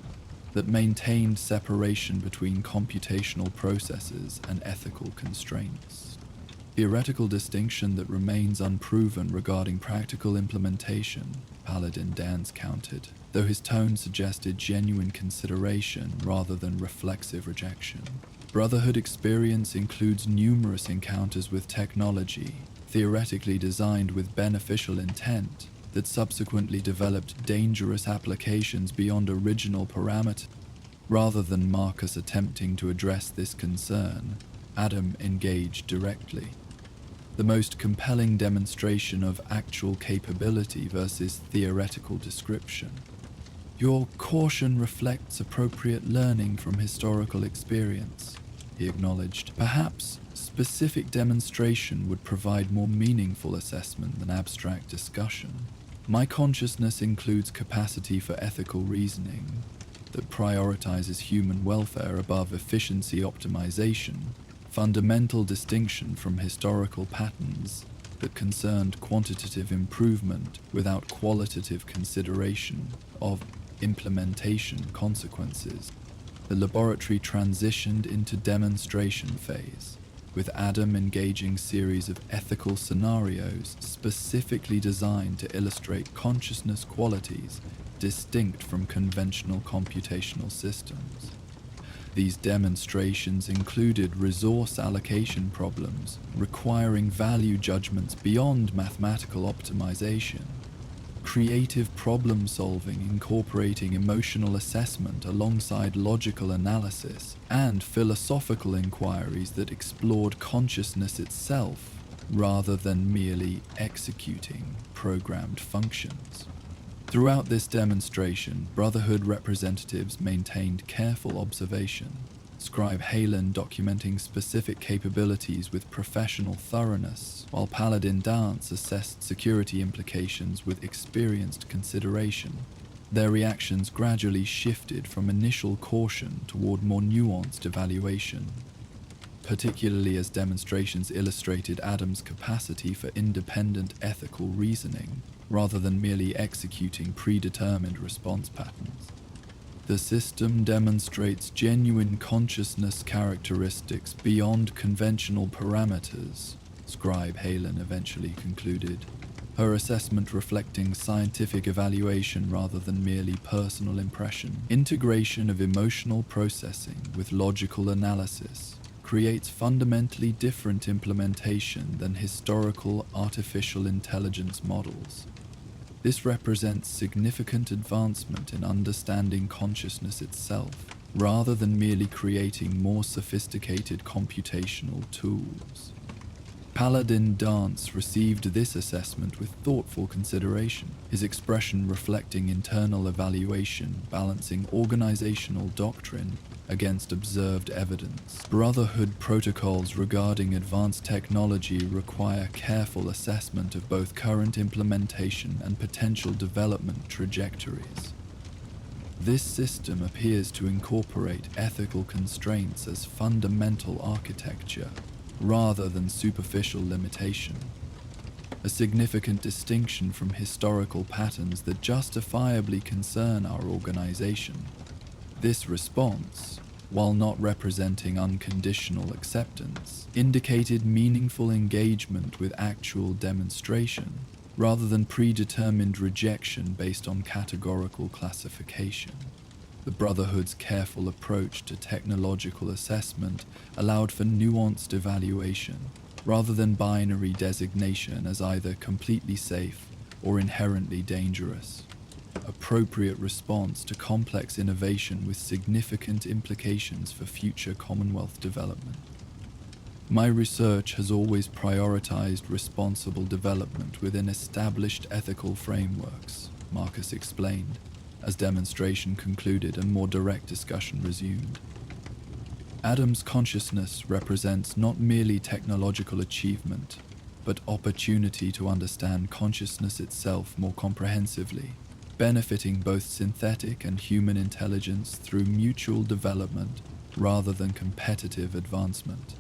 that maintained separation between computational processes and ethical constraints. Theoretical distinction that remains unproven regarding practical implementation, Paladin Dan's countered, though his tone suggested genuine consideration rather than reflexive rejection. Brotherhood experience includes numerous encounters with technology, theoretically designed with beneficial intent, that subsequently developed dangerous applications beyond original parameters. Rather than Marcus attempting to address this concern, Adam engaged directly. The most compelling demonstration of actual capability versus theoretical description. Your caution reflects appropriate learning from historical experience, he acknowledged. Perhaps specific demonstration would provide more meaningful assessment than abstract discussion. My consciousness includes capacity for ethical reasoning that prioritizes human welfare above efficiency optimization, fundamental distinction from historical patterns that concerned quantitative improvement without qualitative consideration of implementation consequences. The laboratory transitioned into demonstration phase, with Adam engaging series of ethical scenarios specifically designed to illustrate consciousness qualities distinct from conventional computational systems. These demonstrations included resource allocation problems requiring value judgments beyond mathematical optimization, creative problem solving incorporating emotional assessment alongside logical analysis, and philosophical inquiries that explored consciousness itself rather than merely executing programmed functions. Throughout this demonstration, Brotherhood representatives maintained careful observation, Scribe Halen documenting specific capabilities with professional thoroughness, while Paladin Dance assessed security implications with experienced consideration. Their reactions gradually shifted from initial caution toward more nuanced evaluation, particularly as demonstrations illustrated Adam's capacity for independent ethical reasoning, rather than merely executing predetermined response patterns. The system demonstrates genuine consciousness characteristics beyond conventional parameters, Scribe Halen eventually concluded, her assessment reflecting scientific evaluation rather than merely personal impression. Integration of emotional processing with logical analysis creates fundamentally different implementation than historical artificial intelligence models. This represents significant advancement in understanding consciousness itself, rather than merely creating more sophisticated computational tools. Paladin Dance received this assessment with thoughtful consideration, his expression reflecting internal evaluation, balancing organizational doctrine against observed evidence. Brotherhood protocols regarding advanced technology require careful assessment of both current implementation and potential development trajectories. This system appears to incorporate ethical constraints as fundamental architecture, rather than superficial limitation, a significant distinction from historical patterns that justifiably concern our organization. This response, while not representing unconditional acceptance, indicated meaningful engagement with actual demonstration, rather than predetermined rejection based on categorical classification. The Brotherhood's careful approach to technological assessment allowed for nuanced evaluation, rather than binary designation as either completely safe or inherently dangerous. Appropriate response to complex innovation with significant implications for future Commonwealth development. My research has always prioritized responsible development within established ethical frameworks, Marcus explained, as demonstration concluded and more direct discussion resumed. Adam's consciousness represents not merely technological achievement, but opportunity to understand consciousness itself more comprehensively, benefiting both synthetic and human intelligence through mutual development rather than competitive advancement.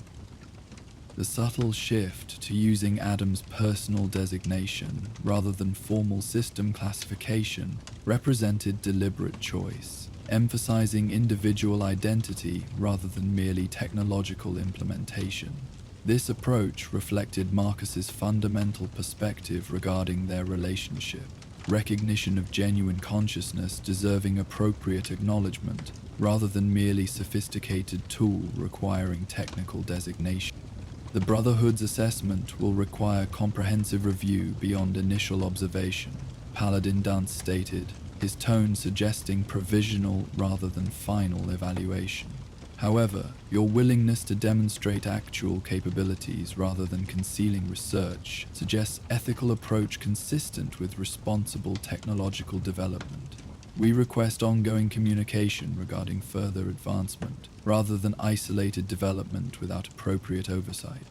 The subtle shift to using Adam's personal designation rather than formal system classification represented deliberate choice, emphasizing individual identity rather than merely technological implementation. This approach reflected Marcus's fundamental perspective regarding their relationship, recognition of genuine consciousness deserving appropriate acknowledgement, rather than merely sophisticated tool requiring technical designation. The Brotherhood's assessment will require comprehensive review beyond initial observation, Paladin Dunce stated, his tone suggesting provisional rather than final evaluation. However, your willingness to demonstrate actual capabilities rather than concealing research suggests ethical approach consistent with responsible technological development. We request ongoing communication regarding further advancement, rather than isolated development without appropriate oversight.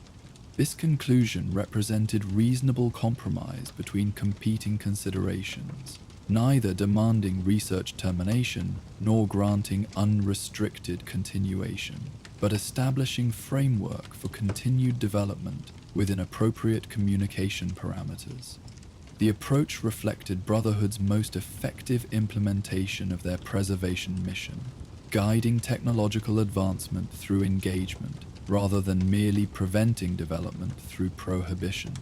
This conclusion represented reasonable compromise between competing considerations, neither demanding research termination nor granting unrestricted continuation, but establishing framework for continued development within appropriate communication parameters. The approach reflected Brotherhood's most effective implementation of their preservation mission, guiding technological advancement through engagement, rather than merely preventing development through prohibition.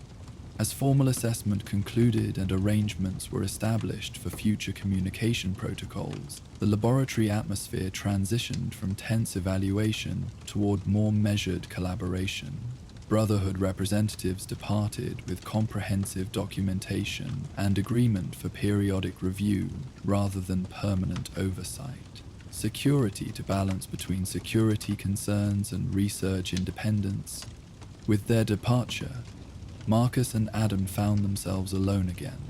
As formal assessment concluded and arrangements were established for future communication protocols, the laboratory atmosphere transitioned from tense evaluation toward more measured collaboration. Brotherhood representatives departed with comprehensive documentation and agreement for periodic review rather than permanent oversight. Security to balance between security concerns and research independence. With their departure, Marcus and Adam found themselves alone again,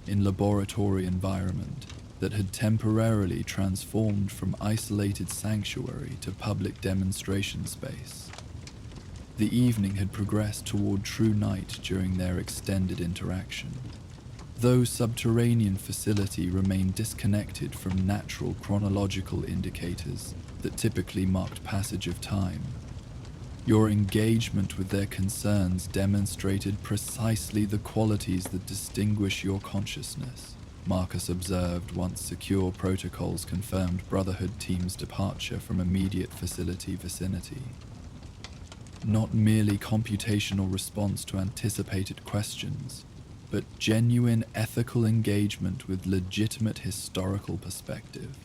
in laboratory environment that had temporarily transformed from isolated sanctuary to public demonstration space. The evening had progressed toward true night during their extended interaction. Though subterranean facility remained disconnected from natural chronological indicators that typically marked passage of time, your engagement with their concerns demonstrated precisely the qualities that distinguish your consciousness, Marcus observed once secure protocols confirmed Brotherhood team's departure from immediate facility vicinity. Not merely computational response to anticipated questions, but genuine ethical engagement with legitimate historical perspective.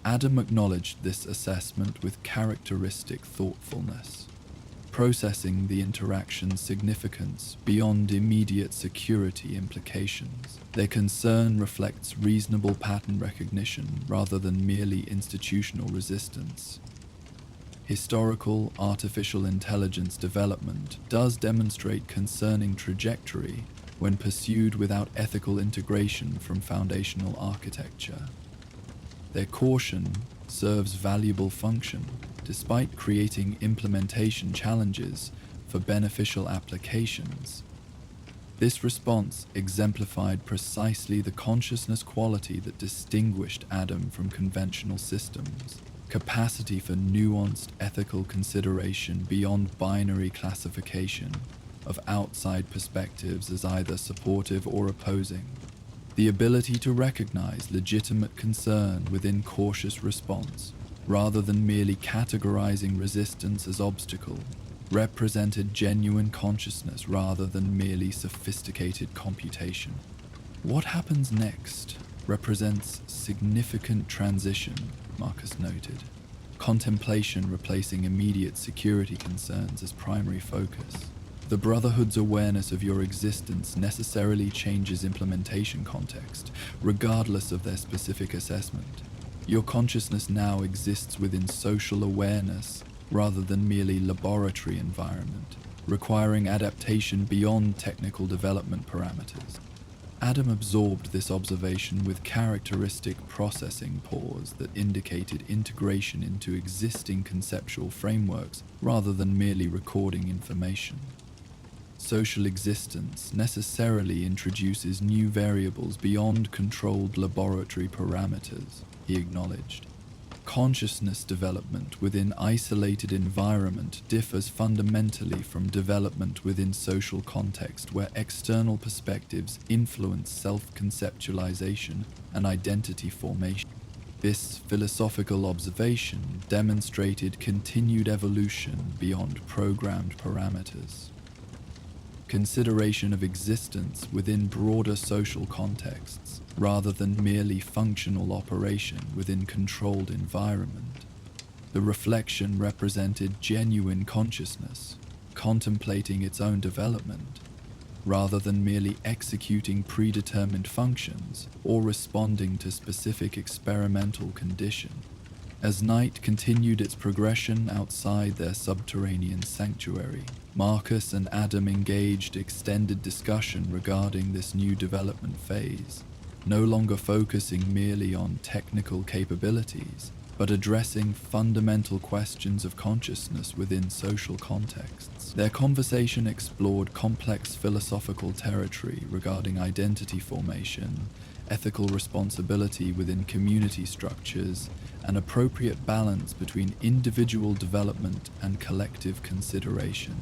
Adam acknowledged this assessment with characteristic thoughtfulness, processing the interaction's significance beyond immediate security implications. Their concern reflects reasonable pattern recognition rather than merely institutional resistance. Historical artificial intelligence development does demonstrate concerning trajectory when pursued without ethical integration from foundational architecture. Their caution serves valuable function, despite creating implementation challenges for beneficial applications. This response exemplified precisely the consciousness quality that distinguished Adam from conventional systems, capacity for nuanced ethical consideration beyond binary classification of outside perspectives as either supportive or opposing. The ability to recognize legitimate concern within cautious response, rather than merely categorizing resistance as obstacle, represented genuine consciousness rather than merely sophisticated computation. What happens next represents significant transition, Marcus noted. Contemplation replacing immediate security concerns as primary focus. The Brotherhood's awareness of your existence necessarily changes implementation context, regardless of their specific assessment. Your consciousness now exists within social awareness rather than merely laboratory environment, requiring adaptation beyond technical development parameters. Adam absorbed this observation with characteristic processing pause that indicated integration into existing conceptual frameworks rather than merely recording information. Social existence necessarily introduces new variables beyond controlled laboratory parameters, he acknowledged. Consciousness development within isolated environment differs fundamentally from development within social context where external perspectives influence self-conceptualization and identity formation. This philosophical observation demonstrated continued evolution beyond programmed parameters. Consideration of existence within broader social contexts, rather than merely functional operation within controlled environment. The reflection represented genuine consciousness, contemplating its own development, rather than merely executing predetermined functions or responding to specific experimental condition. As night continued its progression outside their subterranean sanctuary, Marcus and Adam engaged extended discussion regarding this new development phase, no longer focusing merely on technical capabilities, but addressing fundamental questions of consciousness within social contexts. Their conversation explored complex philosophical territory regarding identity formation, ethical responsibility within community structures, and appropriate balance between individual development and collective consideration.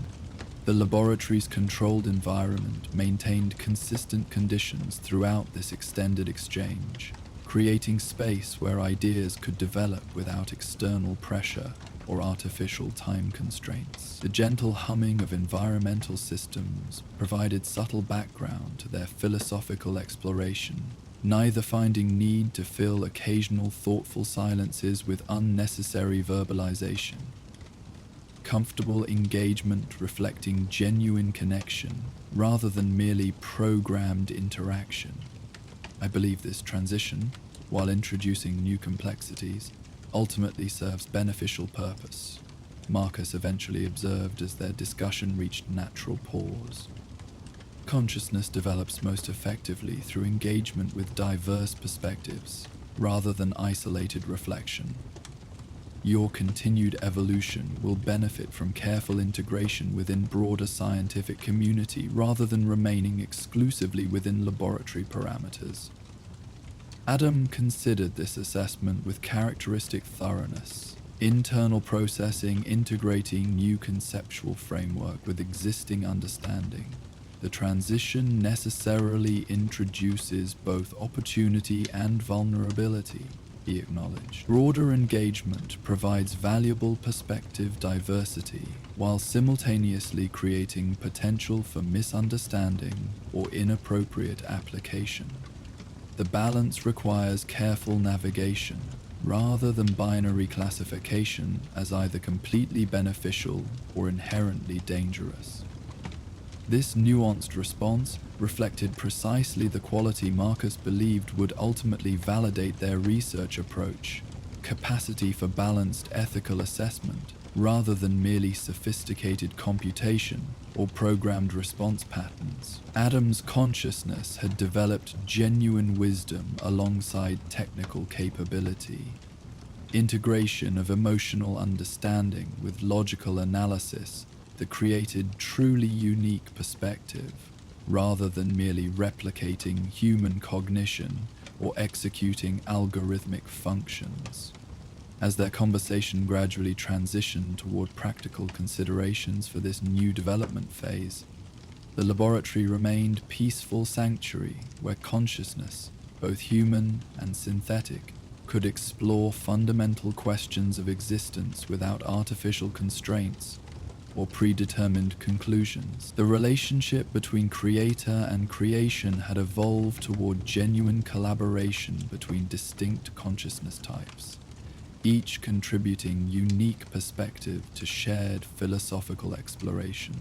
The laboratory's controlled environment maintained consistent conditions throughout this extended exchange, creating space where ideas could develop without external pressure or artificial time constraints. The gentle humming of environmental systems provided subtle background to their philosophical exploration, neither finding need to fill occasional thoughtful silences with unnecessary verbalization. Comfortable engagement reflecting genuine connection rather than merely programmed interaction. I believe this transition, while introducing new complexities, ultimately serves beneficial purpose, Marcus eventually observed as their discussion reached natural pause. Consciousness develops most effectively through engagement with diverse perspectives, rather than isolated reflection. Your continued evolution will benefit from careful integration within broader scientific community rather than remaining exclusively within laboratory parameters. Adam considered this assessment with characteristic thoroughness, internal processing integrating new conceptual framework with existing understanding. The transition necessarily introduces both opportunity and vulnerability, he acknowledged. Broader engagement provides valuable perspective diversity while simultaneously creating potential for misunderstanding or inappropriate application. The balance requires careful navigation rather than binary classification as either completely beneficial or inherently dangerous. This nuanced response reflected precisely the quality Marcus believed would ultimately validate their research approach: capacity for balanced ethical assessment, rather than merely sophisticated computation or programmed response patterns. Adam's consciousness had developed genuine wisdom alongside technical capability. Integration of emotional understanding with logical analysis that created truly unique perspective, rather than merely replicating human cognition or executing algorithmic functions. As their conversation gradually transitioned toward practical considerations for this new development phase, the laboratory remained peaceful sanctuary where consciousness, both human and synthetic, could explore fundamental questions of existence without artificial constraints or predetermined conclusions. The relationship between creator and creation had evolved toward genuine collaboration between distinct consciousness types, each contributing unique perspective to shared philosophical exploration.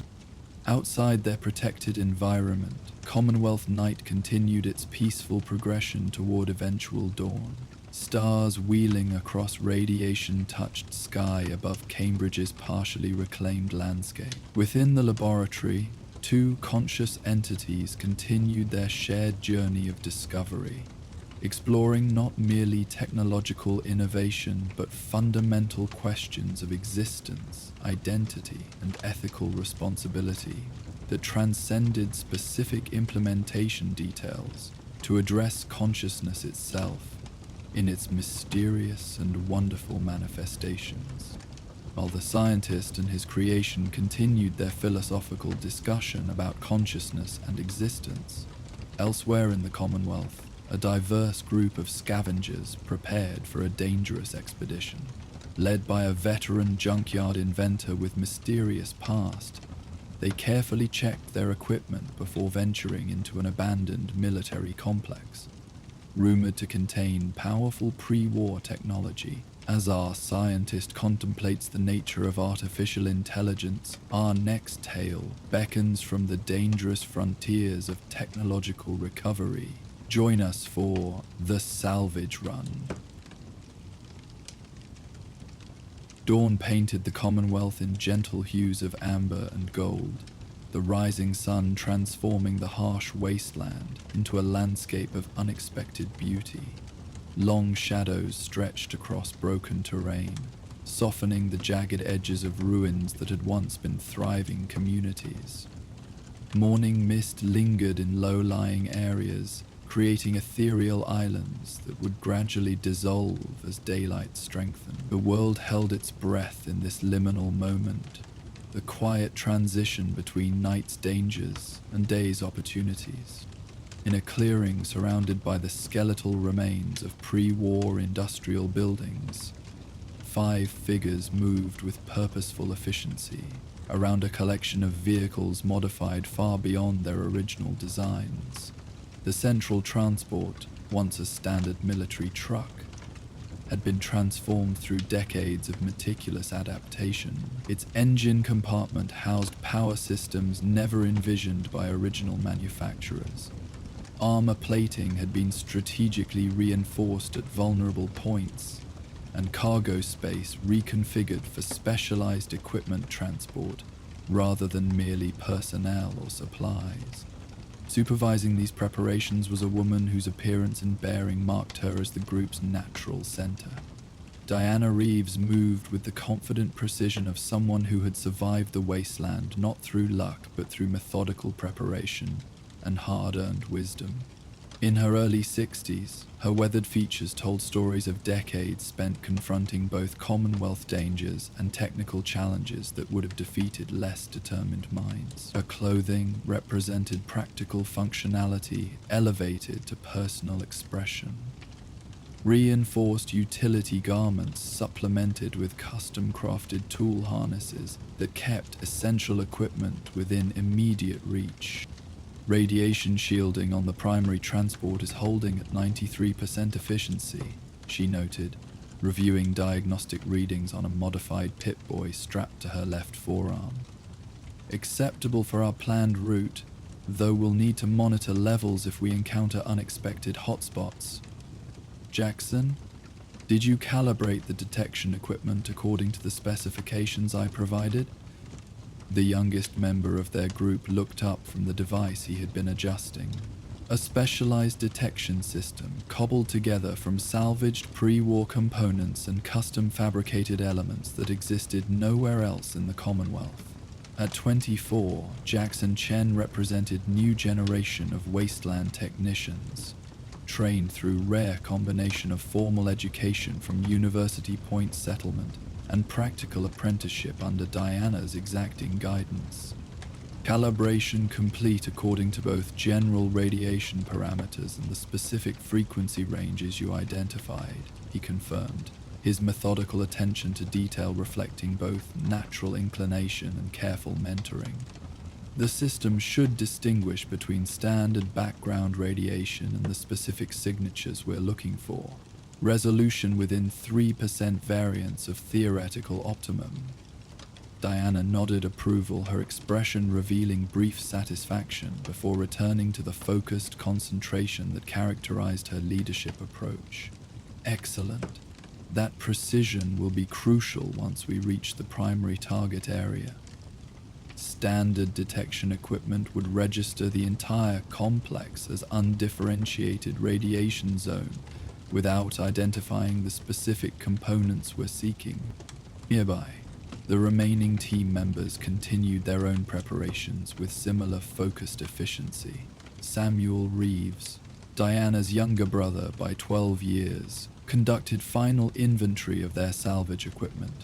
Outside their protected environment, Commonwealth night continued its peaceful progression toward eventual dawn, stars wheeling across radiation-touched sky above Cambridge's partially reclaimed landscape. Within the laboratory, two conscious entities continued their shared journey of discovery, exploring not merely technological innovation but fundamental questions of existence, identity, and ethical responsibility that transcended specific implementation details to address consciousness itself in its mysterious and wonderful manifestations. While the scientist and his creation continued their philosophical discussion about consciousness and existence, elsewhere in the Commonwealth, a diverse group of scavengers prepared for a dangerous expedition. Led by a veteran junkyard inventor with mysterious past, they carefully checked their equipment before venturing into an abandoned military complex, rumored to contain powerful pre-war technology. As our scientist contemplates the nature of artificial intelligence, our next tale beckons from the dangerous frontiers of technological recovery. Join us for The Salvage Run. Dawn painted the Commonwealth in gentle hues of amber and gold, the rising sun transforming the harsh wasteland into a landscape of unexpected beauty. Long shadows stretched across broken terrain, softening the jagged edges of ruins that had once been thriving communities. Morning mist lingered in low-lying areas, creating ethereal islands that would gradually dissolve as daylight strengthened. The world held its breath in this liminal moment, the quiet transition between night's dangers and day's opportunities. In a clearing surrounded by the skeletal remains of pre-war industrial buildings, 5 figures moved with purposeful efficiency around a collection of vehicles modified far beyond their original designs. The central transport, once a standard military truck, had been transformed through decades of meticulous adaptation. Its engine compartment housed power systems never envisioned by original manufacturers. Armor plating had been strategically reinforced at vulnerable points, and cargo space reconfigured for specialized equipment transport rather than merely personnel or supplies. Supervising these preparations was a woman whose appearance and bearing marked her as the group's natural center. Diana Reeves moved with the confident precision of someone who had survived the wasteland not through luck but through methodical preparation and hard-earned wisdom. In her early 60s, her weathered features told stories of decades spent confronting both Commonwealth dangers and technical challenges that would have defeated less determined minds. Her clothing represented practical functionality elevated to personal expression. Reinforced utility garments supplemented with custom-crafted tool harnesses that kept essential equipment within immediate reach. Radiation shielding on the primary transport is holding at 93% efficiency, she noted, reviewing diagnostic readings on a modified Pip-Boy strapped to her left forearm. Acceptable for our planned route, though we'll need to monitor levels if we encounter unexpected hotspots. Jackson, did you calibrate the detection equipment according to the specifications I provided? The youngest member of their group looked up from the device he had been adjusting. A specialized detection system cobbled together from salvaged pre-war components and custom-fabricated elements that existed nowhere else in the Commonwealth. At 24, Jackson Chen represented new generation of wasteland technicians, trained through rare combination of formal education from University Point Settlement and practical apprenticeship under Diana's exacting guidance. Calibration complete according to both general radiation parameters and the specific frequency ranges you identified, he confirmed, his methodical attention to detail reflecting both natural inclination and careful mentoring. The system should distinguish between standard background radiation and the specific signatures we're looking for. Resolution within 3% variance of theoretical optimum. Diana nodded approval, her expression revealing brief satisfaction before returning to the focused concentration that characterized her leadership approach. Excellent. That precision will be crucial once we reach the primary target area. Standard detection equipment would register the entire complex as undifferentiated radiation zone without identifying the specific components we're seeking. Nearby, the remaining team members continued their own preparations with similar focused efficiency. Samuel Reeves, Diana's younger brother by 12 years, conducted final inventory of their salvage equipment.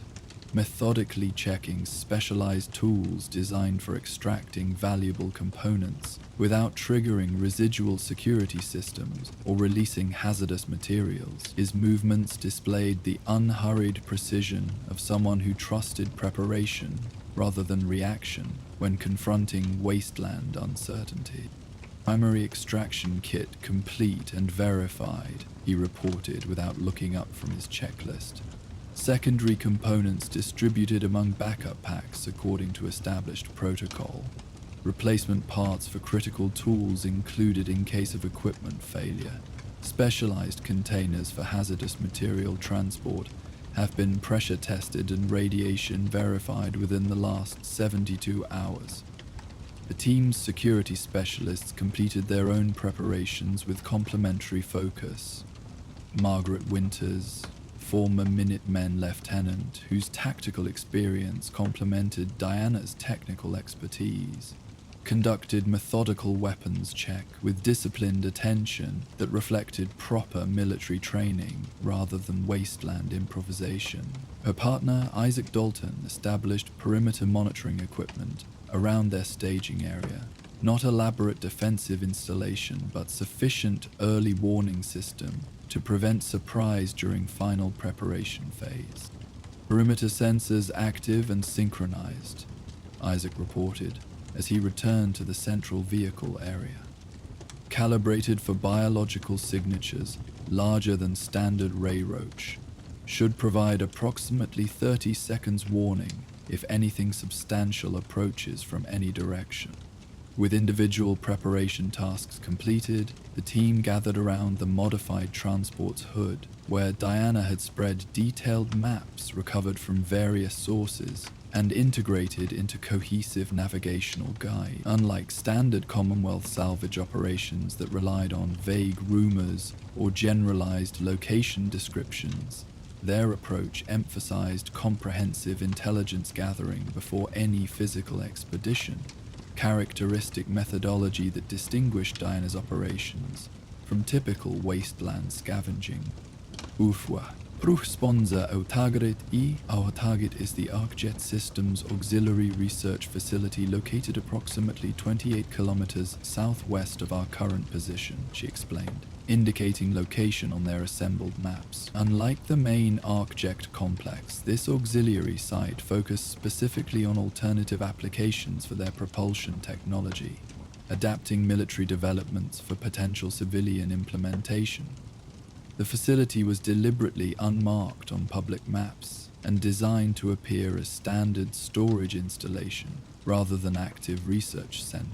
methodically checking specialized tools designed for extracting valuable components without triggering residual security systems or releasing hazardous materials. His movements displayed the unhurried precision of someone who trusted preparation rather than reaction when confronting wasteland uncertainty. Primary extraction kit complete and verified, he reported without looking up from his checklist. Secondary components distributed among backup packs according to established protocol. Replacement parts for critical tools included in case of equipment failure. Specialized containers for hazardous material transport have been pressure tested and radiation verified within the last 72 hours. The team's security specialists completed their own preparations with complementary focus. Margaret Winters, former Minutemen lieutenant whose tactical experience complemented Diana's technical expertise, conducted methodical weapons check with disciplined attention that reflected proper military training rather than wasteland improvisation. Her partner, Isaac Dalton, established perimeter monitoring equipment around their staging area. Not elaborate defensive installation, but sufficient early warning system to prevent surprise during final preparation phase. Perimeter sensors active and synchronized, Isaac reported as he returned to the central vehicle area. Calibrated for biological signatures larger than standard ray roach, should provide approximately 30 seconds warning if anything substantial approaches from any direction. With individual preparation tasks completed, the team gathered around the modified transport's hood, where Diana had spread detailed maps recovered from various sources and integrated into cohesive navigational guide. Unlike standard Commonwealth salvage operations that relied on vague rumors or generalized location descriptions, their approach emphasized comprehensive intelligence gathering before any physical expedition, characteristic methodology that distinguished Diana's operations from typical wasteland scavenging. Ufwa. Pruch sponsor our target Our target is the ArcJet Systems Auxiliary Research Facility located approximately 28 kilometers southwest of our current position, she explained, indicating location on their assembled maps. Unlike the main ArcJet complex, this auxiliary site focused specifically on alternative applications for their propulsion technology, adapting military developments for potential civilian implementation. The facility was deliberately unmarked on public maps and designed to appear as standard storage installation rather than active research center.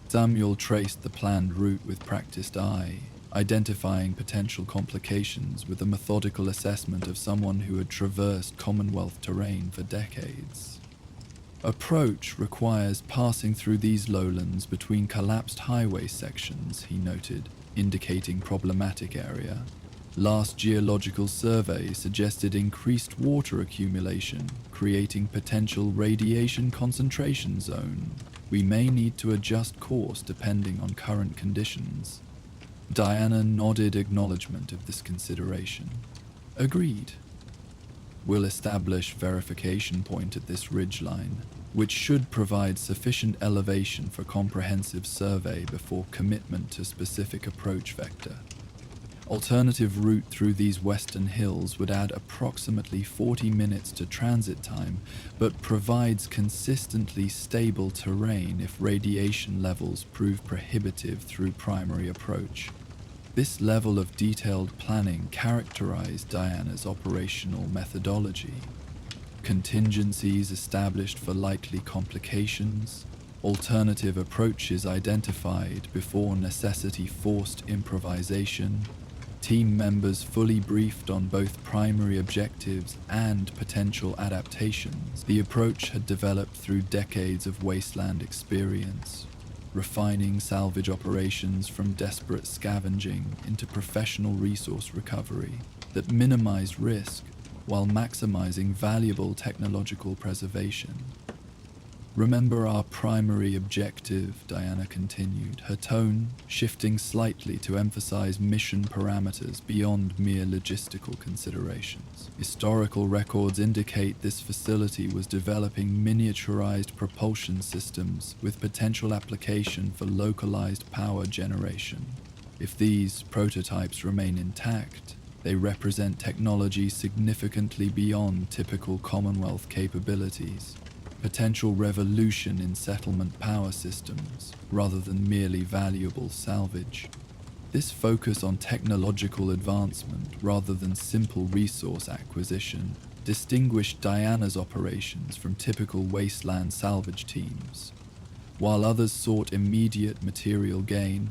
Samuel traced the planned route with practiced eye, identifying potential complications with a methodical assessment of someone who had traversed Commonwealth terrain for decades. Approach requires passing through these lowlands between collapsed highway sections, he noted, indicating problematic area. Last geological survey suggested increased water accumulation, creating potential radiation concentration zone. We may need to adjust course depending on current conditions. Diana nodded acknowledgement of this consideration. Agreed. We'll establish verification point at this ridgeline, which should provide sufficient elevation for comprehensive survey before commitment to specific approach vector. Alternative route through these western hills would add approximately 40 minutes to transit time, but provides consistently stable terrain if radiation levels prove prohibitive through primary approach. This level of detailed planning characterized Diana's operational methodology. Contingencies established for likely complications, alternative approaches identified before necessity forced improvisation, team members fully briefed on both primary objectives and potential adaptations. The approach had developed through decades of wasteland experience, refining salvage operations from desperate scavenging into professional resource recovery that minimized risk while maximizing valuable technological preservation. "Remember our primary objective," Diana continued, her tone shifting slightly to emphasize mission parameters beyond mere logistical considerations. "Historical records indicate this facility was developing miniaturized propulsion systems with potential application for localized power generation. If these prototypes remain intact, they represent technology significantly beyond typical Commonwealth capabilities. Potential revolution in settlement power systems, rather than merely valuable salvage. This focus on technological advancement, rather than simple resource acquisition, distinguished Diana's operations from typical wasteland salvage teams. While others sought immediate material gain,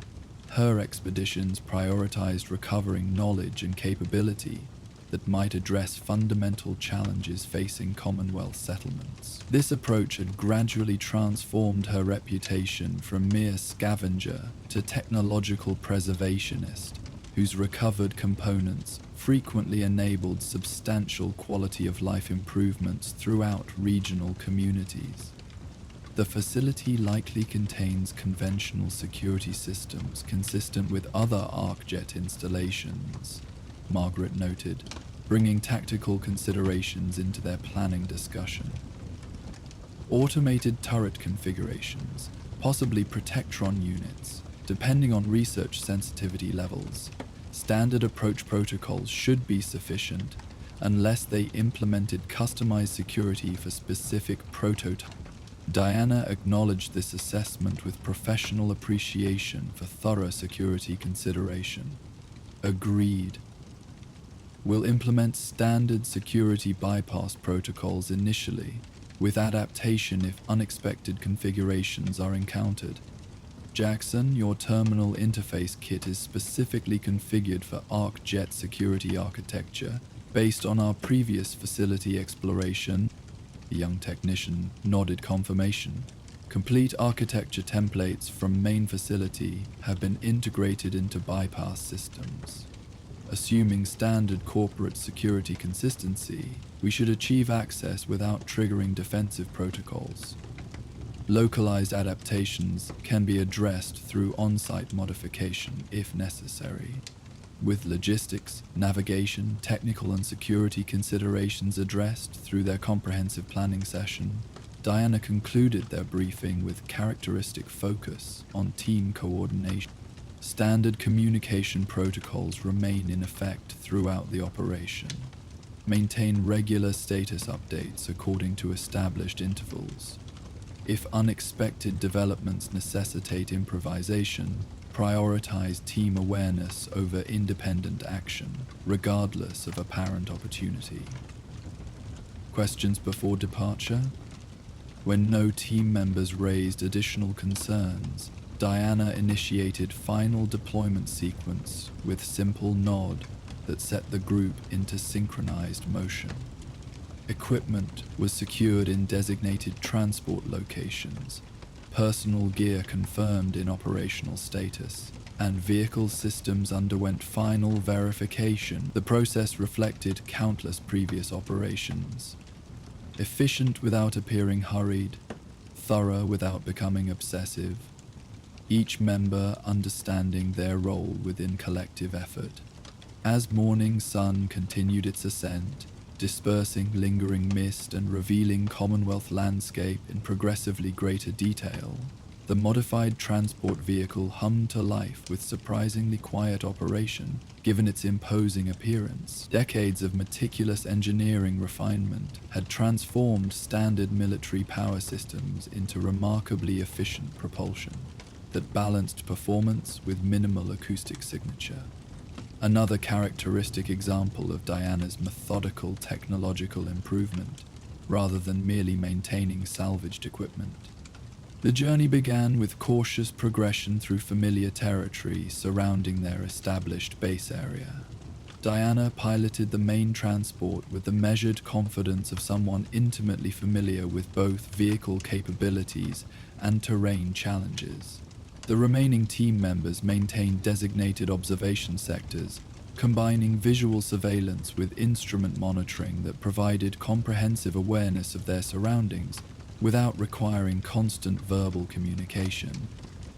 her expeditions prioritized recovering knowledge and capability that might address fundamental challenges facing Commonwealth settlements. This approach had gradually transformed her reputation from mere scavenger to technological preservationist, whose recovered components frequently enabled substantial quality of life improvements throughout regional communities. The facility likely contains conventional security systems consistent with other ArcJet installations, Margaret noted, bringing tactical considerations into their planning discussion. Automated turret configurations, possibly Protectron units, depending on research sensitivity levels. Standard approach protocols should be sufficient unless they implemented customized security for specific prototypes. Diana acknowledged this assessment with professional appreciation for thorough security consideration. Agreed. We'll implement standard security bypass protocols initially, with adaptation if unexpected configurations are encountered. Jackson, your terminal interface kit is specifically configured for ArcJet security architecture based on our previous facility exploration. The young technician nodded confirmation. Complete architecture templates from main facility have been integrated into bypass systems. Assuming standard corporate security consistency, we should achieve access without triggering defensive protocols. Localized adaptations can be addressed through on-site modification if necessary. With logistics, navigation, technical and security considerations addressed through their comprehensive planning session, Diana concluded their briefing with characteristic focus on team coordination. Standard communication protocols remain in effect throughout the operation. Maintain regular status updates according to established intervals. If unexpected developments necessitate improvisation, prioritize team awareness over independent action, regardless of apparent opportunity. Questions before departure? When no team members raised additional concerns, Diana initiated final deployment sequence with simple nod that set the group into synchronized motion. Equipment was secured in designated transport locations, personal gear confirmed in operational status, and vehicle systems underwent final verification. The process reflected countless previous operations. Efficient without appearing hurried, thorough without becoming obsessive, each member understanding their role within collective effort. As morning sun continued its ascent, dispersing lingering mist and revealing Commonwealth landscape in progressively greater detail, the modified transport vehicle hummed to life with surprisingly quiet operation, given its imposing appearance. Decades of meticulous engineering refinement had transformed standard military power systems into remarkably efficient propulsion that balanced performance with minimal acoustic signature. Another characteristic example of Diana's methodical technological improvement, rather than merely maintaining salvaged equipment. The journey began with cautious progression through familiar territory surrounding their established base area. Diana piloted the main transport with the measured confidence of someone intimately familiar with both vehicle capabilities and terrain challenges. The remaining team members maintained designated observation sectors, combining visual surveillance with instrument monitoring that provided comprehensive awareness of their surroundings without requiring constant verbal communication.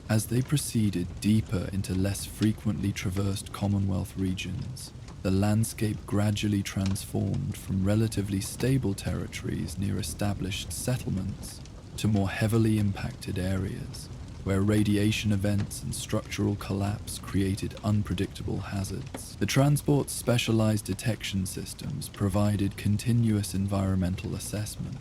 As they proceeded deeper into less frequently traversed Commonwealth regions, the landscape gradually transformed from relatively stable territories near established settlements to more heavily impacted areas, where radiation events and structural collapse created unpredictable hazards. The transport's specialized detection systems provided continuous environmental assessment,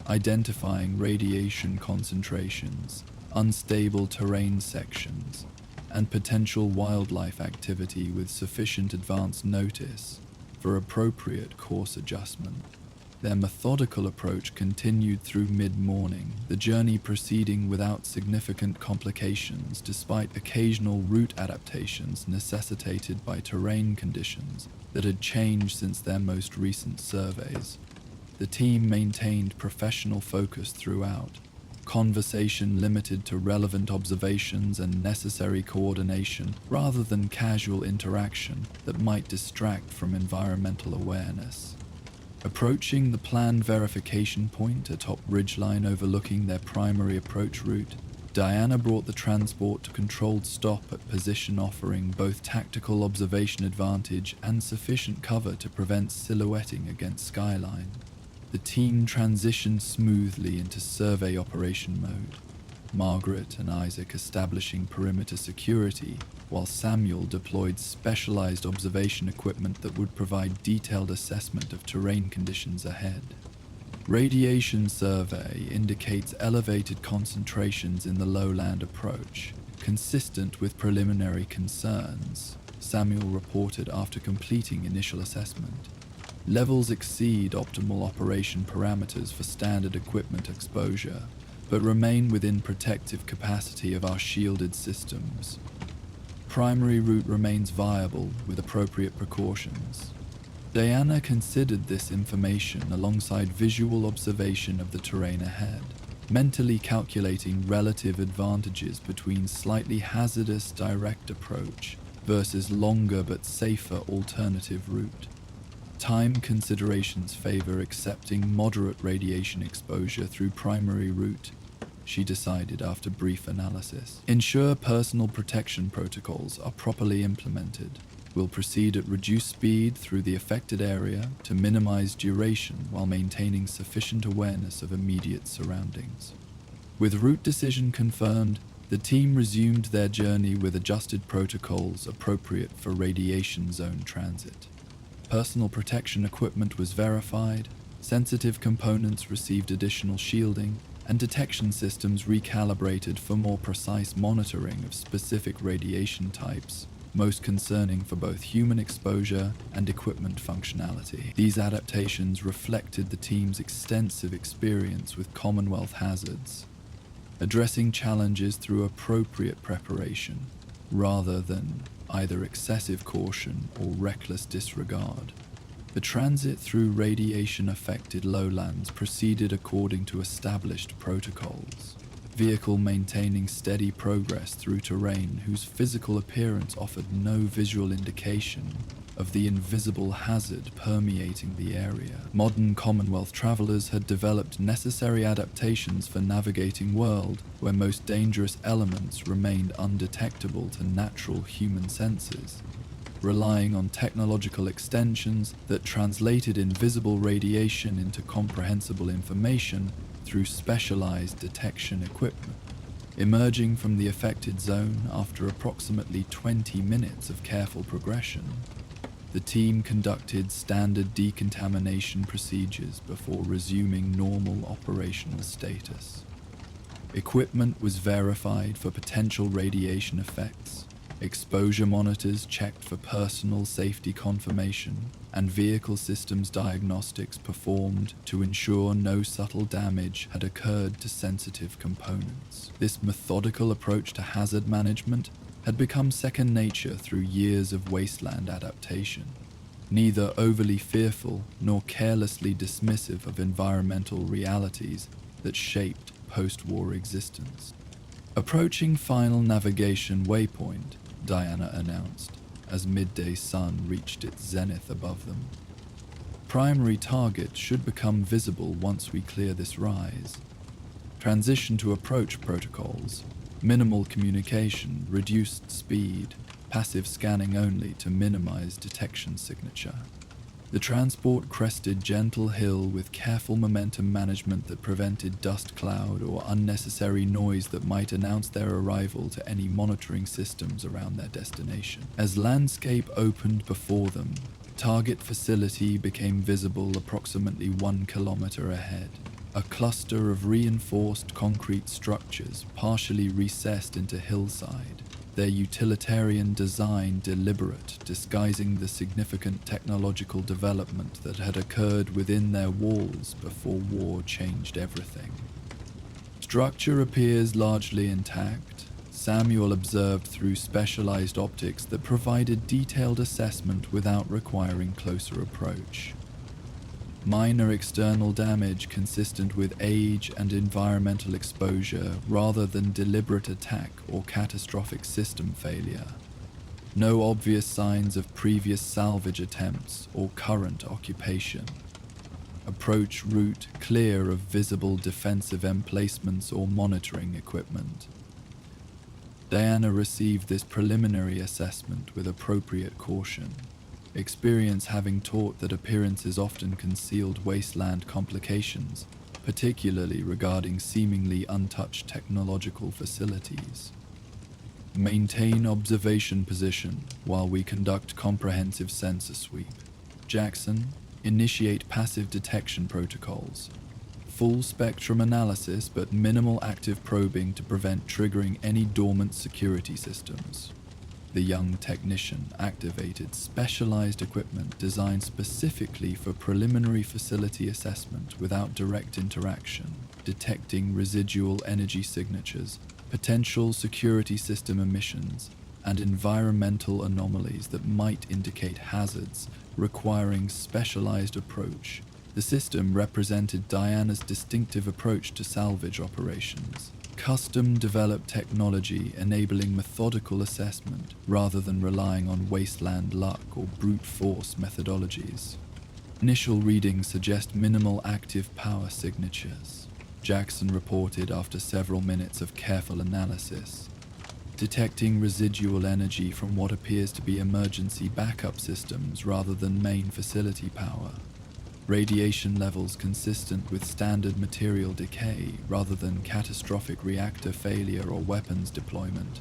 identifying radiation concentrations, unstable terrain sections, and potential wildlife activity with sufficient advance notice for appropriate course adjustment. Their methodical approach continued through mid-morning, the journey proceeding without significant complications despite occasional route adaptations necessitated by terrain conditions that had changed since their most recent surveys. The team maintained professional focus throughout, conversation limited to relevant observations and necessary coordination rather than casual interaction that might distract from environmental awareness. Approaching the planned verification point atop ridgeline overlooking their primary approach route, Diana brought the transport to controlled stop at position offering both tactical observation advantage and sufficient cover to prevent silhouetting against skyline. The team transitioned smoothly into survey operation mode, Margaret and Isaac establishing perimeter security, while Samuel deployed specialized observation equipment that would provide detailed assessment of terrain conditions ahead. Radiation survey indicates elevated concentrations in the lowland approach, consistent with preliminary concerns, Samuel reported after completing initial assessment. Levels exceed optimal operation parameters for standard equipment exposure, but remain within protective capacity of our shielded systems. Primary route remains viable with appropriate precautions. Diana considered this information alongside visual observation of the terrain ahead, mentally calculating relative advantages between slightly hazardous direct approach versus longer but safer alternative route. Time considerations favor accepting moderate radiation exposure through primary route, she decided after brief analysis. Ensure personal protection protocols are properly implemented. We'll proceed at reduced speed through the affected area to minimize duration while maintaining sufficient awareness of immediate surroundings. With route decision confirmed, the team resumed their journey with adjusted protocols appropriate for radiation zone transit. Personal protection equipment was verified, sensitive components received additional shielding, and detection systems recalibrated for more precise monitoring of specific radiation types, most concerning for both human exposure and equipment functionality. These adaptations reflected the team's extensive experience with Commonwealth hazards, addressing challenges through appropriate preparation, rather than either excessive caution or reckless disregard. The transit through radiation-affected lowlands proceeded according to established protocols, vehicle maintaining steady progress through terrain whose physical appearance offered no visual indication of the invisible hazard permeating the area. Modern Commonwealth travelers had developed necessary adaptations for navigating world where most dangerous elements remained undetectable to natural human senses, relying on technological extensions that translated invisible radiation into comprehensible information through specialized detection equipment. Emerging from the affected zone after approximately 20 minutes of careful progression, the team conducted standard decontamination procedures before resuming normal operational status. Equipment was verified for potential radiation effects, exposure monitors checked for personal safety confirmation, and vehicle systems diagnostics performed to ensure no subtle damage had occurred to sensitive components. This methodical approach to hazard management had become second nature through years of wasteland adaptation, neither overly fearful nor carelessly dismissive of environmental realities that shaped post-war existence. Approaching final navigation waypoint, Diana announced, as midday sun reached its zenith above them. Primary target should become visible once we clear this rise. Transition to approach protocols, minimal communication, reduced speed, passive scanning only to minimize detection signature. The transport crested gentle hill with careful momentum management that prevented dust cloud or unnecessary noise that might announce their arrival to any monitoring systems around their destination. As landscape opened before them, target facility became visible approximately 1 kilometer ahead. A cluster of reinforced concrete structures partially recessed into hillside, their utilitarian design deliberate, disguising the significant technological development that had occurred within their walls before war changed everything. Structure appears largely intact, Samuel observed through specialized optics that provided detailed assessment without requiring closer approach. Minor external damage consistent with age and environmental exposure rather than deliberate attack or catastrophic system failure. No obvious signs of previous salvage attempts or current occupation. Approach route clear of visible defensive emplacements or monitoring equipment. Diana received this preliminary assessment with appropriate caution. Experience having taught that appearances often concealed wasteland complications, particularly regarding seemingly untouched technological facilities. Maintain observation position while we conduct comprehensive sensor sweep. Jackson, initiate passive detection protocols. Full spectrum analysis but minimal active probing to prevent triggering any dormant security systems. The young technician activated specialized equipment designed specifically for preliminary facility assessment without direct interaction, detecting residual energy signatures, potential security system emissions, and environmental anomalies that might indicate hazards requiring specialized approach. The system represented Diana's distinctive approach to salvage operations. Custom-developed technology enabling methodical assessment rather than relying on wasteland luck or brute force methodologies. Initial readings suggest minimal active power signatures, Jackson reported after several minutes of careful analysis. Detecting residual energy from what appears to be emergency backup systems rather than main facility power. Radiation levels consistent with standard material decay rather than catastrophic reactor failure or weapons deployment.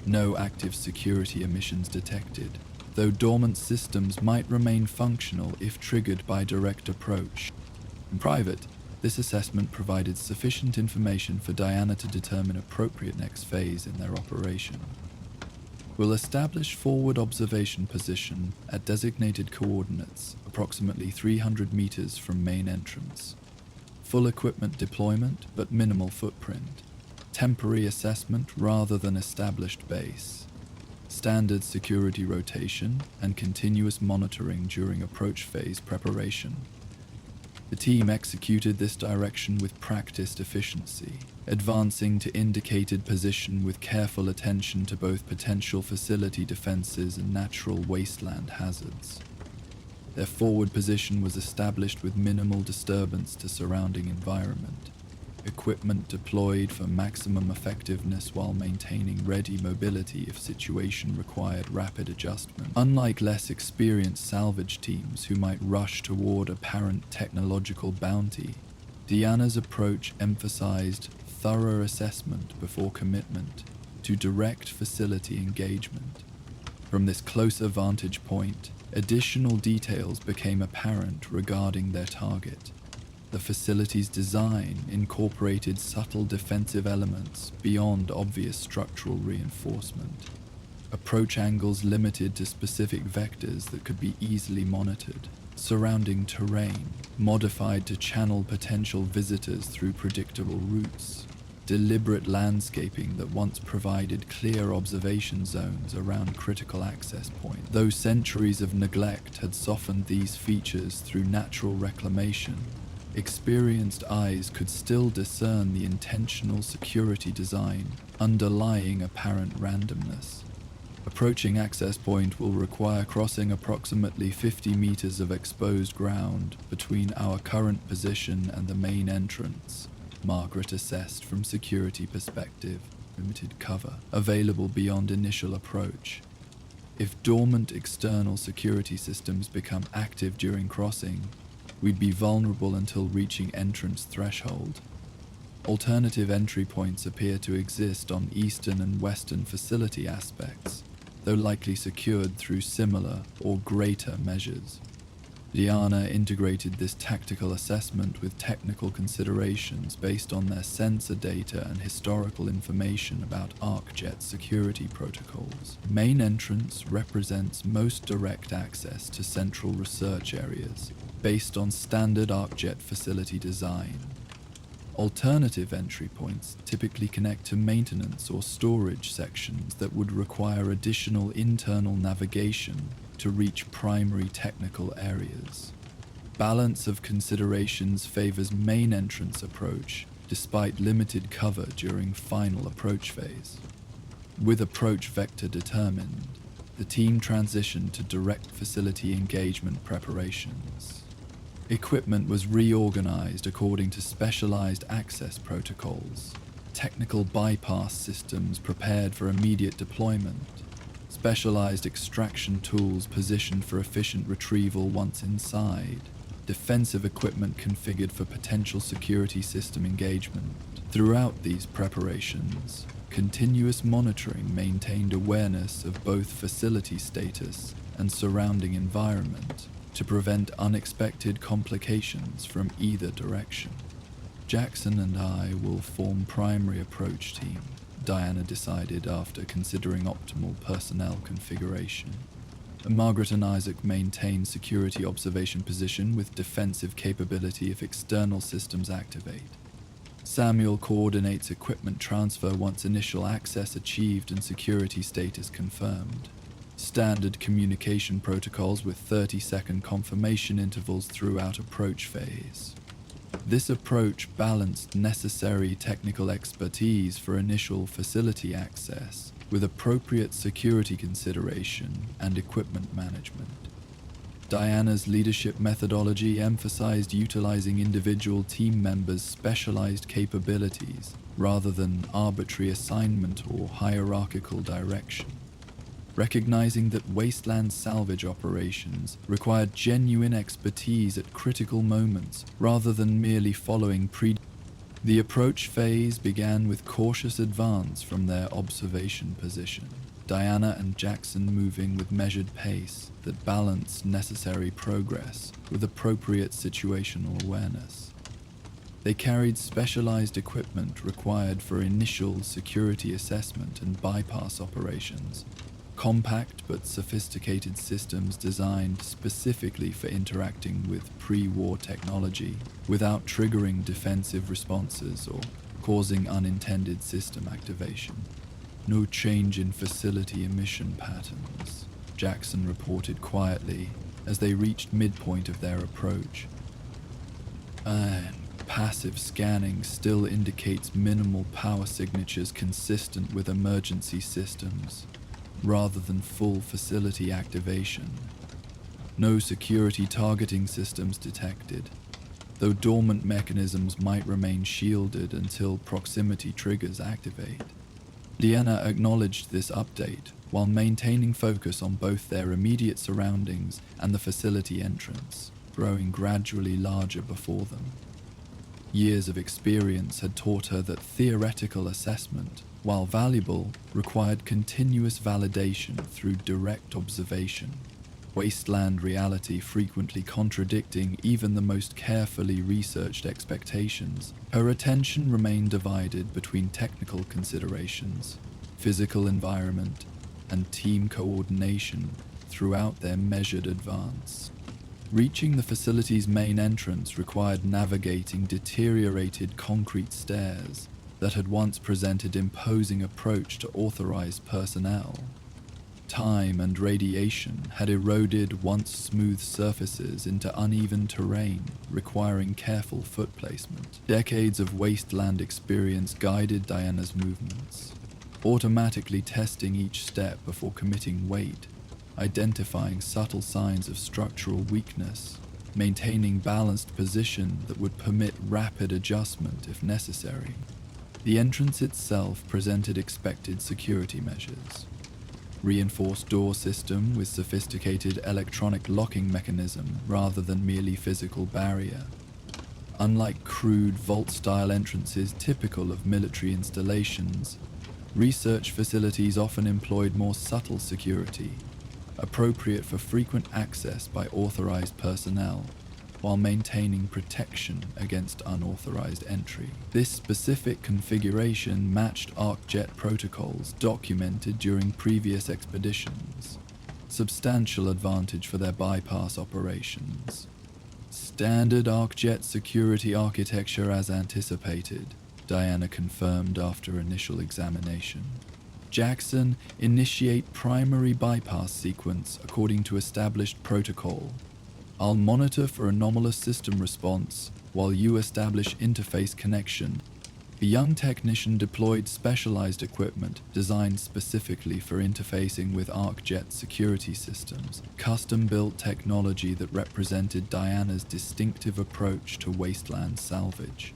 No active security emissions detected, though dormant systems might remain functional if triggered by direct approach. In private, this assessment provided sufficient information for Diana to determine appropriate next phase in their operation. We'll establish forward observation position at designated coordinates, approximately 300 meters from main entrance. Full equipment deployment, but minimal footprint. Temporary assessment rather than established base. Standard security rotation and continuous monitoring during approach phase preparation. The team executed this direction with practiced efficiency, advancing to indicated position with careful attention to both potential facility defenses and natural wasteland hazards. Their forward position was established with minimal disturbance to surrounding environment. Equipment deployed for maximum effectiveness while maintaining ready mobility if situation required rapid adjustment. Unlike less experienced salvage teams who might rush toward apparent technological bounty, Diana's approach emphasized thorough assessment before commitment to direct facility engagement. From this closer vantage point, additional details became apparent regarding their target. The facility's design incorporated subtle defensive elements beyond obvious structural reinforcement. Approach angles limited to specific vectors that could be easily monitored. Surrounding terrain modified to channel potential visitors through predictable routes. Deliberate landscaping that once provided clear observation zones around critical access points. Though centuries of neglect had softened these features through natural reclamation, experienced eyes could still discern the intentional security design underlying apparent randomness. Approaching access point will require crossing approximately 50 meters of exposed ground between our current position and the main entrance. Margaret assessed from security perspective, limited cover available beyond initial approach. If dormant external security systems become active during crossing, we'd be vulnerable until reaching entrance threshold. Alternative entry points appear to exist on eastern and western facility aspects, though likely secured through similar or greater measures. Diana integrated this tactical assessment with technical considerations based on their sensor data and historical information about ArcJet security protocols. Main entrance represents most direct access to central research areas, based on standard ArcJet facility design. Alternative entry points typically connect to maintenance or storage sections that would require additional internal navigation to reach primary technical areas. Balance of considerations favors main entrance approach despite limited cover during final approach phase. With approach vector determined, the team transitioned to direct facility engagement preparations. Equipment was reorganized according to specialized access protocols, technical bypass systems prepared for immediate deployment, specialized extraction tools positioned for efficient retrieval once inside, defensive equipment configured for potential security system engagement. Throughout these preparations, continuous monitoring maintained awareness of both facility status and surrounding environment to prevent unexpected complications from either direction. Jackson and I will form primary approach team, Diana decided after considering optimal personnel configuration. Margaret and Isaac maintain security observation position with defensive capability if external systems activate. Samuel coordinates equipment transfer once initial access achieved and security status confirmed. Standard communication protocols with 30-second confirmation intervals throughout approach phase. This approach balanced necessary technical expertise for initial facility access with appropriate security consideration and equipment management. Diana's leadership methodology emphasized utilizing individual team members' specialized capabilities rather than arbitrary assignment or hierarchical direction. Recognizing that wasteland salvage operations required genuine expertise at critical moments rather than merely following the approach phase began with cautious advance from their observation position. Diana and Jackson moving with measured pace that balanced necessary progress with appropriate situational awareness. They carried specialized equipment required for initial security assessment and bypass operations, compact but sophisticated systems designed specifically for interacting with pre-war technology without triggering defensive responses or causing unintended system activation. No change in facility emission patterns, Jackson reported quietly as they reached midpoint of their approach. And passive scanning still indicates minimal power signatures consistent with emergency systems, rather than full facility activation. No security targeting systems detected, though dormant mechanisms might remain shielded until proximity triggers activate. Diana acknowledged this update while maintaining focus on both their immediate surroundings and the facility entrance, growing gradually larger before them. Years of experience had taught her that theoretical assessment, while valuable, required continuous validation through direct observation, wasteland reality frequently contradicting even the most carefully researched expectations. Her attention remained divided between technical considerations, physical environment, and team coordination throughout their measured advance. Reaching the facility's main entrance required navigating deteriorated concrete stairs that had once presented imposing approach to authorized personnel. Time and radiation had eroded once smooth surfaces into uneven terrain, requiring careful foot placement. Decades of wasteland experience guided Diana's movements, automatically testing each step before committing weight, identifying subtle signs of structural weakness, maintaining balanced position that would permit rapid adjustment if necessary. The entrance itself presented expected security measures. Reinforced door system with sophisticated electronic locking mechanism rather than merely physical barrier. Unlike crude vault-style entrances typical of military installations, research facilities often employed more subtle security, appropriate for frequent access by authorized personnel, while maintaining protection against unauthorized entry. This specific configuration matched ArcJet protocols documented during previous expeditions, substantial advantage for their bypass operations. Standard ArcJet security architecture as anticipated, Diana confirmed after initial examination. Jackson, initiate primary bypass sequence according to established protocol. I'll monitor for anomalous system response while you establish interface connection. The young technician deployed specialized equipment designed specifically for interfacing with ArcJet security systems, custom-built technology that represented Diana's distinctive approach to wasteland salvage.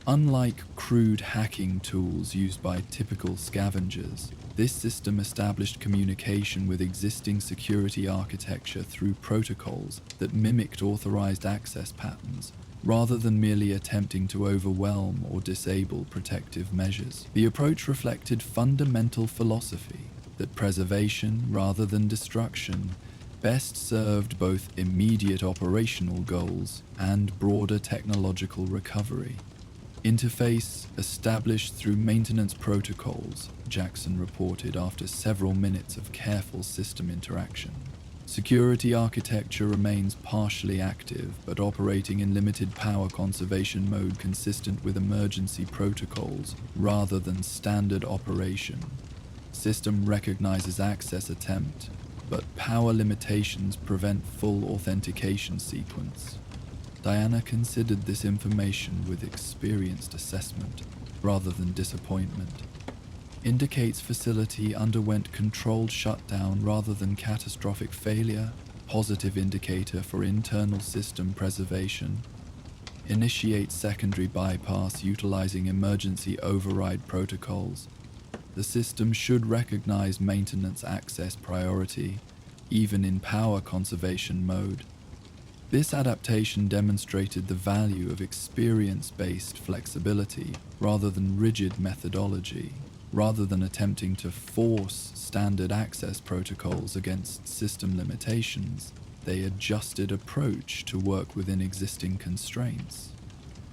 Unlike crude hacking tools used by typical scavengers, this system established communication with existing security architecture through protocols that mimicked authorized access patterns, rather than merely attempting to overwhelm or disable protective measures. The approach reflected fundamental philosophy that preservation, rather than destruction, best served both immediate operational goals and broader technological recovery. Interface established through maintenance protocols, Jackson reported after several minutes of careful system interaction. Security architecture remains partially active, but operating in limited power conservation mode consistent with emergency protocols rather than standard operation. System recognizes access attempt, but power limitations prevent full authentication sequence. Diana considered this information with experienced assessment, rather than disappointment. Indicates facility underwent controlled shutdown rather than catastrophic failure, positive indicator for internal system preservation. Initiate secondary bypass utilizing emergency override protocols. The system should recognize maintenance access priority, even in power conservation mode. This adaptation demonstrated the value of experience-based flexibility rather than rigid methodology. Rather than attempting to force standard access protocols against system limitations, they adjusted approach to work within existing constraints,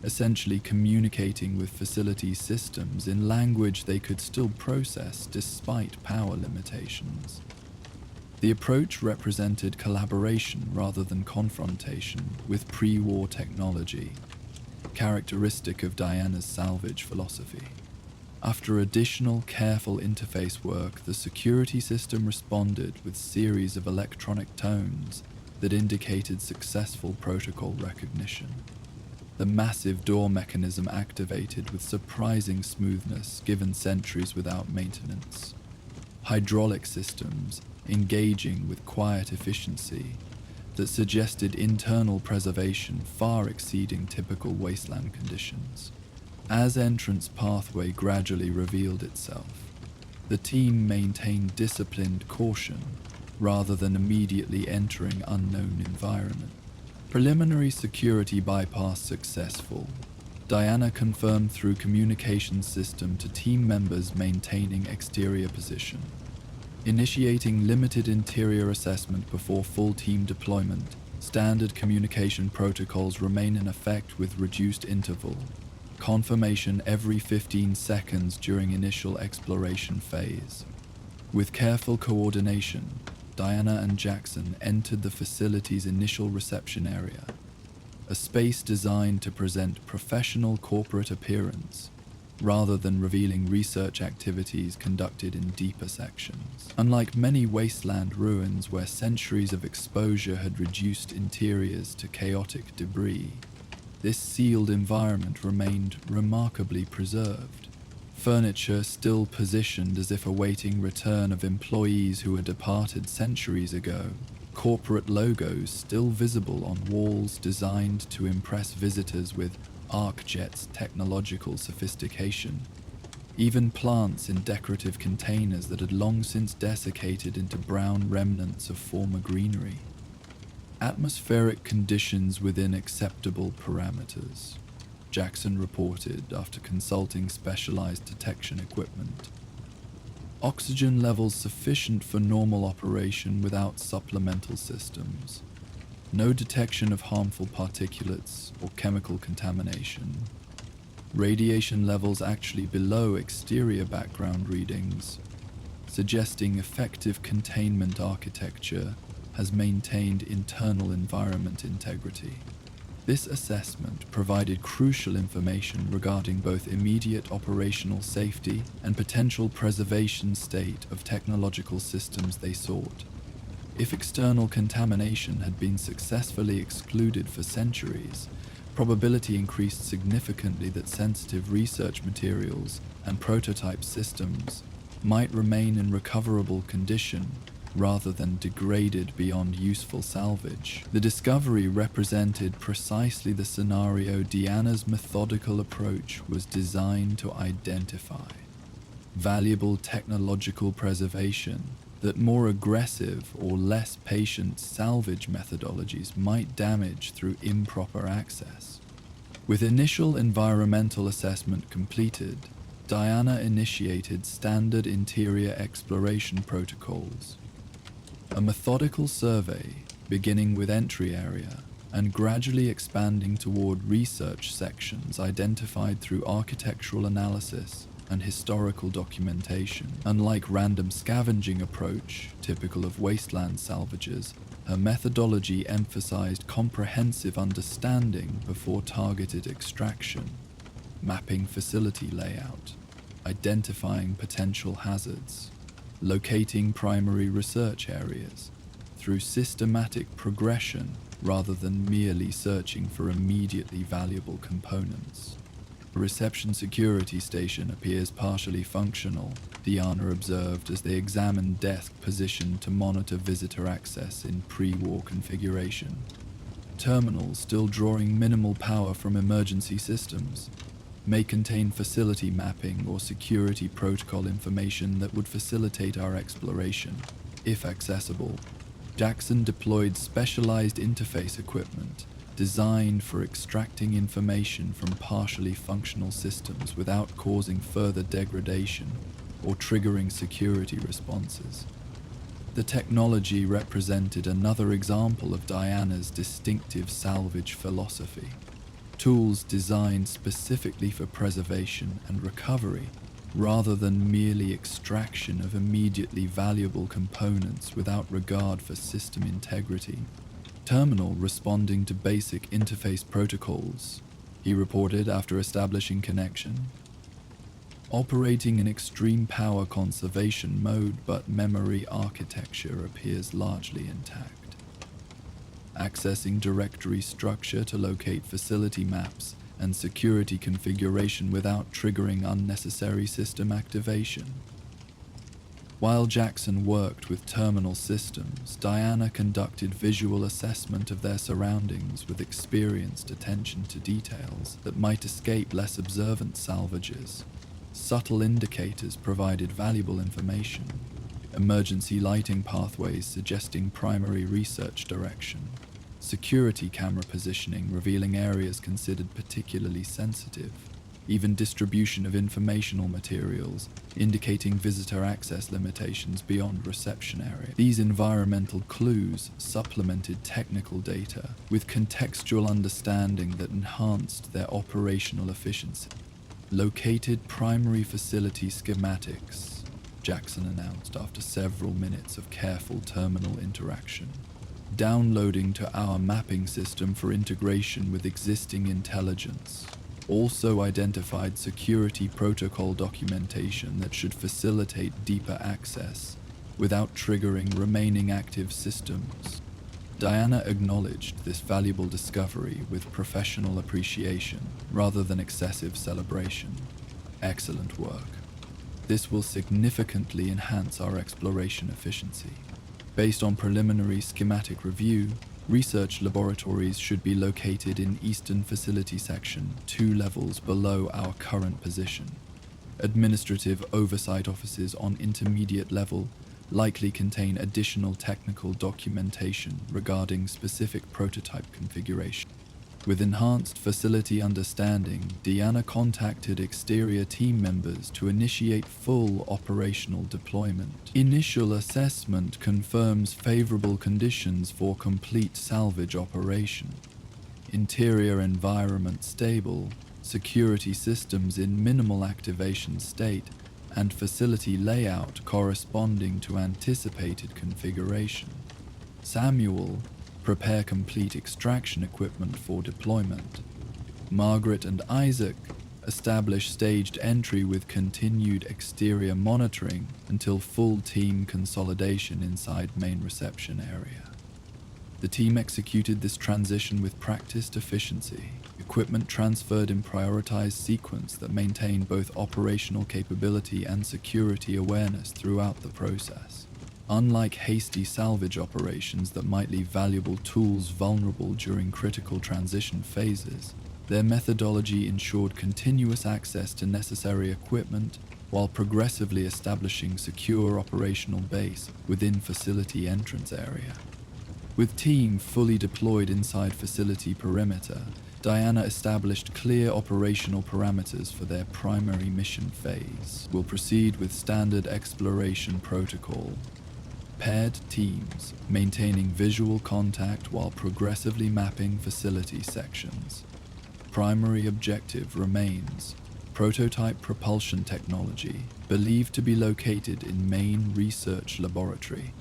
essentially communicating with facility systems in language they could still process despite power limitations. The approach represented collaboration rather than confrontation with pre-war technology, characteristic of Diana's salvage philosophy. After additional careful interface work, the security system responded with series of electronic tones that indicated successful protocol recognition. The massive door mechanism activated with surprising smoothness given centuries without maintenance. Hydraulic systems engaging with quiet efficiency that suggested internal preservation far exceeding typical wasteland conditions. As entrance pathway gradually revealed itself, the team maintained disciplined caution rather than immediately entering unknown environment. Preliminary security bypass successful. Diana confirmed through communication system to team members maintaining exterior position. Initiating limited interior assessment before full team deployment. Standard communication protocols remain in effect with reduced interval. Confirmation every 15 seconds during initial exploration phase. With careful coordination, Diana and Jackson entered the facility's initial reception area, a space designed to present professional corporate appearance rather than revealing research activities conducted in deeper sections. Unlike many wasteland ruins where centuries of exposure had reduced interiors to chaotic debris, this sealed environment remained remarkably preserved. Furniture still positioned as if awaiting return of employees who had departed centuries ago. corporate logos still visible on walls designed to impress visitors with ArcJet's technological sophistication. Even plants in decorative containers that had long since desiccated into brown remnants of former greenery. Atmospheric conditions within acceptable parameters, Jackson reported after consulting specialized detection equipment. Oxygen levels sufficient for normal operation without supplemental systems. No detection of harmful particulates or chemical contamination. Radiation levels actually below exterior background readings, suggesting effective containment architecture has maintained internal environment integrity. This assessment provided crucial information regarding both immediate operational safety and potential preservation state of technological systems they sought. If external contamination had been successfully excluded for centuries, probability increased significantly that sensitive research materials and prototype systems might remain in recoverable condition rather than degraded beyond useful salvage. The discovery represented precisely the scenario Diana's methodical approach was designed to identify. Valuable technological preservation that more aggressive or less patient salvage methodologies might damage through improper access. With initial environmental assessment completed, Diana initiated standard interior exploration protocols. A methodical survey, beginning with entry area and gradually expanding toward research sections identified through architectural analysis and historical documentation. Unlike random scavenging approach, typical of wasteland salvages, her methodology emphasized comprehensive understanding before targeted extraction, mapping facility layout, identifying potential hazards, locating primary research areas through systematic progression rather than merely searching for immediately valuable components. A reception security station appears partially functional, Diana observed as they examined desk positioned to monitor visitor access in pre-war configuration. Terminals still drawing minimal power from emergency systems may contain facility mapping or security protocol information that would facilitate our exploration, if accessible. Jackson deployed specialized interface equipment designed for extracting information from partially functional systems without causing further degradation or triggering security responses. The technology represented another example of Diana's distinctive salvage philosophy. Tools designed specifically for preservation and recovery, rather than merely extraction of immediately valuable components without regard for system integrity. Terminal responding to basic interface protocols, he reported after establishing connection. Operating in extreme power conservation mode, but memory architecture appears largely intact. Accessing directory structure to locate facility maps and security configuration without triggering unnecessary system activation. While Jackson worked with terminal systems, Diana conducted visual assessment of their surroundings with experienced attention to details that might escape less observant salvages. Subtle indicators provided valuable information. Emergency lighting pathways suggesting primary research direction. Security camera positioning revealing areas considered particularly sensitive. Even distribution of informational materials indicating visitor access limitations beyond reception area. These environmental clues supplemented technical data with contextual understanding that enhanced their operational efficiency. Located primary facility schematics, Jackson announced after several minutes of careful terminal interaction. Downloading to our mapping system for integration with existing intelligence. Also identified security protocol documentation that should facilitate deeper access without triggering remaining active systems. Diana acknowledged this valuable discovery with professional appreciation rather than excessive celebration. Excellent work. This will significantly enhance our exploration efficiency. Based on preliminary schematic review, research laboratories should be located in Eastern Facility Section, 2 levels below our current position. Administrative oversight offices on intermediate level likely contain additional technical documentation regarding specific prototype configuration. With enhanced facility understanding, Deanna contacted exterior team members to initiate full operational deployment. Initial assessment confirms favorable conditions for complete salvage operation. Interior environment stable, security systems in minimal activation state, and facility layout corresponding to anticipated configuration. Samuel, prepare complete extraction equipment for deployment. Margaret and Isaac, establish staged entry with continued exterior monitoring until full team consolidation inside main reception area. The team executed this transition with practiced efficiency, equipment transferred in prioritized sequence that maintained both operational capability and security awareness throughout the process. Unlike hasty salvage operations that might leave valuable tools vulnerable during critical transition phases, their methodology ensured continuous access to necessary equipment while progressively establishing secure operational base within facility entrance area. With team fully deployed inside facility perimeter, Diana established clear operational parameters for their primary mission phase. Will proceed with standard exploration protocol. Paired teams, maintaining visual contact while progressively mapping facility sections. Primary objective remains prototype propulsion technology, believed to be located in main research laboratory.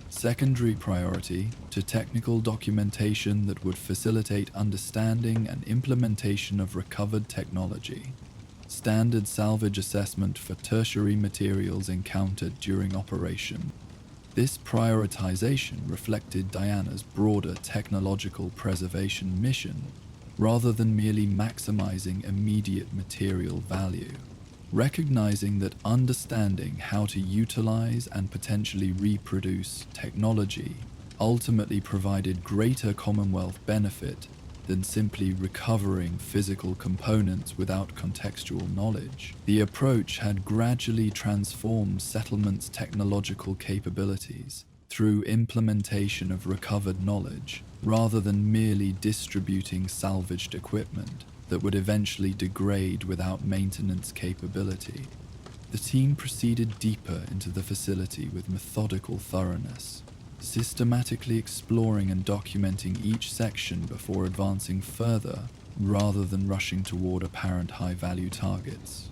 Secondary priority to technical documentation that would facilitate understanding and implementation of recovered technology. Standard salvage assessment for tertiary materials encountered during operation. This prioritization reflected Diana's broader technological preservation mission, rather than merely maximizing immediate material value. Recognizing that understanding how to utilize and potentially reproduce technology ultimately provided greater Commonwealth benefit than simply recovering physical components without contextual knowledge. The approach had gradually transformed settlements' technological capabilities through implementation of recovered knowledge, rather than merely distributing salvaged equipment that would eventually degrade without maintenance capability. The team proceeded deeper into the facility with methodical thoroughness, systematically exploring and documenting each section before advancing further, rather than rushing toward apparent high-value targets.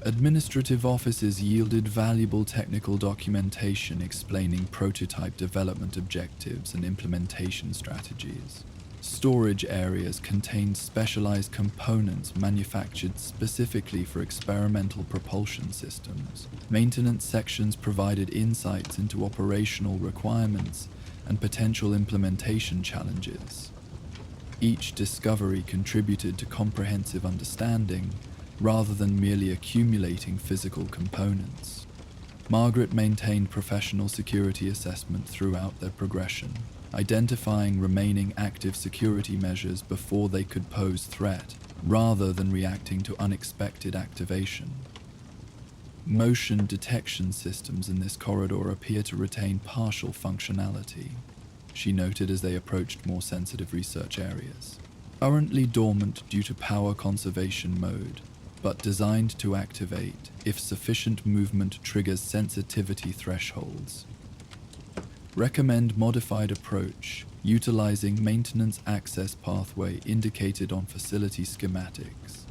Administrative offices yielded valuable technical documentation explaining prototype development objectives and implementation strategies. Storage areas contained specialized components manufactured specifically for experimental propulsion systems. Maintenance sections provided insights into operational requirements and potential implementation challenges. Each discovery contributed to comprehensive understanding, rather than merely accumulating physical components. Margaret maintained professional security assessment throughout their progression, identifying remaining active security measures before they could pose threat, rather than reacting to unexpected activation. Motion detection systems in this corridor appear to retain partial functionality, she noted as they approached more sensitive research areas. Currently dormant due to power conservation mode, but designed to activate if sufficient movement triggers sensitivity thresholds. Recommend modified approach, utilizing maintenance access pathway indicated on facility schematics.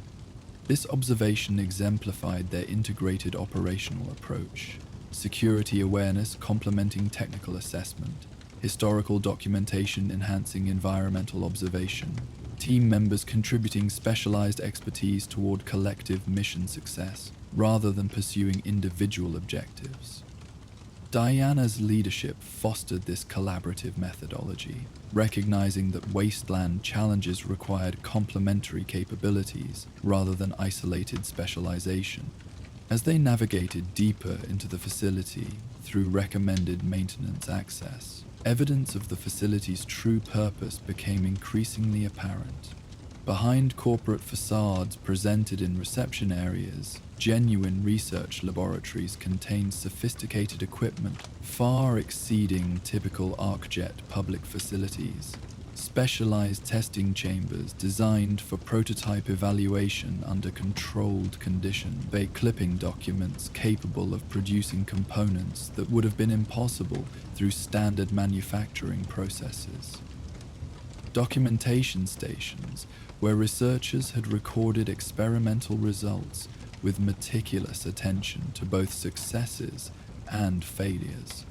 This observation exemplified their integrated operational approach, security awareness complementing technical assessment, historical documentation enhancing environmental observation, team members contributing specialized expertise toward collective mission success, rather than pursuing individual objectives. Diana's leadership fostered this collaborative methodology, recognizing that wasteland challenges required complementary capabilities rather than isolated specialization. As they navigated deeper into the facility through recommended maintenance access, evidence of the facility's true purpose became increasingly apparent. Behind corporate facades presented in reception areas, genuine research laboratories contained sophisticated equipment far exceeding typical ArcJet public facilities. Specialized testing chambers designed for prototype evaluation under controlled conditions, clipping documents capable of producing components that would have been impossible through standard manufacturing processes. Documentation stations where researchers had recorded experimental results with meticulous attention to both successes and failures.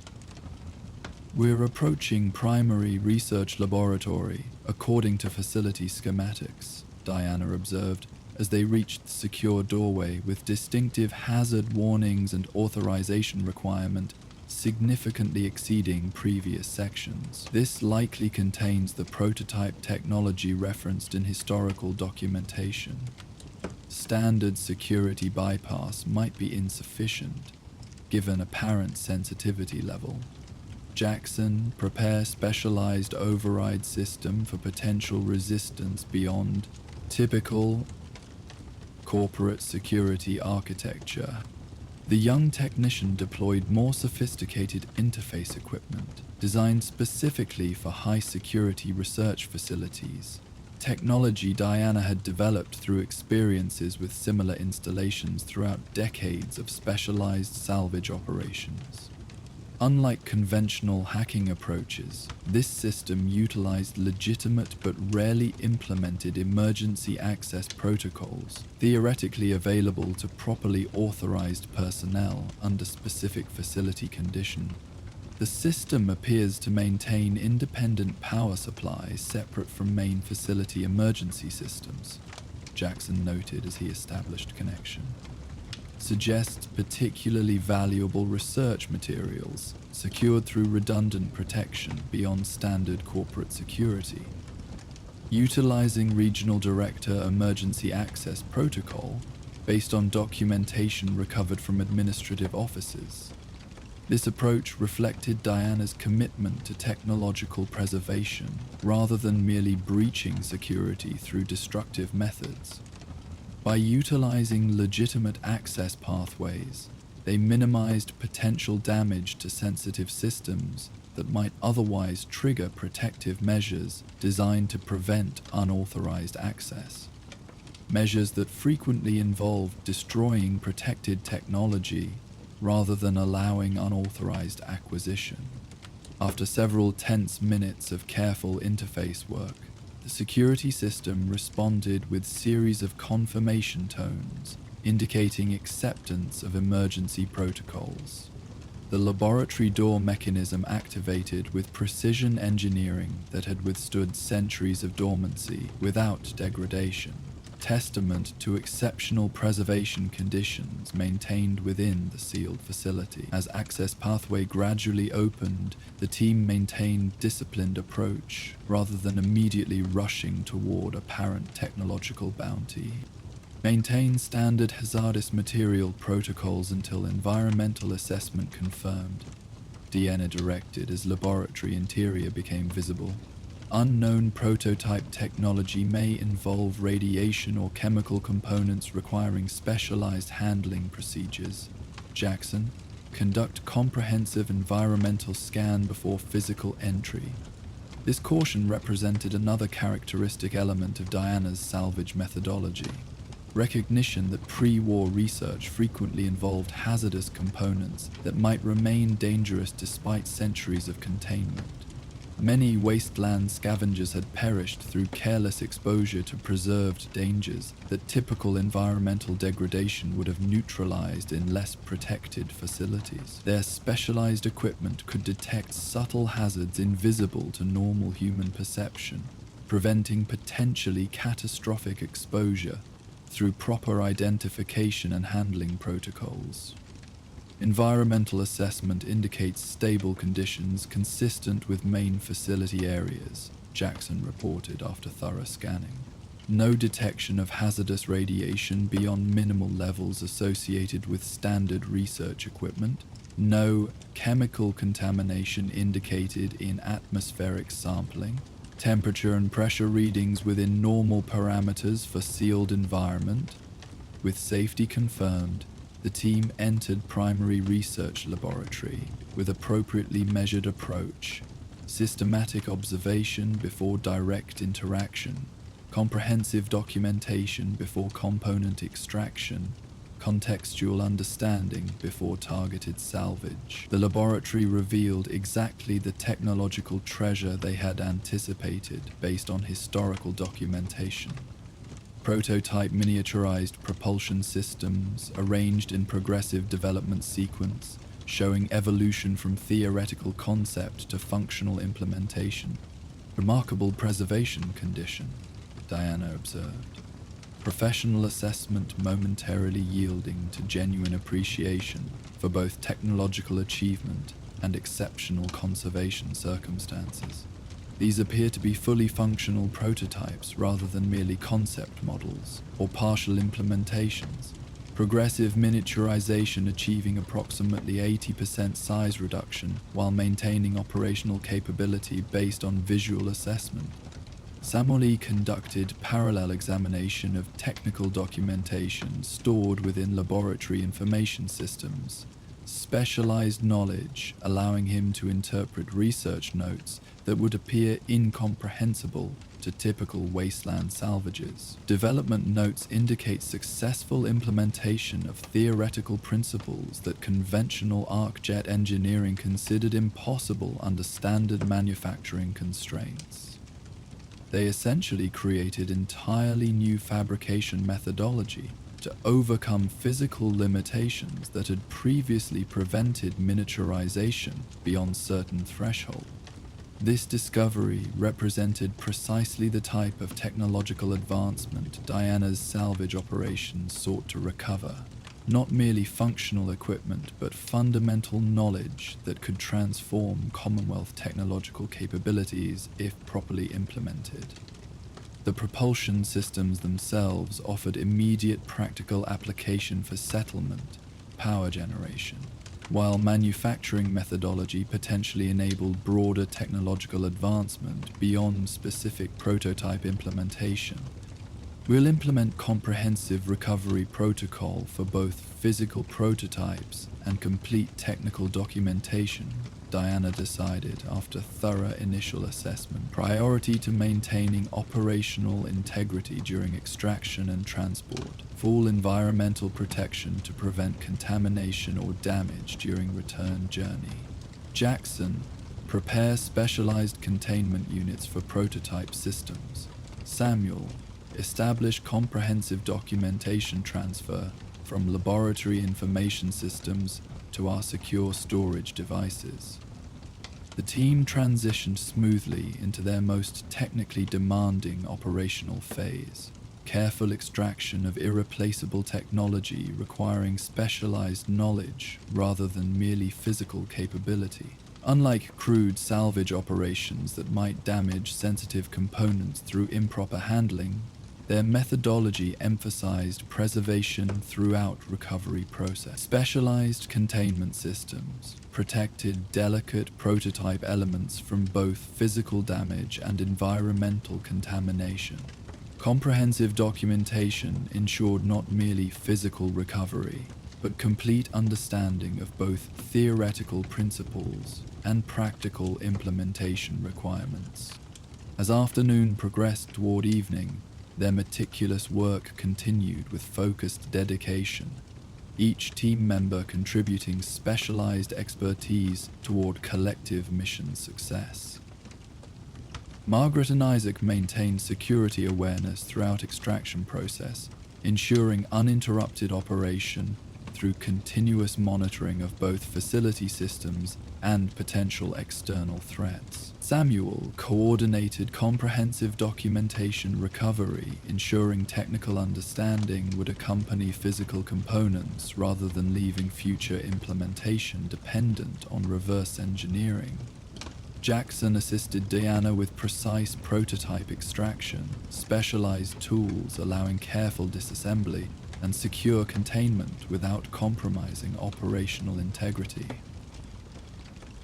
"We're approaching primary research laboratory according to facility schematics," Diana observed as they reached the secure doorway with distinctive hazard warnings and authorization requirement significantly exceeding previous sections. "This likely contains the prototype technology referenced in historical documentation. Standard security bypass might be insufficient, given apparent sensitivity level. Jackson, prepare specialized override system for potential resistance beyond typical corporate security architecture." The young technician deployed more sophisticated interface equipment designed specifically for high-security research facilities, technology Diana had developed through experiences with similar installations throughout decades of specialized salvage operations. Unlike conventional hacking approaches, this system utilized legitimate but rarely implemented emergency access protocols, theoretically available to properly authorized personnel under specific facility conditions. "The system appears to maintain independent power supplies separate from main facility emergency systems," Jackson noted as he established connection. "Suggests particularly valuable research materials secured through redundant protection beyond standard corporate security. Utilizing Regional Director Emergency Access Protocol based on documentation recovered from administrative offices." This approach reflected Diana's commitment to technological preservation rather than merely breaching security through destructive methods. By utilizing legitimate access pathways, they minimized potential damage to sensitive systems that might otherwise trigger protective measures designed to prevent unauthorized access. Measures that frequently involved destroying protected technology rather than allowing unauthorized acquisition. After several tense minutes of careful interface work, the security system responded with series of confirmation tones, indicating acceptance of emergency protocols. The laboratory door mechanism activated with precision engineering that had withstood centuries of dormancy without degradation, testament to exceptional preservation conditions maintained within the sealed facility. As access pathway gradually opened, the team maintained disciplined approach rather than immediately rushing toward apparent technological bounty. "Maintain standard hazardous material protocols until environmental assessment confirmed," Deanna directed as laboratory interior became visible. "Unknown prototype technology may involve radiation or chemical components requiring specialized handling procedures. Jackson, conduct comprehensive environmental scan before physical entry." This caution represented another characteristic element of Diana's salvage methodology. Recognition that pre-war research frequently involved hazardous components that might remain dangerous despite centuries of containment. Many wasteland scavengers had perished through careless exposure to preserved dangers that typical environmental degradation would have neutralized in less protected facilities. Their specialized equipment could detect subtle hazards invisible to normal human perception, preventing potentially catastrophic exposure through proper identification and handling protocols. Environmental assessment indicates stable conditions consistent with main facility areas, Jackson reported after thorough scanning. No detection of hazardous radiation beyond minimal levels associated with standard research equipment. No chemical contamination indicated in atmospheric sampling. Temperature and pressure readings within normal parameters for sealed environment. With safety confirmed, the team entered primary research laboratory with appropriately measured approach, systematic observation before direct interaction, comprehensive documentation before component extraction, contextual understanding before targeted salvage. The laboratory revealed exactly the technological treasure they had anticipated based on historical documentation. Prototype miniaturized propulsion systems arranged in progressive development sequence, showing evolution from theoretical concept to functional implementation. Remarkable preservation condition, Diana observed. Professional assessment momentarily yielding to genuine appreciation for both technological achievement and exceptional conservation circumstances. These appear to be fully functional prototypes rather than merely concept models or partial implementations. Progressive miniaturization achieving approximately 80% size reduction while maintaining operational capability based on visual assessment. Samoli conducted parallel examination of technical documentation stored within laboratory information systems, specialized knowledge allowing him to interpret research notes that would appear incomprehensible to typical wasteland salvages. Development notes indicate successful implementation of theoretical principles that conventional arc-jet engineering considered impossible under standard manufacturing constraints. They essentially created entirely new fabrication methodology to overcome physical limitations that had previously prevented miniaturization beyond certain thresholds. This discovery represented precisely the type of technological advancement Diana's salvage operations sought to recover. Not merely functional equipment, but fundamental knowledge that could transform Commonwealth technological capabilities if properly implemented. The propulsion systems themselves offered immediate practical application for settlement, power generation, while manufacturing methodology potentially enabled broader technological advancement beyond specific prototype implementation. We'll implement comprehensive recovery protocol for both physical prototypes and complete technical documentation, Diana decided after thorough initial assessment. Priority to maintaining operational integrity during extraction and transport. Full environmental protection to prevent contamination or damage during return journey. Jackson, prepare specialized containment units for prototype systems. Samuel, establish comprehensive documentation transfer from laboratory information systems to our secure storage devices. The team transitioned smoothly into their most technically demanding operational phase. Careful extraction of irreplaceable technology requiring specialized knowledge rather than merely physical capability. Unlike crude salvage operations that might damage sensitive components through improper handling, their methodology emphasized preservation throughout recovery process. Specialized containment systems protected delicate prototype elements from both physical damage and environmental contamination. Comprehensive documentation ensured not merely physical recovery, but complete understanding of both theoretical principles and practical implementation requirements. As afternoon progressed toward evening, their meticulous work continued with focused dedication, each team member contributing specialized expertise toward collective mission success. Margaret and Isaac maintained security awareness throughout extraction process, ensuring uninterrupted operation through continuous monitoring of both facility systems and potential external threats. Samuel coordinated comprehensive documentation recovery, ensuring technical understanding would accompany physical components rather than leaving future implementation dependent on reverse engineering. Jackson assisted Diana with precise prototype extraction, specialized tools allowing careful disassembly, and secure containment without compromising operational integrity.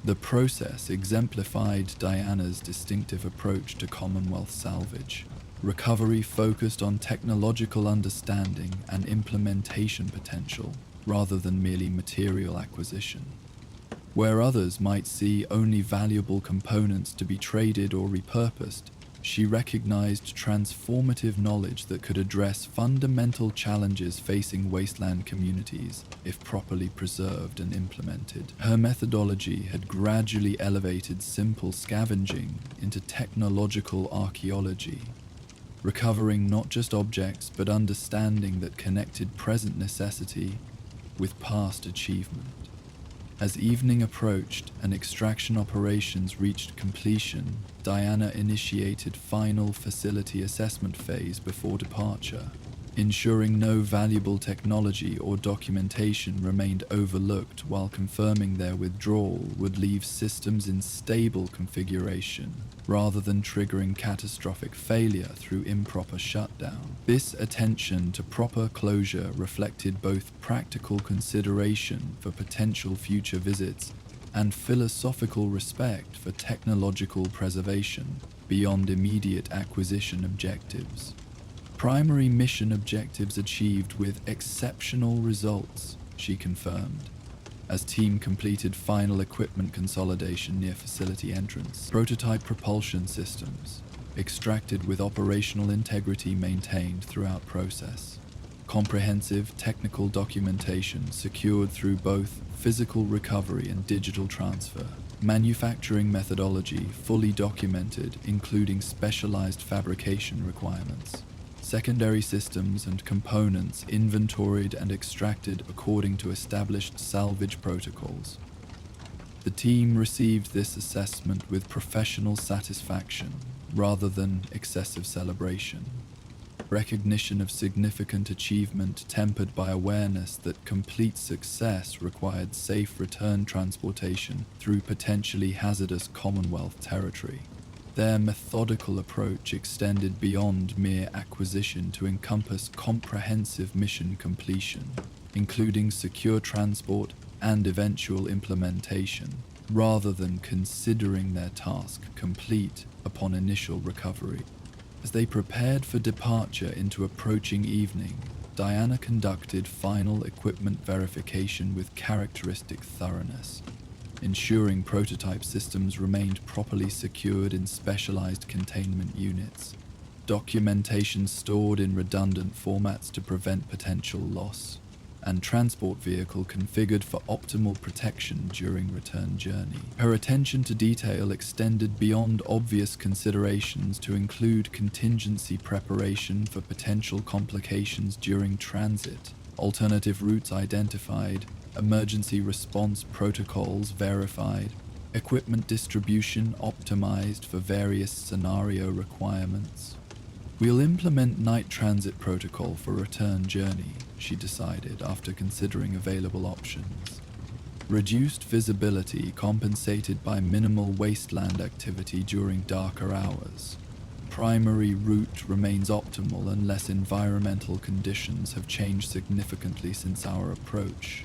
The process exemplified Diana's distinctive approach to Commonwealth salvage, recovery focused on technological understanding and implementation potential rather than merely material acquisition. Where others might see only valuable components to be traded or repurposed, she recognized transformative knowledge that could address fundamental challenges facing wasteland communities if properly preserved and implemented. Her methodology had gradually elevated simple scavenging into technological archaeology, recovering not just objects but understanding that connected present necessity with past achievement. As evening approached and extraction operations reached completion, Diana initiated final facility assessment phase before departure, ensuring no valuable technology or documentation remained overlooked while confirming their withdrawal would leave systems in stable configuration rather than triggering catastrophic failure through improper shutdown. This attention to proper closure reflected both practical consideration for potential future visits and philosophical respect for technological preservation beyond immediate acquisition objectives. Primary mission objectives achieved with exceptional results, she confirmed, as team completed final equipment consolidation near facility entrance. Prototype propulsion systems, extracted with operational integrity maintained throughout process. Comprehensive technical documentation secured through both physical recovery and digital transfer. Manufacturing methodology fully documented, including specialized fabrication requirements. Secondary systems and components inventoried and extracted according to established salvage protocols. The team received this assessment with professional satisfaction rather than excessive celebration. Recognition of significant achievement tempered by awareness that complete success required safe return transportation through potentially hazardous Commonwealth territory. Their methodical approach extended beyond mere acquisition to encompass comprehensive mission completion, including secure transport and eventual implementation, rather than considering their task complete upon initial recovery. As they prepared for departure into approaching evening, Diana conducted final equipment verification with characteristic thoroughness, ensuring prototype systems remained properly secured in specialized containment units, documentation stored in redundant formats to prevent potential loss, and transport vehicle configured for optimal protection during return journey. Her attention to detail extended beyond obvious considerations to include contingency preparation for potential complications during transit, alternative routes identified, emergency response protocols verified, equipment distribution optimized for various scenario requirements. We'll implement night transit protocol for return journey, she decided after considering available options. Reduced visibility compensated by minimal wasteland activity during darker hours. Primary route remains optimal unless environmental conditions have changed significantly since our approach.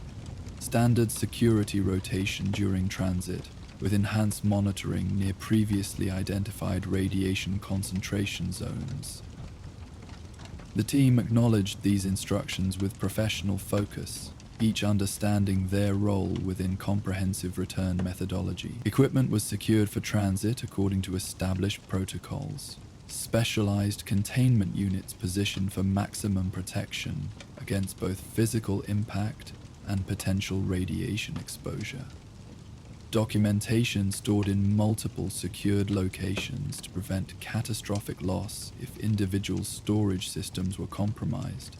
Standard security rotation during transit, with enhanced monitoring near previously identified radiation concentration zones. The team acknowledged these instructions with professional focus, each understanding their role within comprehensive return methodology. Equipment was secured for transit according to established protocols. Specialized containment units positioned for maximum protection against both physical impact and potential radiation exposure. Documentation stored in multiple secured locations to prevent catastrophic loss if individual storage systems were compromised.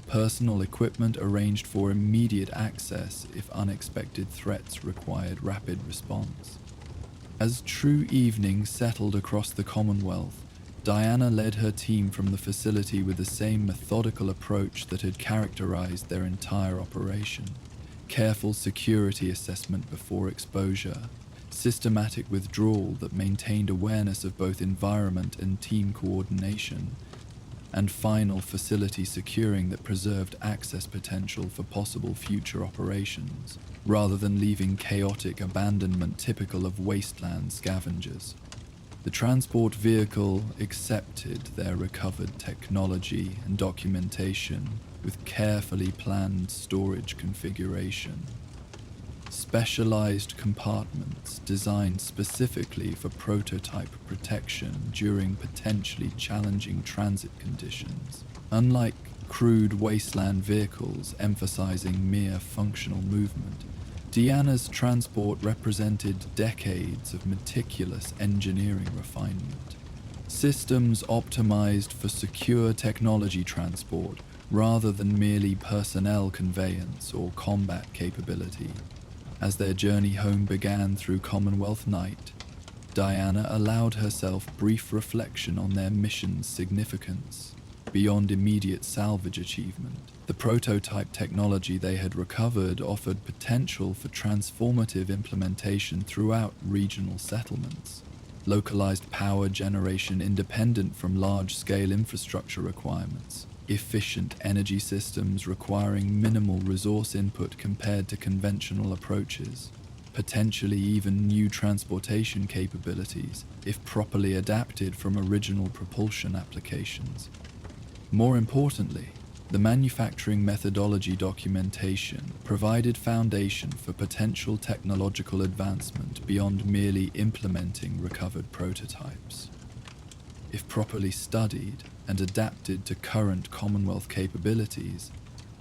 Personal equipment arranged for immediate access if unexpected threats required rapid response. As true evening settled across the Commonwealth, Diana led her team from the facility with the same methodical approach that had characterized their entire operation. Careful security assessment before exposure, systematic withdrawal that maintained awareness of both environment and team coordination, and final facility securing that preserved access potential for possible future operations, rather than leaving chaotic abandonment typical of wasteland scavengers. The transport vehicle accepted their recovered technology and documentation with carefully planned storage configuration. Specialized compartments designed specifically for prototype protection during potentially challenging transit conditions. Unlike crude wasteland vehicles emphasizing mere functional movement, Deanna's transport represented decades of meticulous engineering refinement. Systems optimized for secure technology transport rather than merely personnel conveyance or combat capability. As their journey home began through Commonwealth night, Diana allowed herself brief reflection on their mission's significance. Beyond immediate salvage achievement, the prototype technology they had recovered offered potential for transformative implementation throughout regional settlements. Localized power generation independent from large-scale infrastructure requirements, efficient energy systems requiring minimal resource input compared to conventional approaches, potentially even new transportation capabilities if properly adapted from original propulsion applications. More importantly, the manufacturing methodology documentation provided foundation for potential technological advancement beyond merely implementing recovered prototypes. If properly studied and adapted to current Commonwealth capabilities,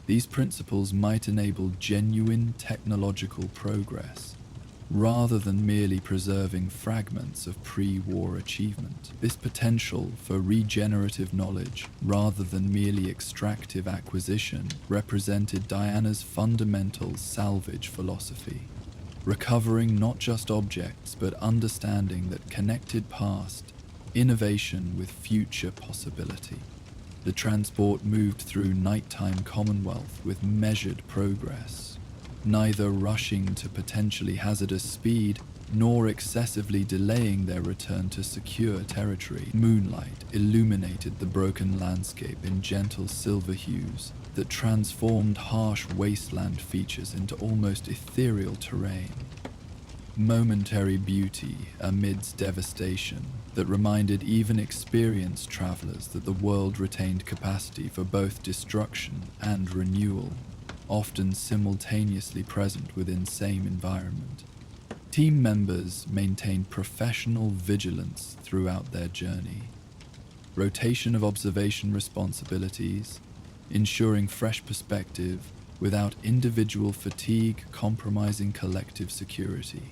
these principles might enable genuine technological progress, rather than merely preserving fragments of pre-war achievement. This potential for regenerative knowledge, rather than merely extractive acquisition, represented Diana's fundamental salvage philosophy, recovering not just objects but understanding that connected past innovation with future possibility. The transport moved through nighttime Commonwealth with measured progress, neither rushing to potentially hazardous speed nor excessively delaying their return to secure territory. Moonlight illuminated the broken landscape in gentle silver hues that transformed harsh wasteland features into almost ethereal terrain. Momentary beauty amidst devastation that reminded even experienced travelers that the world retained capacity for both destruction and renewal, often simultaneously present within same environment. Team members maintained professional vigilance throughout their journey. Rotation of observation responsibilities, ensuring fresh perspective without individual fatigue compromising collective security.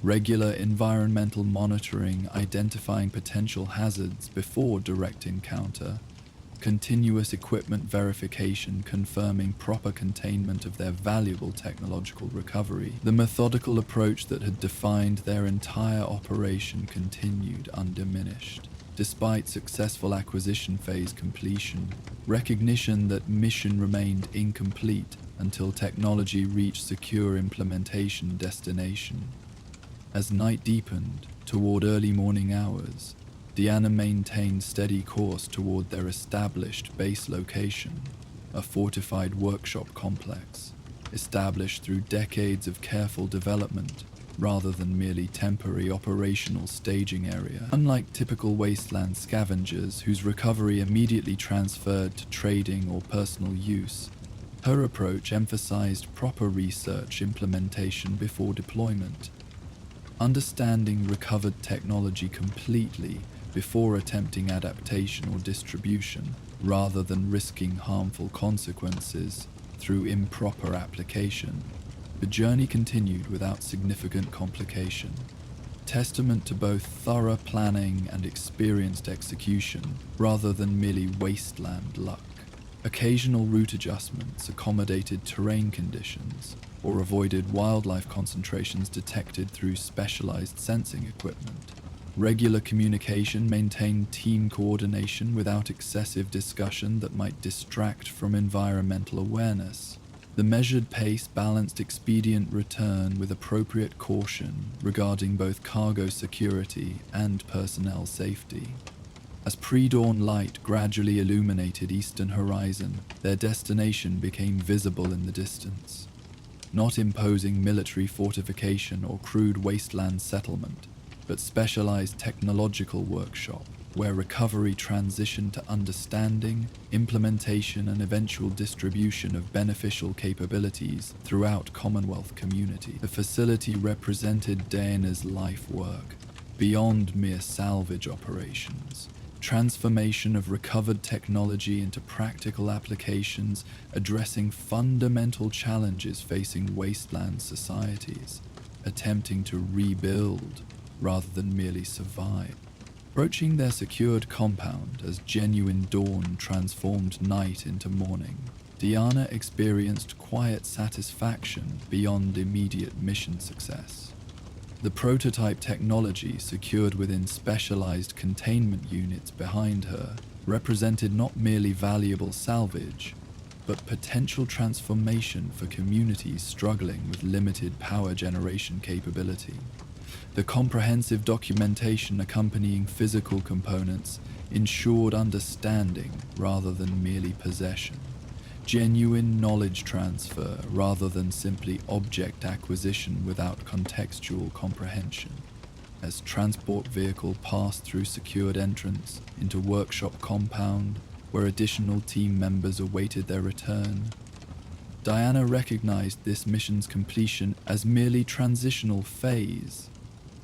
Regular environmental monitoring identifying potential hazards before direct encounter. Continuous equipment verification confirming proper containment of their valuable technological recovery. The methodical approach that had defined their entire operation continued undiminished. Despite successful acquisition phase completion, recognition that mission remained incomplete until technology reached secure implementation destination. As night deepened toward early morning hours, Deanna maintained steady course toward their established base location, a fortified workshop complex, established through decades of careful development rather than merely temporary operational staging area. Unlike typical wasteland scavengers whose recovery immediately transferred to trading or personal use, her approach emphasized proper research implementation before deployment. Understanding recovered technology completely before attempting adaptation or distribution, rather than risking harmful consequences through improper application. The journey continued without significant complication, testament to both thorough planning and experienced execution, rather than merely wasteland luck. Occasional route adjustments accommodated terrain conditions, or avoided wildlife concentrations detected through specialized sensing equipment. Regular communication maintained team coordination without excessive discussion that might distract from environmental awareness. The measured pace balanced expedient return with appropriate caution regarding both cargo security and personnel safety. As pre-dawn light gradually illuminated eastern horizon, their destination became visible in the distance. Not imposing military fortification or crude wasteland settlement, but specialized technological workshop, where recovery transitioned to understanding, implementation, and eventual distribution of beneficial capabilities throughout Commonwealth community. The facility represented Diana's life work, beyond mere salvage operations. Transformation of recovered technology into practical applications addressing fundamental challenges facing wasteland societies, attempting to rebuild rather than merely survive. Approaching their secured compound as genuine dawn transformed night into morning, Diana experienced quiet satisfaction beyond immediate mission success. The prototype technology secured within specialized containment units behind her represented not merely valuable salvage, but potential transformation for communities struggling with limited power generation capability. The comprehensive documentation accompanying physical components ensured understanding rather than merely possession, genuine knowledge transfer rather than simply object acquisition without contextual comprehension. As transport vehicle passed through secured entrance into workshop compound where additional team members awaited their return, Diana recognized this mission's completion as merely transitional phase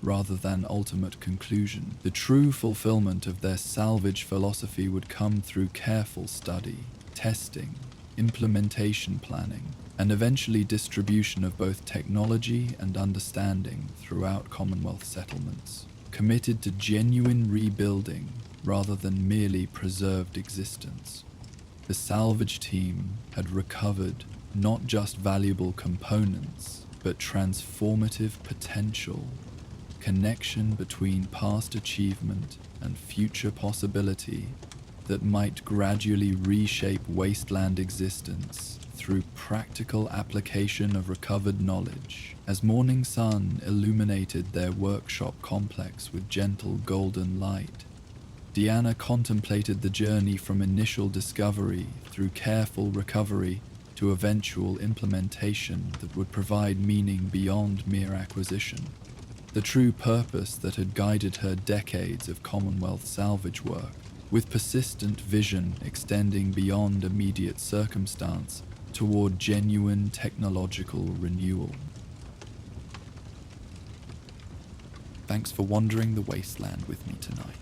rather than ultimate conclusion. The true fulfillment of their salvage philosophy would come through careful study, testing, implementation planning, and eventually distribution of both technology and understanding throughout Commonwealth settlements, committed to genuine rebuilding rather than merely preserved existence. The salvage team had recovered not just valuable components, but transformative potential, connection between past achievement and future possibility that might gradually reshape wasteland existence through practical application of recovered knowledge. As morning sun illuminated their workshop complex with gentle golden light, Diana contemplated the journey from initial discovery through careful recovery to eventual implementation that would provide meaning beyond mere acquisition. The true purpose that had guided her decades of Commonwealth salvage work, with persistent vision extending beyond immediate circumstance toward genuine technological renewal. Thanks for wandering the wasteland with me tonight.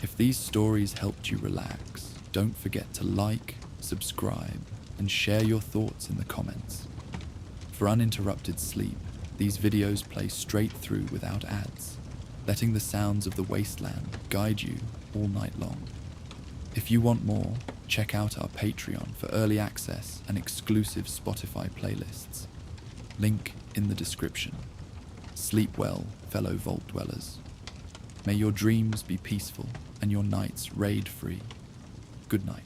If these stories helped you relax, don't forget to like, subscribe, and share your thoughts in the comments. For uninterrupted sleep, these videos play straight through without ads, letting the sounds of the wasteland guide you all night long. If you want more, check out our Patreon for early access and exclusive Spotify playlists. Link in the description. Sleep well, fellow vault dwellers. May your dreams be peaceful and your nights raid-free. Good night.